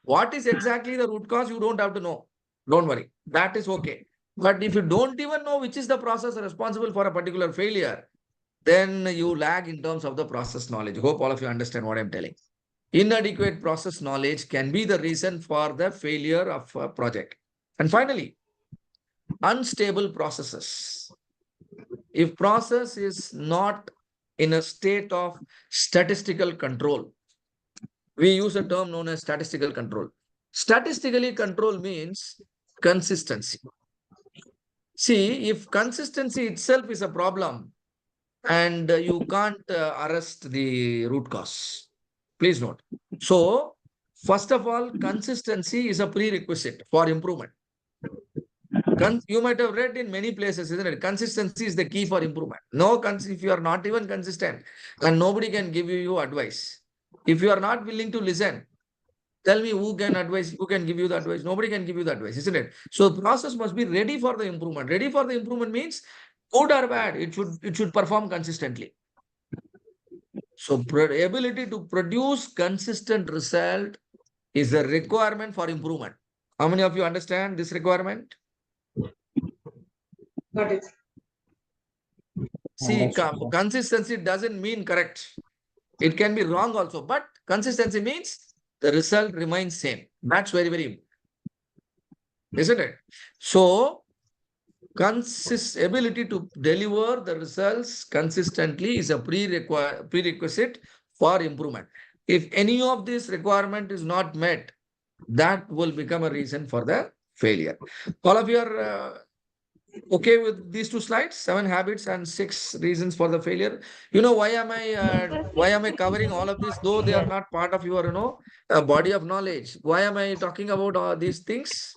What is exactly the root cause, you don't have to know. Don't worry. That is okay. But if you don't even know which is the process responsible for a particular failure, then you lag in terms of the process knowledge. Hope all of you understand what I'm telling. Inadequate process knowledge can be the reason for the failure of a project. And finally, unstable processes. If process is not in a state of statistical control, we use a term known as statistical control. Statistically control means consistency. See, if consistency itself is a problem and you can't arrest the root cause, please note. So, first of all, consistency is a prerequisite for improvement. You might have read in many places, isn't it? Consistency is the key for improvement. If you are not even consistent and nobody can give you advice, if you are not willing to listen, tell me who can advise, who can give you the advice? Nobody can give you the advice, isn't it? So the process must be ready for the improvement. Ready for the improvement means good or bad, it should perform consistently. So ability to produce consistent result is a requirement for improvement. How many of you understand this requirement? Got it. See, consistency doesn't mean correct. It can be wrong also, but consistency means the result remains same. That's very, very important, isn't it? So, ability to deliver the results consistently is a prerequisite for improvement. If any of this requirement is not met, that will become a reason for the failure. All of you are okay with these two slides, 7 habits and 6 reasons for the failure. You know, why am I covering all of this, though they are not part of your body of knowledge? Why am I talking about all these things?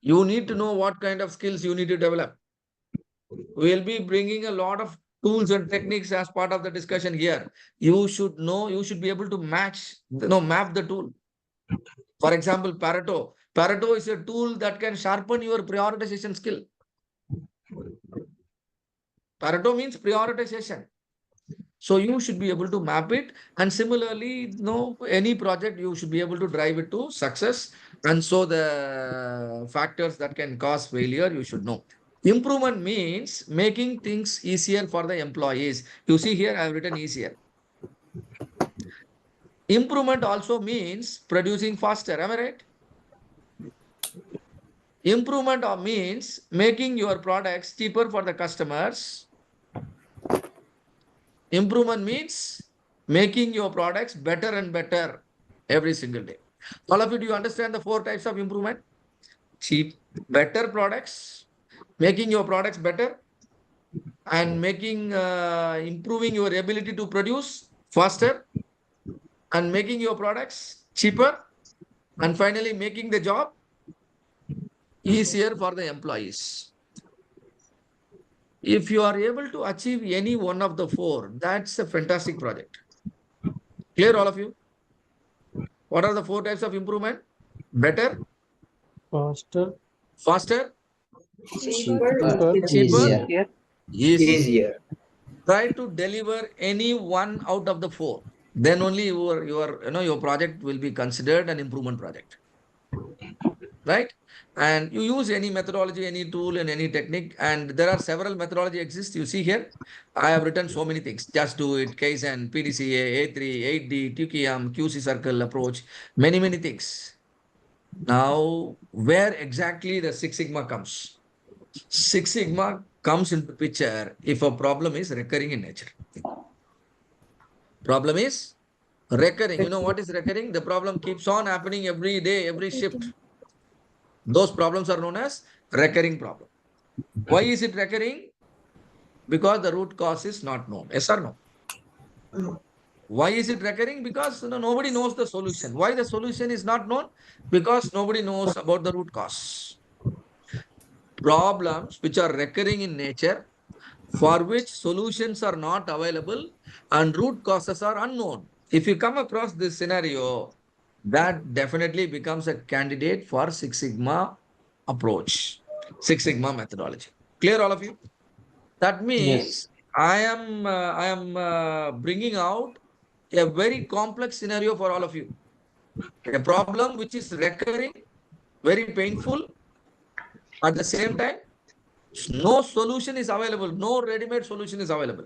You need to know what kind of skills you need to develop. We'll be bringing a lot of tools and techniques as part of the discussion here. You should know, you should be able to map the tool. For example, Pareto. Pareto is a tool that can sharpen your prioritization skill. Pareto means prioritization. So you should be able to map it. And similarly, any project, you should be able to drive it to success. And so the factors that can cause failure, you should know. Improvement means making things easier for the employees. You see here, I have written easier. Improvement also means producing faster. Am I right? Improvement means making your products cheaper for the customers. Improvement means making your products better and better every single day. All of you, do you understand the 4 types of improvement? Cheap, better products, making your products better, and improving your ability to produce faster, and making your products cheaper, and finally making the job easier for the employees. If you are able to achieve any one of the 4, that's a fantastic project. Clear, all of you? What are the 4 types of improvement? Better, faster, cheaper, easier. Try to deliver any one out of the 4. Then only your project will be considered an improvement project. Right? And you use any methodology, any tool, and any technique. And there are several methodology exist. You see here, I have written so many things. Just do it, Kaizen, PDCA, A3, 8D, TQM, QC circle approach, many, many things. Now, where exactly the Six Sigma comes? Six Sigma comes into picture if a problem is recurring in nature. Problem is recurring. You know what is recurring? The problem keeps on happening every day, every shift. Those problems are known as recurring problem. Why is it recurring? Because the root cause is not known. Yes or no? Why is it recurring? Because nobody knows the solution. Why the solution is not known? Because nobody knows about the root cause. Problems which are recurring in nature, for which solutions are not available and root causes are unknown. If you come across this scenario, that definitely becomes a candidate for Six Sigma approach, Six Sigma methodology. Clear, all of you? That means I am bringing out a very complex scenario for all of you. A problem which is recurring, very painful. At the same time, no solution is available. No ready-made solution is available.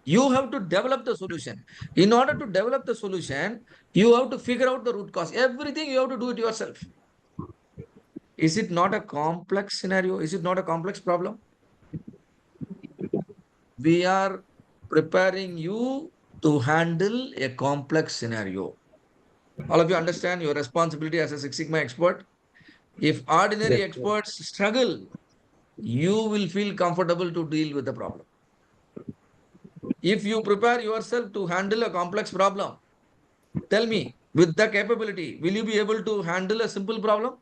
You have to develop the solution. In order to develop the solution, you have to figure out the root cause. Everything you have to do it yourself. Is it not a complex scenario? Is it not a complex problem? We are preparing you to handle a complex scenario. All of you understand your responsibility as a Six Sigma expert. If ordinary Yes, sir. experts struggle, you will feel comfortable to deal with the problem. If you prepare yourself to handle a complex problem, tell me, with the capability, will you be able to handle a simple problem?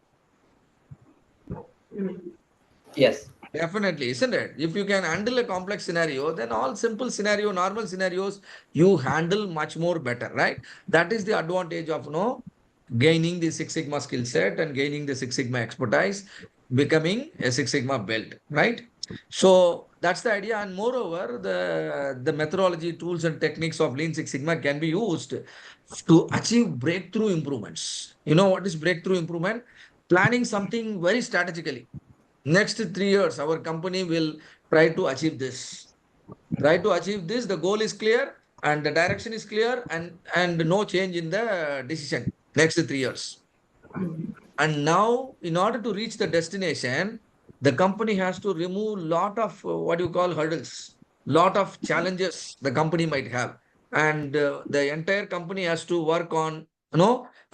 Yes. Definitely, isn't it? If you can handle a complex scenario, then all simple scenario, normal scenarios, you handle much more better, right? That is the advantage of gaining the Six Sigma skill set and gaining the Six Sigma expertise, becoming a Six Sigma belt, right? So that's the idea. And moreover, the methodology, tools, and techniques of Lean Six Sigma can be used to achieve breakthrough improvements. You know what is breakthrough improvement? Planning something very strategically. Next 3 years, our company will try to achieve this. Try to achieve this. The goal is clear and the direction is clear, and no change in the decision. Next 3 years. And now, in order to reach the destination, the company has to remove lot of what you call hurdles, lot of challenges the company might have, and the entire company has to work on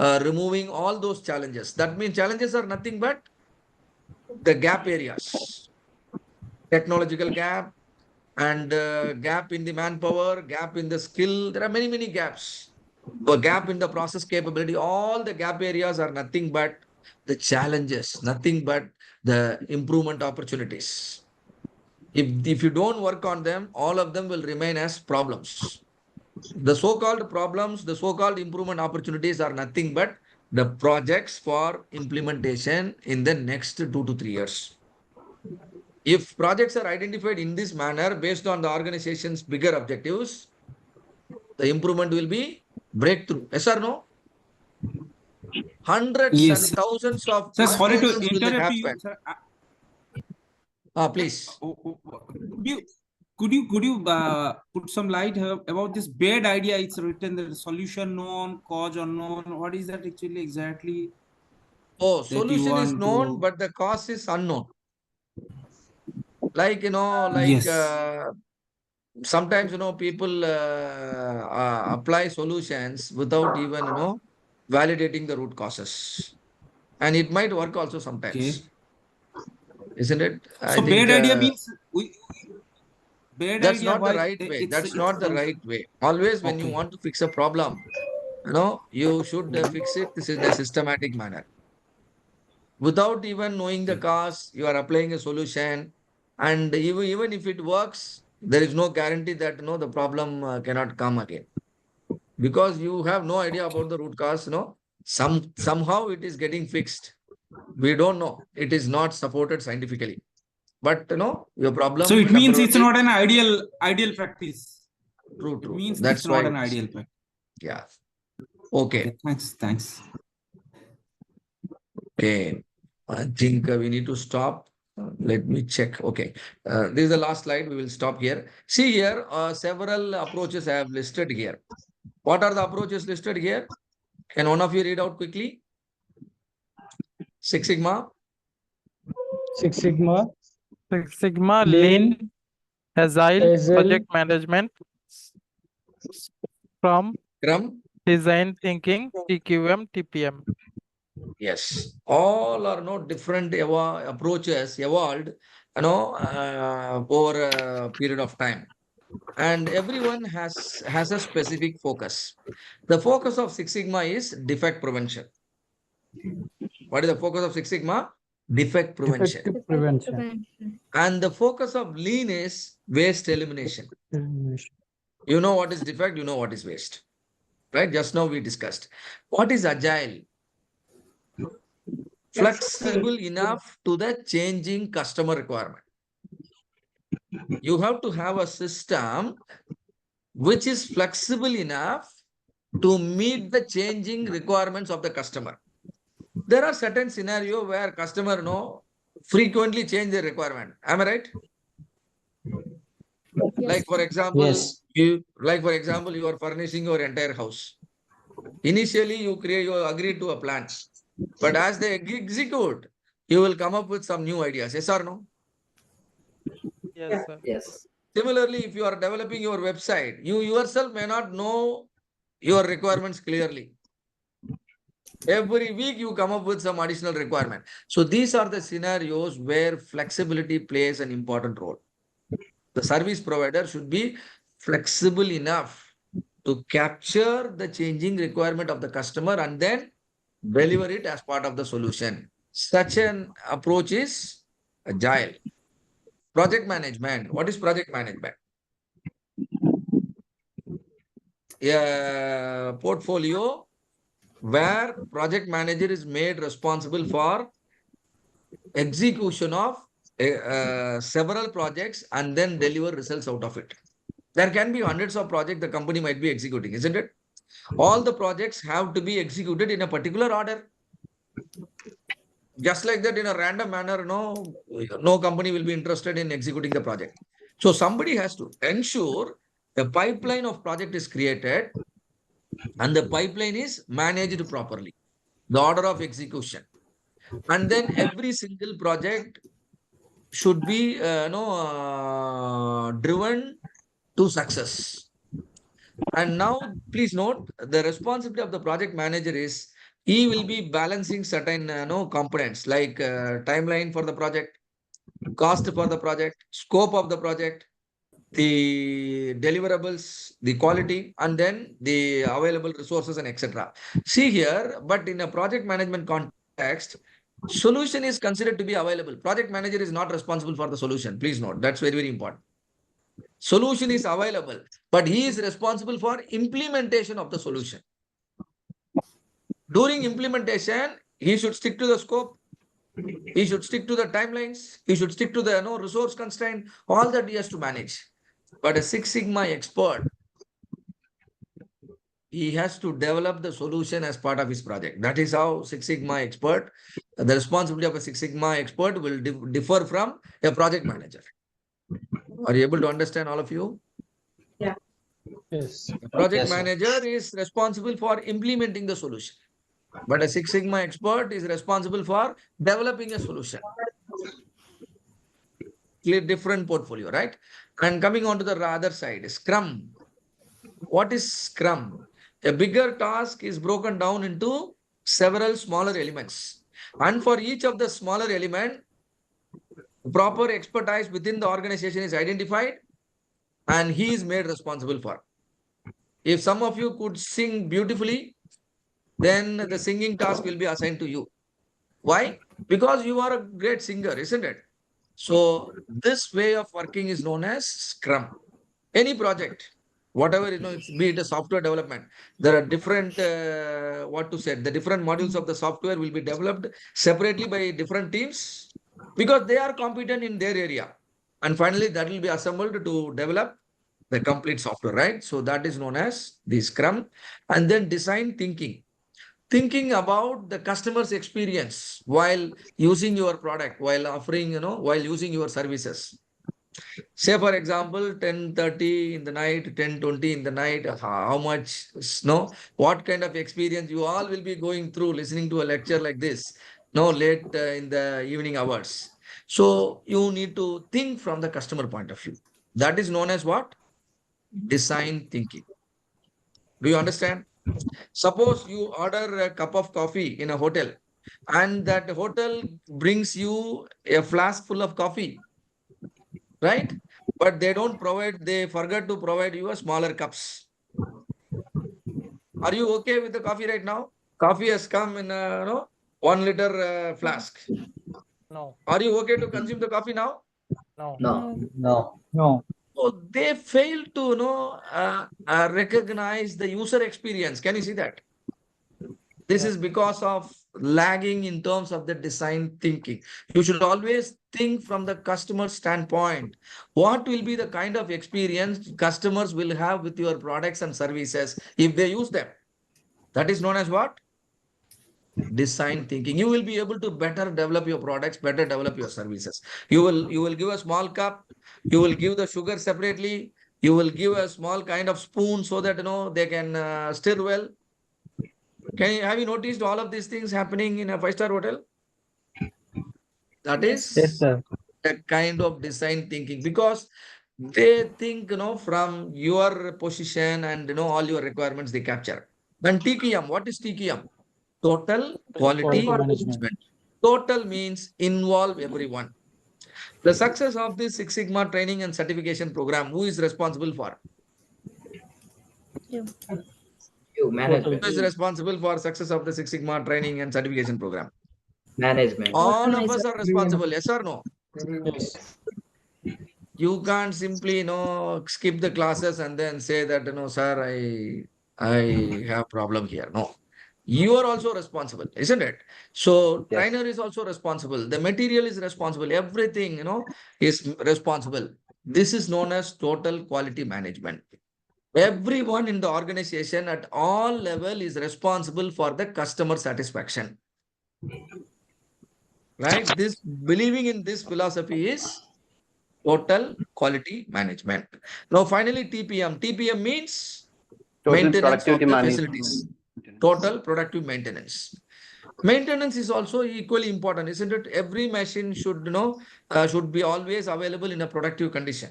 removing all those challenges. That means challenges are nothing but the gap areas, technological gap, and gap in the manpower, gap in the skill. There are many gaps. A gap in the process capability. All the gap areas are nothing but the challenges, nothing but the improvement opportunities. If you don't work on them, all of them will remain as problems. The so-called problems, the so-called improvement opportunities are nothing but the projects for implementation in the next 2 to 3 years. If projects are identified in this manner based on the organization's bigger objectives, the improvement will be breakthrough. Yes or no? Hundreds and Yes. thousands of Sir, sorry to improvements will interrupt you, happen. sir. Please. Could you put some light about this bad idea? It's written that solution known, cause unknown. What is that actually exactly? Oh, That you solution is want known, to? but the cause is unknown. Like, Yes. sometimes, people apply solutions without even, validating the root causes. And it might work also sometimes. Okay. Isn't it? I So think bad idea means bad that's idea. not the Why right way. it's That's not the right way. Always when you okay. want to fix a problem, you should fix it in a systematic manner. Without even knowing the Okay. cause, you are applying a solution. And even if it works, there is no guarantee that the problem cannot come again. Because you have no idea about the root cause, somehow it is getting fixed. We don't know. It is not supported scientifically. But your So problem it means it's temporarily. not an ideal practice. True, It true. means it's That's why not an it's, ideal practice. yeah. Okay. Thanks. Okay. I think we need to stop. Let me check. Okay. This is the last slide. We will stop here. See here, several approaches I have listed here. What are the approaches listed here? Can one of you read out quickly? Six Sigma. Six Sigma, Six Sigma, Lean, Lean, Agile, Agile, Project Management, Scrum, Scrum. Design Thinking, TQM, TPM. Yes. All are different approaches evolved, over a period of time. And everyone has a specific focus. The focus of Six Sigma is defect prevention. What is the focus of Six Sigma? Defect prevention. effective prevention. And the focus of Lean is waste elimination. You know what is defect, you know what is waste. Right? Just now we discussed. What is Agile? Flexible enough to the changing customer requirement. You have to have a system which is flexible enough to meet the changing requirements of the customer. There are certain scenario where customer frequently change their requirement. Am I right? Like for example, Yes. you are furnishing your entire house. Initially, you agree to a plan, but as they execute, you will come up with some new ideas. Yes or no? Yes, sir. Yes. Similarly, if you are developing your website, you yourself may not know your requirements clearly. Every week you come up with some additional requirement. So these are the scenarios where flexibility plays an important role. The service provider should be flexible enough to capture the changing requirement of the customer and then deliver it as part of the solution. Such an approach is agile. Project management. What is project management? A portfolio where project manager is made responsible for execution of several projects and then deliver results out of it. There can be hundreds of projects the company might be executing, isn't it? All the projects have to be executed in a particular order. Just like that, in a random manner, no company will be interested in executing the project. So somebody has to ensure the pipeline of project is created and the pipeline is managed properly, the order of execution. And then every single project should be driven to success. And now, please note, the responsibility of the project manager is he will be balancing certain components like timeline for the project, cost for the project, scope of the project, the deliverables, the quality, and then the available resources and etc. See here, but in a project management context, solution is considered to be available. Project manager is not responsible for the solution. Please note, that's very, very important. Solution is available, but he is responsible for implementation of the solution. During implementation, he should stick to the scope. He should stick to the timelines. He should stick to the resource constraint. All that he has to manage. But a Six Sigma expert, he has to develop the solution as part of his project. That is how Six Sigma expert, the responsibility of a Six Sigma expert will differ from a project manager. Are you able to understand, all of you? Yeah. Yes. The project Yes, sir. manager is responsible for implementing the solution, but a Six Sigma expert is responsible for developing a solution. Clear, different portfolio, right? And coming on to the other side, Scrum. What is Scrum? A bigger task is broken down into several smaller elements. And for each of the smaller element, proper expertise within the organization is identified and he is made responsible for. If some of you could sing beautifully, then the singing task will be assigned to you. Why? Because you are a great singer, isn't it? So this way of working is known as Scrum. Any project, whatever, be it a software development, there are different, the different modules of the software will be developed separately by different teams because they are competent in their area. And finally, that will be assembled to develop the complete software, right? So that is known as the Scrum. And then design thinking. Thinking about the customer's experience while using your product, while offering, while using your services. Say, for example, 10:30 in the night, 10:20 in the night, how much snow, what kind of experience you all will be going through listening to a lecture like this, late in the evening hours. So you need to think from the customer point of view. That is known as what? Design thinking. Do you understand? Suppose you order a cup of coffee in a hotel and that hotel brings you a flask full of coffee, right? But they forget to provide you a smaller cups. Are you okay with the coffee right now? Coffee has come in a 1 liter flask. No. Are you okay to consume the coffee now? No. No. No. No. So they fail to recognize the user experience. Can you see that? This is because of lagging in terms of the design thinking. You should always think from the customer standpoint. What will be the kind of experience customers will have with your products and services if they use them? That is known as what? Design thinking. You will be able to better develop your products, better develop your services. You will give a small cup, you will give the sugar separately, you will give a small kind of spoon so that they can stir well. Have you noticed all of these things happening in a 5-star hotel? That Yes. Yes, is sir. a kind of design thinking, because they think from your position and all your requirements they capture. Then TQM, what is TQM? Total quality management. Total means involve everyone. The success of this Six Sigma training and certification program, who is responsible for? You. You management. Who is responsible for success of the Six Sigma training and certification program? Management. All of us are responsible, yes or no? Yes. You can't simply, skip the classes and then say that, sir, I have problem here. No, you are also responsible, isn't it? So Yes. trainer is also responsible. The material is responsible. Everything, is responsible. This is known as total quality management. Everyone in the organization at all level is responsible for the customer satisfaction. Right? This believing in this philosophy is total quality management. Now, finally, TPM. TPM means Total maintenance of productivity the management. facilities. Total productive maintenance. Maintenance is also equally important, isn't it? Every machine should, should be always available in a productive condition.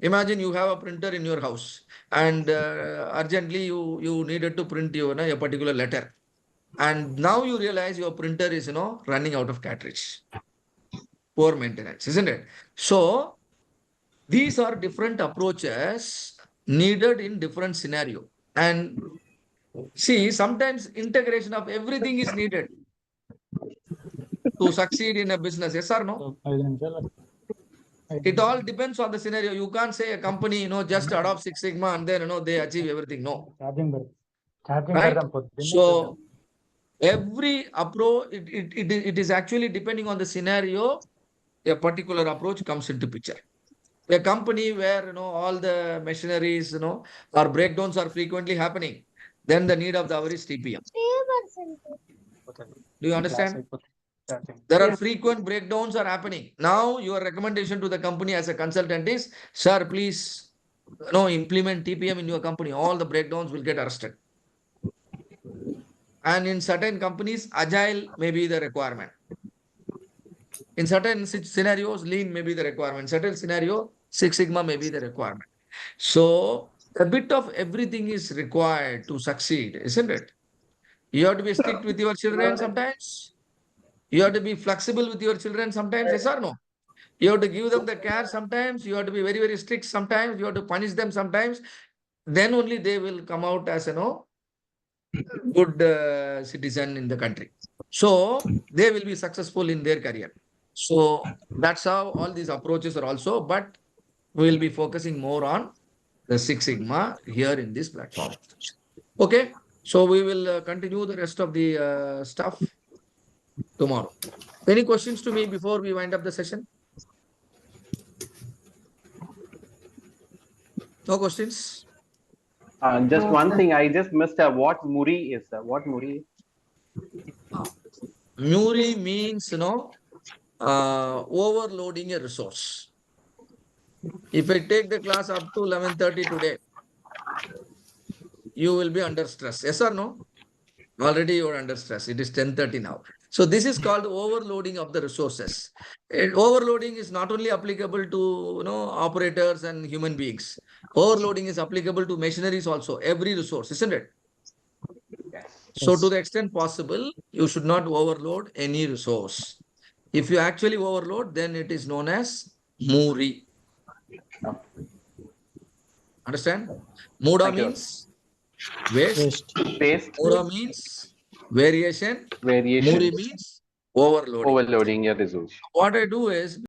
Imagine you have a printer in your house and urgently you needed to print a particular letter. And now you realize your printer is, running out of cartridge. Poor maintenance, isn't it? So, these are different approaches needed in different scenario. And see, sometimes integration of everything is needed to succeed in a business. Yes or no? It all depends on the scenario. You can't say a company, just adopt Six Sigma and then, they achieve everything. No. Right? So, every approach, it is actually depending on the scenario, a particular approach comes into picture. A company where all the machineries or breakdowns are frequently happening, then the need of the hour is TPM. Do you understand? There are frequent breakdowns are happening. Now your recommendation to the company as a consultant is, sir, please implement TPM in your company. All the breakdowns will get arrested. And in certain companies, agile may be the requirement. In certain scenarios, lean may be the requirement. Certain scenario, Six Sigma may be the requirement. So a bit of everything is required to succeed, isn't it? You have to be strict with your children sometimes. You have to be flexible with your children sometimes, yes or no? You have to give them the care sometimes. You have to be very, very strict sometimes. You have to punish them sometimes. Then only they will come out as good citizen in the country. So they will be successful in their career. So that's how all these approaches are also, but we will be focusing more on the Six Sigma here in this platform. Okay, so we will continue the rest of the stuff tomorrow. Any questions to me before we wind up the session? No questions? Just one thing, I just missed what Muri is. What Muri is? Muri means, overloading a resource. If I take the class up to 11:30 today, you will be under stress. Yes or no? Already you are under stress. It is 10:30 now. So this is called overloading of the resources. And overloading is not only applicable to operators and human beings. Overloading is applicable to machineries also, every resource, isn't it? Yes. So to the extent possible, you should not overload any resource. If you actually overload, then it is known as Muri. Understand? Muda means waste. Mura means variation. Variation. Muri means overloading. Overloading your resource. What I do is